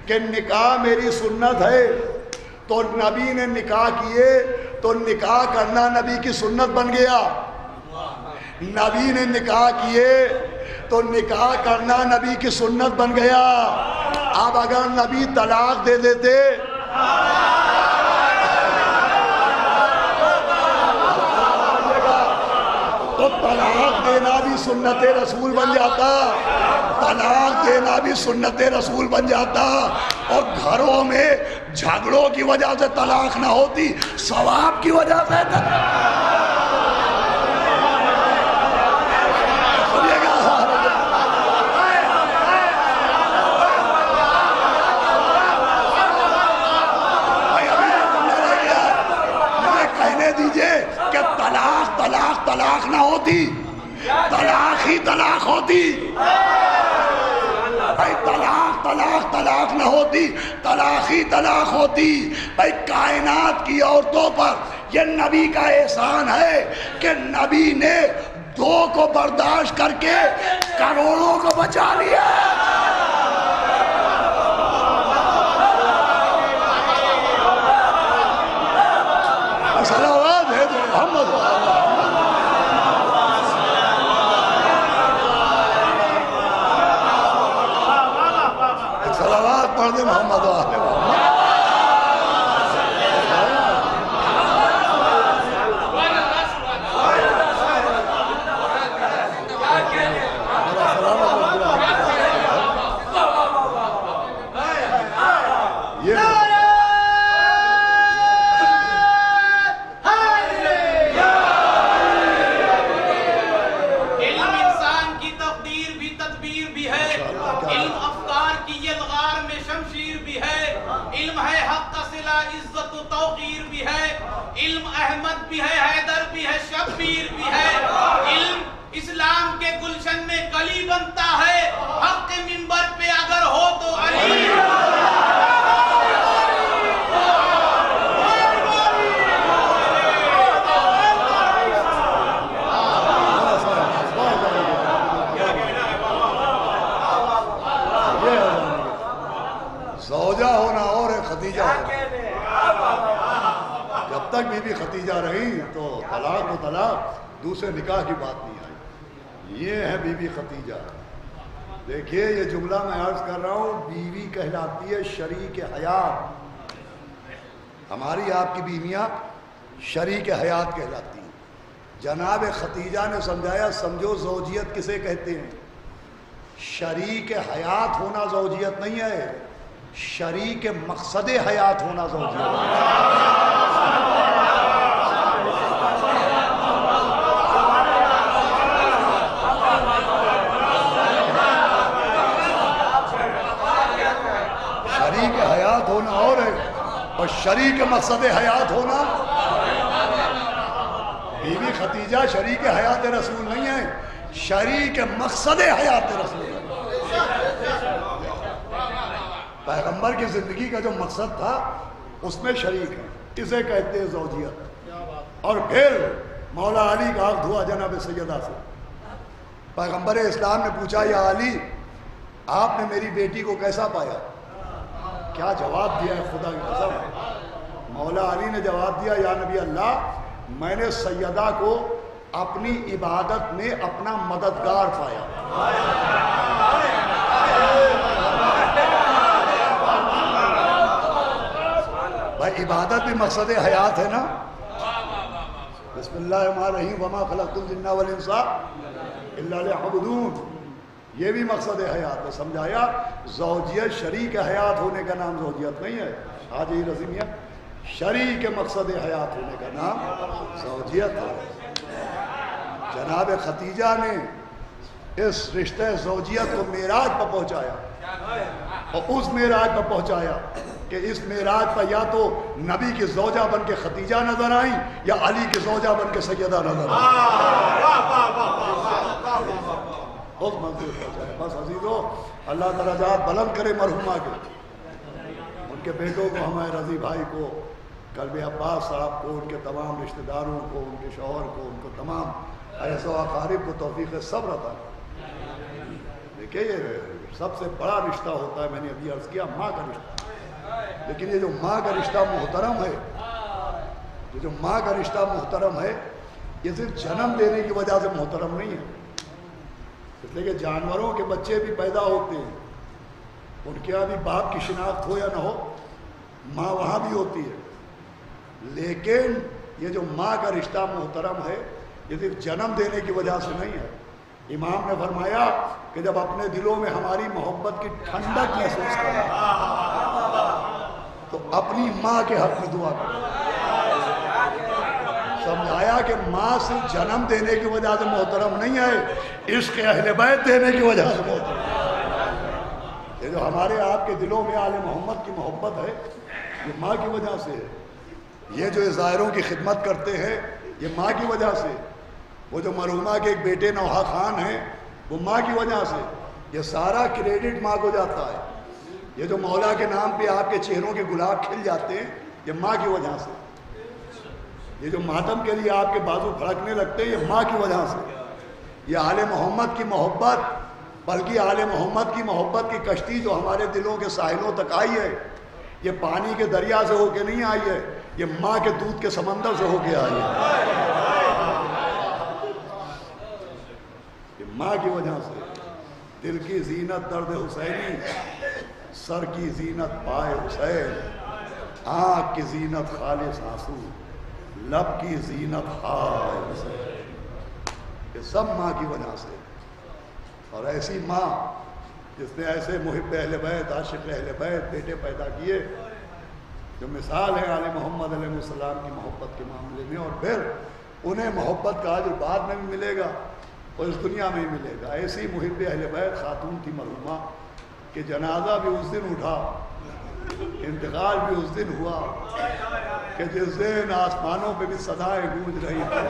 کہ نکاح میری سنت ہے. تو نبی نے نکاح کیے تو نکاح کرنا نبی کی سنت بن گیا. نبی نے نکاح کیے تو نکاح کرنا نبی کی سنت بن گیا. اب اگر نبی طلاق دے دیتے تو طلاق دینا بھی سنت رسول بن جاتا, طلاق دینا بھی سنت رسول بن جاتا. اور گھروں میں جھگڑوں کی وجہ سے طلاق نہ ہوتی, ثواب کی وجہ سے. دیجئے کہ طلاق نہ ہوتی, طلاق ہی طلاق ہوتی. بھائی طلاق نہ ہوتی, طلاق ہی طلاق ہوتی. بھائی کائنات کی عورتوں پر یہ نبی کا احسان ہے کہ نبی نے 2 کو برداشت کر کے کروڑوں کو بچا لیا. صلوات ہے محمد, صلوات پڑھ دے محمد. علم افکار کی یلغار میں شمشیر بھی ہے، علم ہے حق کا صلہ عزت و توقیر بھی ہے، علم احمد بھی ہے، حیدر بھی ہے، شبیر بھی ہے، علم اسلام کے گلشن میں کلی بنتا ہے، حق کے منبر پہ اگر ہو تو علی۔ زوجہ ہونا اور ہے خدیجہ ہونا۔ جب تک بی بی خدیجہ رہی تو طلاق و طلاق دوسرے نکاح کی بات نہیں آئی۔ یہ ہے بی بی خدیجہ۔ دیکھیے یہ جملہ میں عرض کر رہا ہوں، بیوی کہلاتی ہے شریک حیات۔ ہماری آپ کی بیویاں شریک حیات کہلاتی ہیں۔ جناب خدیجہ نے سمجھایا، سمجھو زوجیت کسے کہتے ہیں؟ شریک حیات ہونا زوجیت نہیں ہے، شریک مقصد حیات ہونا زوجیت ہے۔ شریک حیات ہونا اور ہے، اور شریک مقصد حیات ہونا۔ بی بی خدیجہ شریک حیات رسول نہیں ہے، شریک مقصد حیات رسول ہے۔ پیغمبر کی زندگی کا جو مقصد تھا اس میں شریک ہے، اسے کہتے ہیں زوجیت۔ اور پھر مولا علی کا عقد ہوا جناب سیدہ سے۔ پیغمبر اسلام نے پوچھا، یا علی آپ نے میری بیٹی کو کیسا پایا؟ کیا جواب دیا ہے خدا کی قسم؟ مولا علی نے جواب دیا، یا نبی اللہ میں نے سیدہ کو اپنی عبادت میں اپنا مددگار پایا۔ بھائی عبادت بھی مقصد حیات ہے نا۔ بسم اللہ الرحمن الرحیم، وما خلقت الجن والانس الا لیعبدون، یہ بھی مقصد حیات ہے۔ سمجھایا زوجیت شریک حیات ہونے کا نام زوجیت نہیں ہے۔ آج یہ رضیمیت شریک مقصد حیات ہونے کا نام زوجیت ہے۔ جناب خدیجہ نے اس رشتہ زوجیت کو معراج پر پہنچایا، اور اس معراج پر پہنچایا کہ اس معراج پر یا تو نبی کی زوجہ بن کے خدیجہ نظر آئیں یا علی کی زوجہ بن کے سیدہ نظر آئیں۔ بہت منظور پہنچایا۔ بس عزیزو، اللہ درجات بلند کرے مرحومہ کے، ان کے بیٹوں کو، ہمارے رضی بھائی کو، قلب عباس صاحب کو، ان کے تمام رشتہ داروں کو، ان کے شوہر کو، ان کو تمام ایسے اقارب کو توفیق صبر عطا۔ دیکھیے یہ سب سے بڑا رشتہ ہوتا ہے، میں نے ابھی عرض کیا، ماں کا رشتہ۔ لیکن یہ جو ماں کا رشتہ محترم ہے، یہ جو ماں کا رشتہ محترم ہے، یہ صرف جنم دینے کی وجہ سے محترم نہیں ہے۔ اس لیے کہ جانوروں کے بچے بھی پیدا ہوتے ہیں، ان کے یہاں بھی باپ کی شناخت ہو یا نہ ہو، ماں وہاں بھی ہوتی ہے۔ لیکن یہ جو ماں کا رشتہ محترم ہے، یہ صرف جنم دینے کی وجہ سے نہیں ہے۔ امام نے فرمایا کہ جب اپنے دلوں میں ہماری محبت کی ٹھنڈک محسوس کریں تو اپنی ماں کے حق میں دعا کریں۔ سمجھایا کہ ماں صرف جنم دینے کی وجہ سے محترم نہیں ہے، عشق اہل بیت دینے کی وجہ سے محترم ہے۔ یہ جو ہمارے آپ کے دلوں میں آل محمد کی محبت ہے، یہ ماں کی وجہ سے ہے۔ یہ جو ظاہروں کی خدمت کرتے ہیں، یہ ماں کی وجہ سے۔ وہ جو مرحومہ کے ایک بیٹے نوحہ خان ہیں، وہ ماں کی وجہ سے۔ یہ سارا کریڈٹ ماں کو جاتا ہے۔ یہ جو مولا کے نام پہ آپ کے چہروں کے گلاب کھل جاتے ہیں، یہ ماں کی وجہ سے۔ یہ جو ماتم کے لیے آپ کے بازو پھڑکنے لگتے ہیں، یہ ماں کی وجہ سے۔ یہ آل محمد کی محبت، بلکہ آل محمد کی محبت کی کشتی جو ہمارے دلوں کے ساحلوں تک آئی ہے، یہ پانی کے دریا سے ہو کے نہیں آئی ہے، یہ ماں کے دودھ کے سمندر سے ہو کے آئی ہے۔ یہ ماں کی وجہ سے۔ دل کی زینت درد حسینی، سر کی زینت پائے حسین، آنکھ کی زینت خالص آنسو، لب کی زینت ہائے حسین۔ یہ سب ماں کی وجہ سے۔ اور ایسی ماں جس نے ایسے محب اہل بیت، عاشق اہل بیت بیٹے پیدا کیے، جو مثال ہے آل محمد علیہ السلام کی محبت کے معاملے میں، اور پھر انہیں محبت کا اجر بعد میں بھی ملے گا اور اس دنیا میں بھی ملے گا۔ ایسی محب اہل بیت خاتون تھی مرحومہ کہ جنازہ بھی اس دن اٹھا، انتقال بھی اس دن ہوا کہ جس دن آسمانوں پہ بھی صدائیں گونج رہی تھی،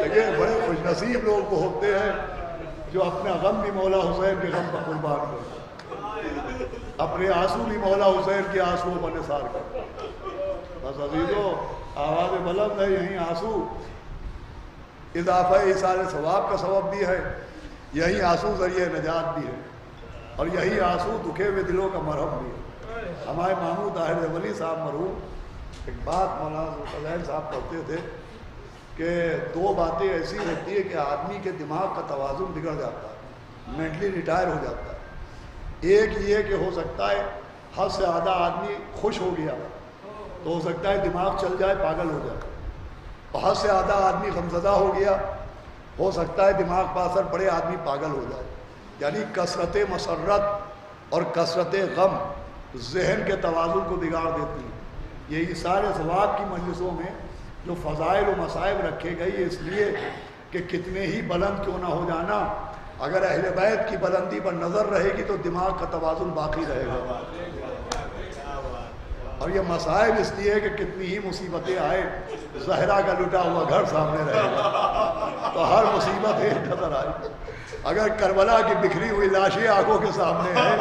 لیکن بڑے خوش نصیب لوگ وہ ہوتے ہیں جو اپنا غم بھی مولا حسین کے غم پر قربان کرتے، اپنے آنسو بھی مولا حسین کے آنسوؤں پر نثار کرتے۔ بس عزیزو، آواز بلند ہے، یہی آنسو اضافہ ایصال ثواب کا سبب بھی ہے، یہی آنسو ذریعہ نجات بھی ہے، اور یہی آنسو دکھے ہوئے دلوں کا مرہم بھی ہے۔ ہمارے ماموں طاہر ولی صاحب مرحوم ایک بات مولانا ذوالفضائل صاحب پڑھتے تھے کہ دو باتیں ایسی ہوتی ہے کہ آدمی کے دماغ کا توازن بگڑ جاتا ہے، مینٹلی ریٹائر ہو جاتا ہے۔ ایک یہ کہ ہو سکتا ہے حد سے زیادہ آدمی خوش ہو گیا تو ہو سکتا ہے دماغ چل جائے، پاگل ہو جائے، اور حد سے زیادہ آدمی غمزدہ ہو گیا ہو سکتا ہے دماغ پر اثر پڑے، آدمی پاگل ہو جائے۔ یعنی کثرت مسرت اور کثرت غم ذہن کے توازن کو بگاڑ دیتی ہے۔ یہ ایصال ثواب کی مجلسوں میں جو فضائل و مصائب رکھے گئی اس لیے کہ کتنے ہی بلند کیوں نہ ہو جانا، اگر اہل بیت کی بلندی پر نظر رہے گی تو دماغ کا توازن باقی رہے گا۔ اور یہ مصائب اس لیے کہ کتنی ہی مصیبتیں آئے، زہرا کا لٹا ہوا گھر سامنے رہے گا تو ہر مصیبت ایک نظر آئے۔ اگر کربلا کی بکھری ہوئی لاشیں آنکھوں کے سامنے ہے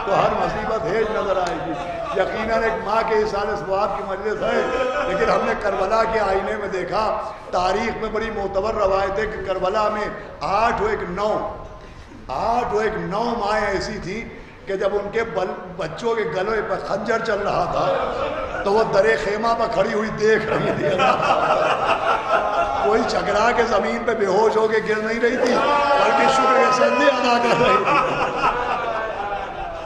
تو ہر مصیبت ہیج نظر آئے گی۔ یقیناً ایک ماں کے ایصال ثواب کی مجلس ہے، لیکن ہم نے کربلا کے آئینے میں دیکھا، تاریخ میں بڑی معتبر روایت ہے کہ کربلا میں 8 و 1 9 مائیں ایسی تھیں کہ جب ان کے بچوں کے گلے پر خنجر چل رہا تھا تو وہ درے خیمہ پر کھڑی ہوئی دیکھ رہی تھی، کوئی چکرا کے زمین پہ بے ہوش ہو کے گر نہیں رہی تھی بلکہ شکر کے سجدے ادا کر رہی تھی۔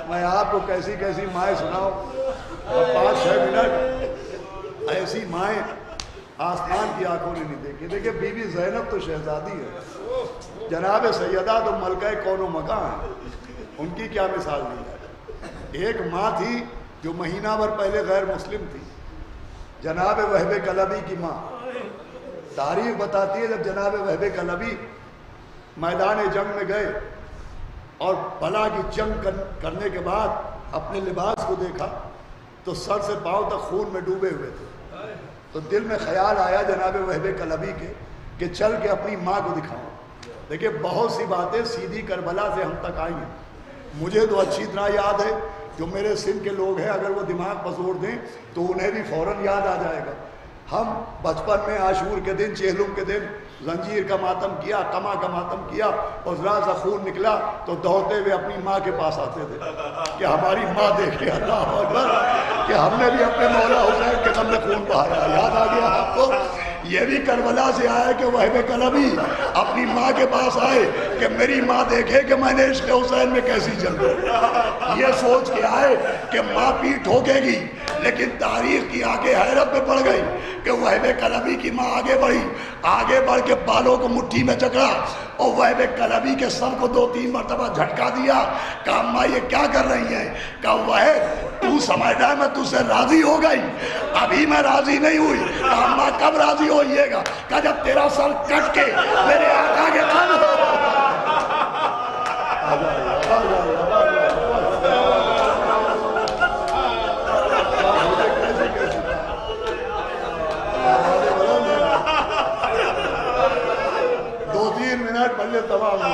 میں آپ کو کیسی کیسی مائیں سناؤں، 5-6 منٹ ایسی مائیں آسمان کی آنکھوں نے نہیں دیکھی۔ دیکھیں بی بی زینب تو شہزادی ہے، جناب سیدہ تو ملکہ کون و مکان ہے، ان کی کیا مثال دی ہے۔ ایک ماں تھی جو مہینہ بھر پہلے غیر مسلم تھی، جناب وہب کلبی کی ماں۔ تاریخ بتاتی ہے جب جناب وہب کلبی میدان جنگ میں گئے اور بلا کی جنگ کرنے کے بعد اپنے لباس کو دیکھا تو سر سے پاؤں تک خون میں ڈوبے ہوئے تھے، تو دل میں خیال آیا جناب وہب کلبی کے کہ چل کے اپنی ماں کو دکھاؤں۔ دیکھیں بہت سی باتیں سیدھی کربلا سے ہم تک آئی ہیں، مجھے تو اچھی طرح یاد ہے، جو میرے سندھ کے لوگ ہیں اگر وہ دماغ پر زور دیں تو انہیں بھی فوراً یاد آ جائے گا۔ ہم بچپن میں عاشور کے دن، چہلم کے دن زنجیر کا ماتم کیا، کما کا ماتم کیا، اور ذرا سا خون نکلا تو دوڑتے ہوئے اپنی ماں کے پاس آتے تھے کہ ہماری ماں دیکھے، اللہ اکبر، کہ ہم نے بھی اپنے مولا حسین کے غم میں خون بہایا۔ یاد آ گیا آپ کو؟ یہ بھی کربلا سے آیا کہ وہب کلبی اپنی ماں کے پاس آئے کہ میری ماں دیکھے کہ میں نے عشق حسین میں کیسی چل رہی، یہ سوچ کے آئے کہ ماں پیٹ ٹھوکے گی، لیکن تاریخ کی آگے حیرت میں پڑ گئی کہ وہب کلبی کی ماں آگے بڑھی، آگے بڑھ کے بالوں کو مٹھی میں جکڑا اور وہب کلبی کے سر کو 2-3 مرتبہ جھٹکا دیا۔ کہا ماں یہ کیا کر رہی ہیں؟ کہا وہب تو سمجھ رہا ہے میں تجھ سے راضی ہو گئی؟ ابھی میں راضی نہیں ہوئی۔ کہا ماں کب راضی ہوئیے گا؟ کہا جب تیرا سر کٹ کے میرے آقا کے کان بلے تمام ہو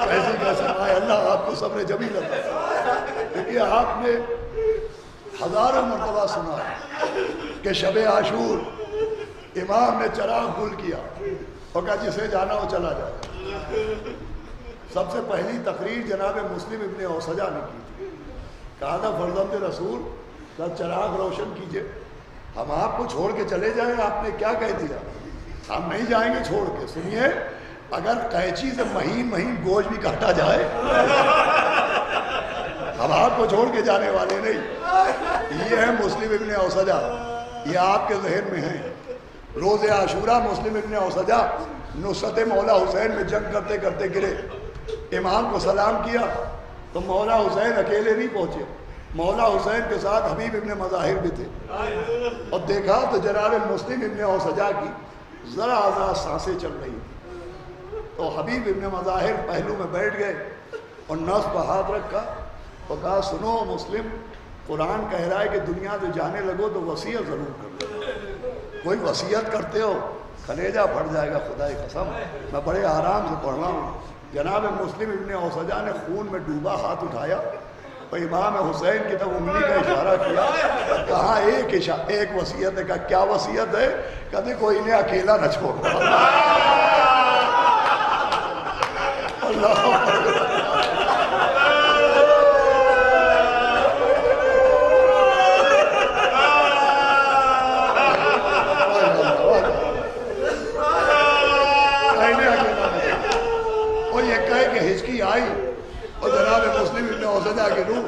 کیسی کیسی مائے، اللہ آپ کو صبر جمیل عطا۔ دیکھیے آپ نے ہزاروں مرتبہ سنا کہ شب عاشور امام نے چراغ گل کیا اور کہا جسے جانا ہو چلا جائے۔ سب سے پہلی تقریر جناب مسلم ابن اوسجہ نے کی تھی، کہا تھا فرزند رسول کا چراغ روشن کیجئے، ہم آپ کو چھوڑ کے چلے جائیں۔ آپ نے کیا کہہ دیا؟ ہم نہیں جائیں گے چھوڑ کے۔ سنیے، اگر قینچی سے مہین گوشت بھی کاٹا جائے ہم آپ کو چھوڑ کے جانے والے نہیں۔ یہ ہے مسلم ابن اوسجہ، یہ آپ کے ذہن میں ہیں۔ روز عاشورہ مسلم ابن اوسجہ نصرت مولا حسین میں جنگ کرتے کرتے گرے، امام کو سلام کیا تو مولا حسین اکیلے نہیں پہنچے، مولا حسین کے ساتھ حبیب ابن مظاہر بھی تھے، اور دیکھا تو جناب مسلم ابن اوسجہ کی ذرا سانسیں چل رہی تھی۔ تو حبیب ابن مظاہر پہلو میں بیٹھ گئے اور نفس پر ہاتھ رکھا اور کہا سنو مسلم، قرآن کہہ رہا ہے کہ دنیا سے جانے لگو تو وصیت ضرور کر دو، کوئی وصیت کرتے ہو کلیجہ پھٹ جائے گا، خدا کی قسم میں بڑے آرام سے پڑھ رہا ہوں۔ جناب مسلم ابن اوسجا نے خون میں ڈوبا ہاتھ اٹھایا اور امام حسین کی طرف انگلی کا اشارہ کیا، کہا ایک وصیت ہے۔ کہا کیا وصیت ہے؟ کہتے کوئی انہیں اکیلا نہ چھوڑنا۔ اللہ ہچکی آئی اور جناب مسلم ابن اوسجا کی روح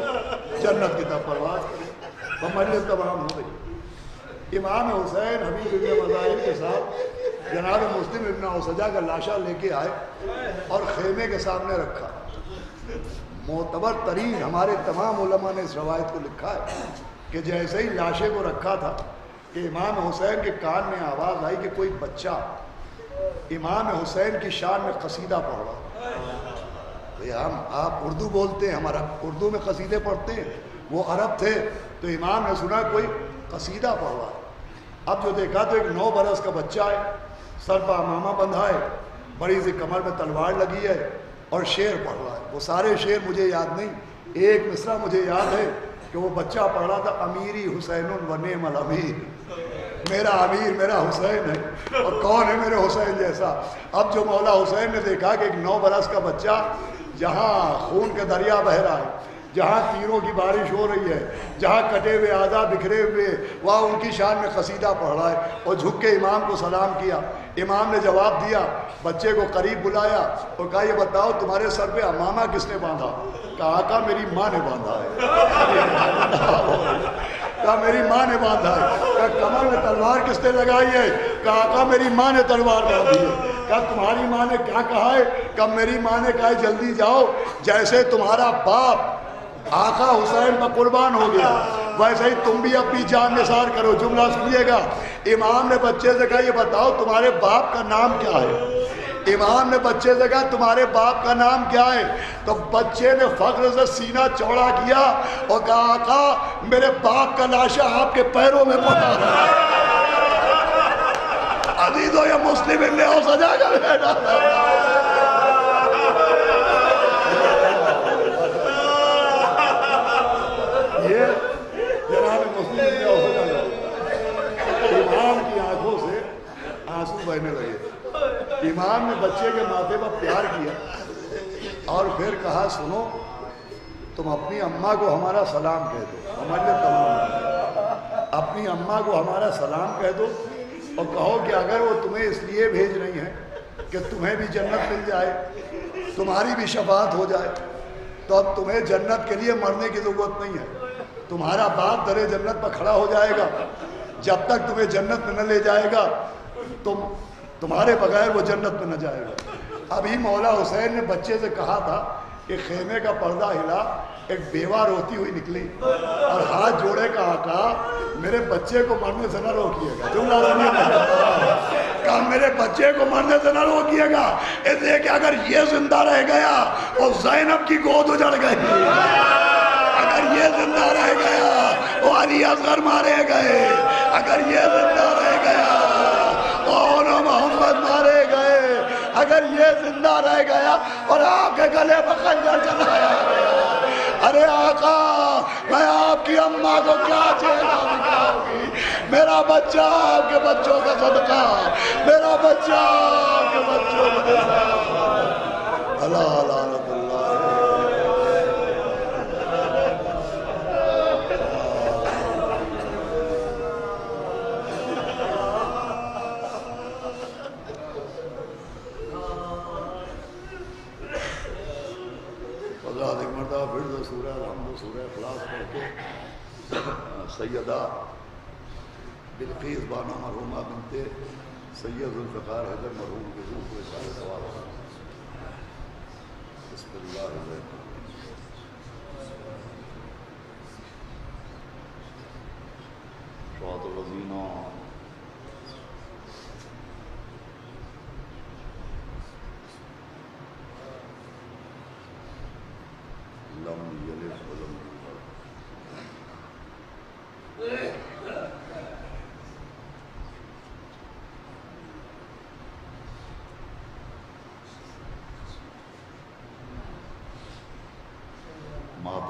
جنت کی طرف پرواز کرے، مجلس تمام ہو گئی۔ امام حسین حبیب ابن مظاہر کے ساتھ جناب مسلم ابن اوسجا کا لاشا لے کے آئے اور خیمے کے سامنے رکھا۔ معتبر ترین ہمارے تمام علماء نے اس روایت کو لکھا ہے کہ جیسے ہی لاشے کو رکھا تھا کہ امام حسین کے کان میں آواز آئی کہ کوئی بچہ امام حسین کی شان میں قصیدہ پڑھ رہا۔ آپ اردو بولتے ہیں، ہمارا اردو میں قصیدے پڑھتے ہیں، وہ عرب تھے، تو امام نے سنا کوئی قصیدہ پڑھ رہا ہے۔ اب جو دیکھا تو ایک 9 برس کا بچہ ہے، سر پر امامہ بندھا ہے، بڑی سی کمر میں تلوار لگی ہے اور شعر پڑھ رہا ہے۔ وہ سارے شعر مجھے یاد نہیں، ایک مصرع مجھے یاد ہے کہ وہ بچہ پڑھ رہا تھا، امیری حسین و نعم الامیر، میرا امیر میرا حسین ہے اور کون ہے میرے حسین جیسا۔ اب جو مولا حسین نے دیکھا کہ ایک 9 برس کا بچہ جہاں خون کا دریا بہہ رہا ہے، جہاں تیروں کی بارش ہو رہی ہے، جہاں کٹے ہوئے اعضاء بکھرے ہوئے، وہاں ان کی شان میں قصیدہ پڑھ رہا ہے، اور جھک کے امام کو سلام کیا۔ امام نے جواب دیا، بچے کو قریب بلایا اور کہا یہ بتاؤ تمہارے سر پہ امامہ کس نے باندھا؟ کہا آقا میری ماں نے باندھا ہے۔ کہا میری ماں نے باندھا ہے۔ کہا کمر میں تلوار کس نے لگائی ہے؟ کہا آقا میری ماں نے تلوار باندھی ہے۔ کہا تمہاری ماں نے کیا کہا ہے؟ کہا میری ماں نے کہا جلدی جاؤ، جیسے تمہارا باپ آقا حسین پر قربان ہو گیا ویسے ہی تم بھی اپنی جان نثار کرو۔ جملہ سنیے گا، امام نے بچے سے کہا یہ بتاؤ تمہارے باپ کا نام کیا ہے؟ امام نے بچے سے کہا تمہارے باپ کا نام کیا ہے؟ تو بچے نے فخر سے سینہ چوڑا کیا اور کہا آقا میرے باپ کا لاشا آپ کے پیروں میں پڑا ہے۔ عزیزو یہ مسلم ابن اوسجا کا بیٹا یہ جناب مسلم ابن اوسجا کا امام کی آنکھوں سے آنسو بہنے لگے۔ امام نے بچے کے ماتھے پر پیار کیا اور پھر کہا سنو تم اپنی اماں کو ہمارا سلام کہہ دو، ہمارے تمام اپنی اماں کو ہمارا سلام کہہ دو اور کہو کہ اگر وہ تمہیں اس لیے بھیج رہی ہیں کہ تمہیں بھی جنت مل جائے، تمہاری بھی شفاعت ہو جائے، تو اب تمہیں جنت کے لیے مرنے کی ضرورت نہیں ہے، تمہارا باپ درِ جنت پر کھڑا ہو جائے گا، جب تک تمہیں جنت میں نہ لے جائے گا تمہارے بغیر وہ جنت میں نہ جائے گا۔ ابھی مولا حسین نے بچے سے کہا تھا کہ خیمے کا پردہ ہلا، ایک بیوہ روتی ہوئی نکلی اور ہاتھ جوڑے کہا آقا میرے بچے کو مرنے سے نہ روکیے گا۔ جملہ سنیے گا، کہا میرے بچے کو مرنے سے نہ روکیے گا، اس لیے کہ اگر یہ زندہ رہ گیا اور زینب کی گود اجڑ گئی، اگر یہ زندہ رہ گیا وہ علی اصغر مارے گئے، اگر یہ زندہ رہ گیا اور محمد مارے گئے، اگر یہ زندہ رہ گیا اور آپ کے گلے پر خنجر چلایا گیا، ارے آقا میں آپ کی اماں کو کیا چہرہ دکھاؤں گی؟ میرا بچہ آپ کے بچوں کا صدقہ، میرا بچہ آپ کے بچوں کا صدقہ۔ اللہ اللہ سورہ الحمد سورہ اخلاص پڑھ کے سیدہ بلقیس بانو مرحومہ بنت سید ذوالفقار حیدر مرحوم کی روح کو اشارے ثواب ہے۔ بسم اللہ الرحمن الرحیم۔ صراط الذین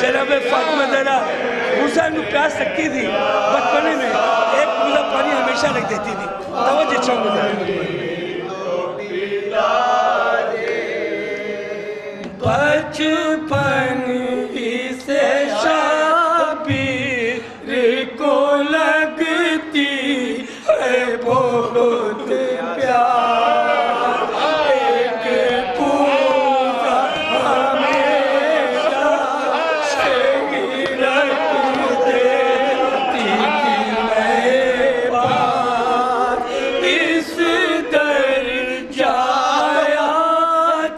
جناب فاطمہ زہرا حسین کو پیاس لگتی تھی بچپنے میں ایک بولا پانی ہمیشہ رکھ دیتی تھی. توجہ چاہوں گا بچپن ہی سے شبیر کو لگتی ہے بہت پیار ایک پوزا ہمیشہ شہی رکھ دیتی تھی میں بات اس در جایا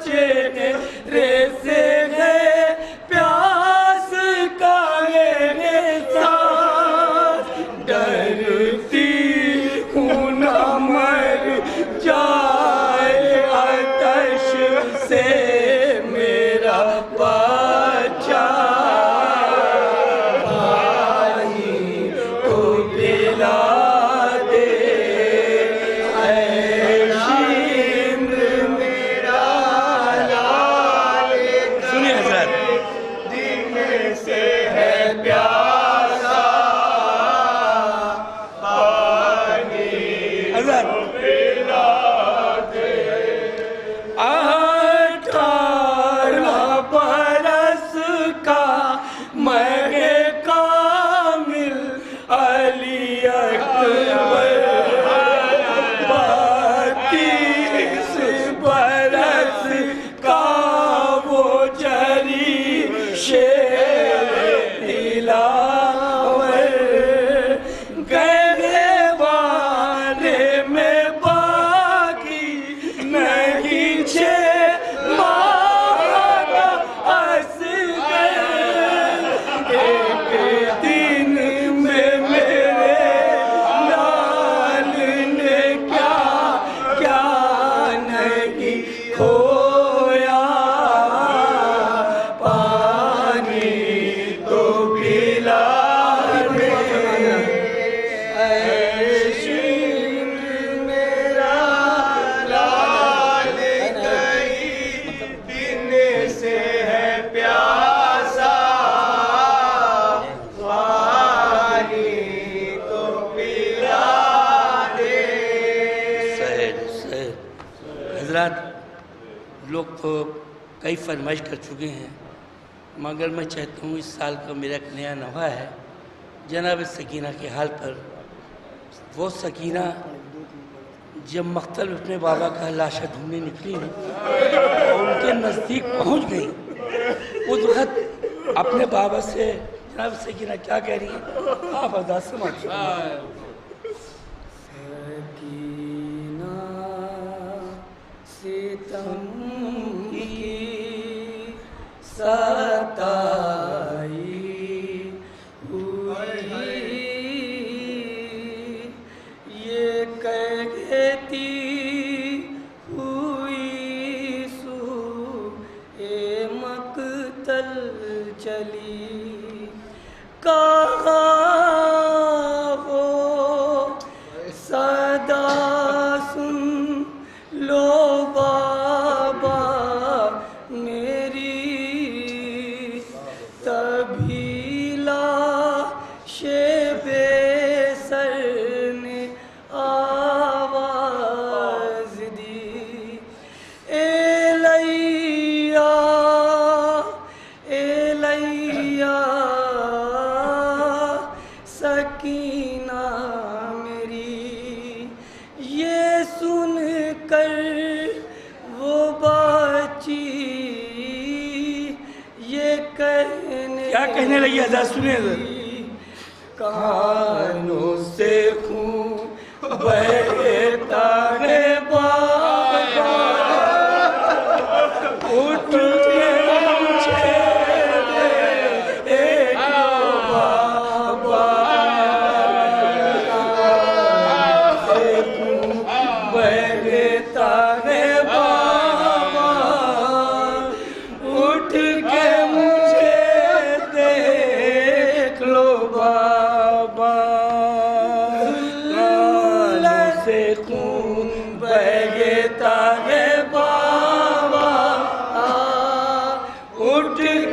چہرے سے ہے پیاس کا احساس ڈرتی ہوں نہ مر جائے آتش سے میرا بچہ پانی تو پلا دے اے شمر میرا لال سنیے حضرت دل سے ہے پیاسا پانی حضرت 18 برس کا میں کامل علی اکبر 32 برس کا وہ جری شیر دلاور گہرے والے میں باقی نہیں ایک دن میں میرے لال نے کیا کیا نہیں کھویا پانی تو پلا دے اے شمر میرا لال کہیں دن سے ہے پیاسا پانی تو پلا دے. حضرات لوگ تو کئی فرمائش کر چکے ہیں مگر میں چاہتا ہوں اس سال کا میرا ایک نیا نوحہ ہے جناب سکینہ کے حال پر. وہ سکینہ جب مقتل اپنے بابا کا لاشا ڈھونڈنے نکلی اور ان کے نزدیک پہنچ گئی اس وقت اپنے بابا سے جناب سکینہ کیا کہہ رہی ہے آپ ادا سمجھ سکینہ ستم کی ستائی ہوئی یہ کہتی ہوئی سو اے مقتل چلی کہاں ہو صدا سن لو بابا میری تبھی لاش بے سر نے آواز دی ایلیا ایلیا سکینہ میری یہ سن کر وہ بچی یہ کیا کہنے لگی حضرت سنیں کانوں سے خون بہتا ہے بابا اٹھ کے مجھے دے ایک بابا سے خون بہتا ہے بابا اٹھ کے مجھے دیکھ لو بابا سے خون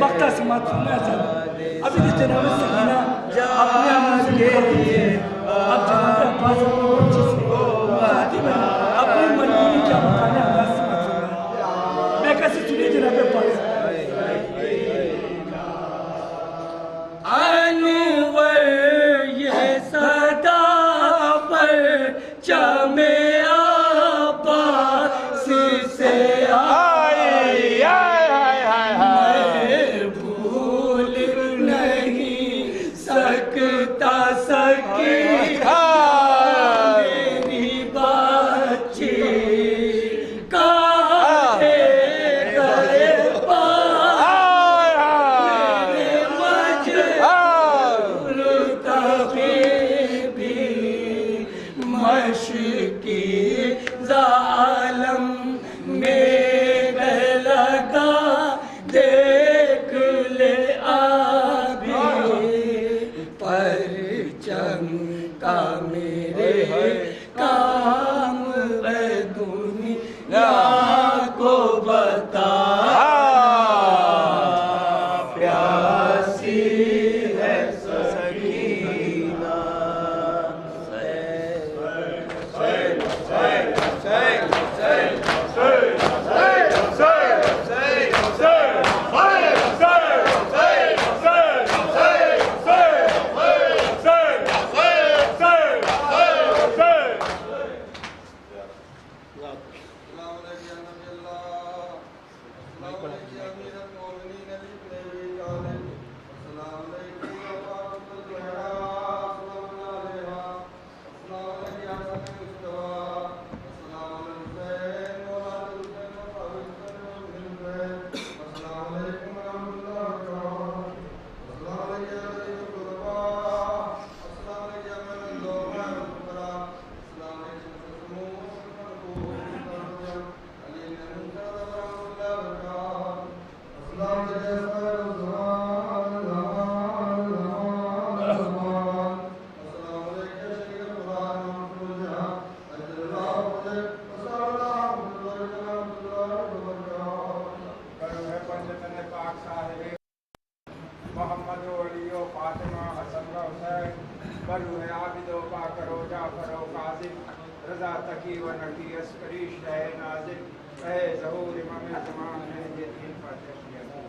مقطع سماعت سننا چاہتا ابھی تو جناب سکینہ اپنے عمل سے اب جناب عباس اپنی مجبوری کیا بتانے انداز سماعت سننا میں کیسے سنی جناب عباس انور یہ صدا پر چمے عباس سے آئی میں بھول نہیں سکتا سکینہ میری بچی کہاں گئے مشکی ظالم میرے لگا دیکھ لے آبی پرچم کا میرے کام ہے دنیا کو بتا پیاسی ہے سکینہ محمد و علی و فاطمہ حسن و حسین بلو ہے عابد و باکر و جعفر و قاضم رضا تقی و نقی عسکری شہ نازل اے ظہور امام زمان ہے یہ دین فاتح اللہ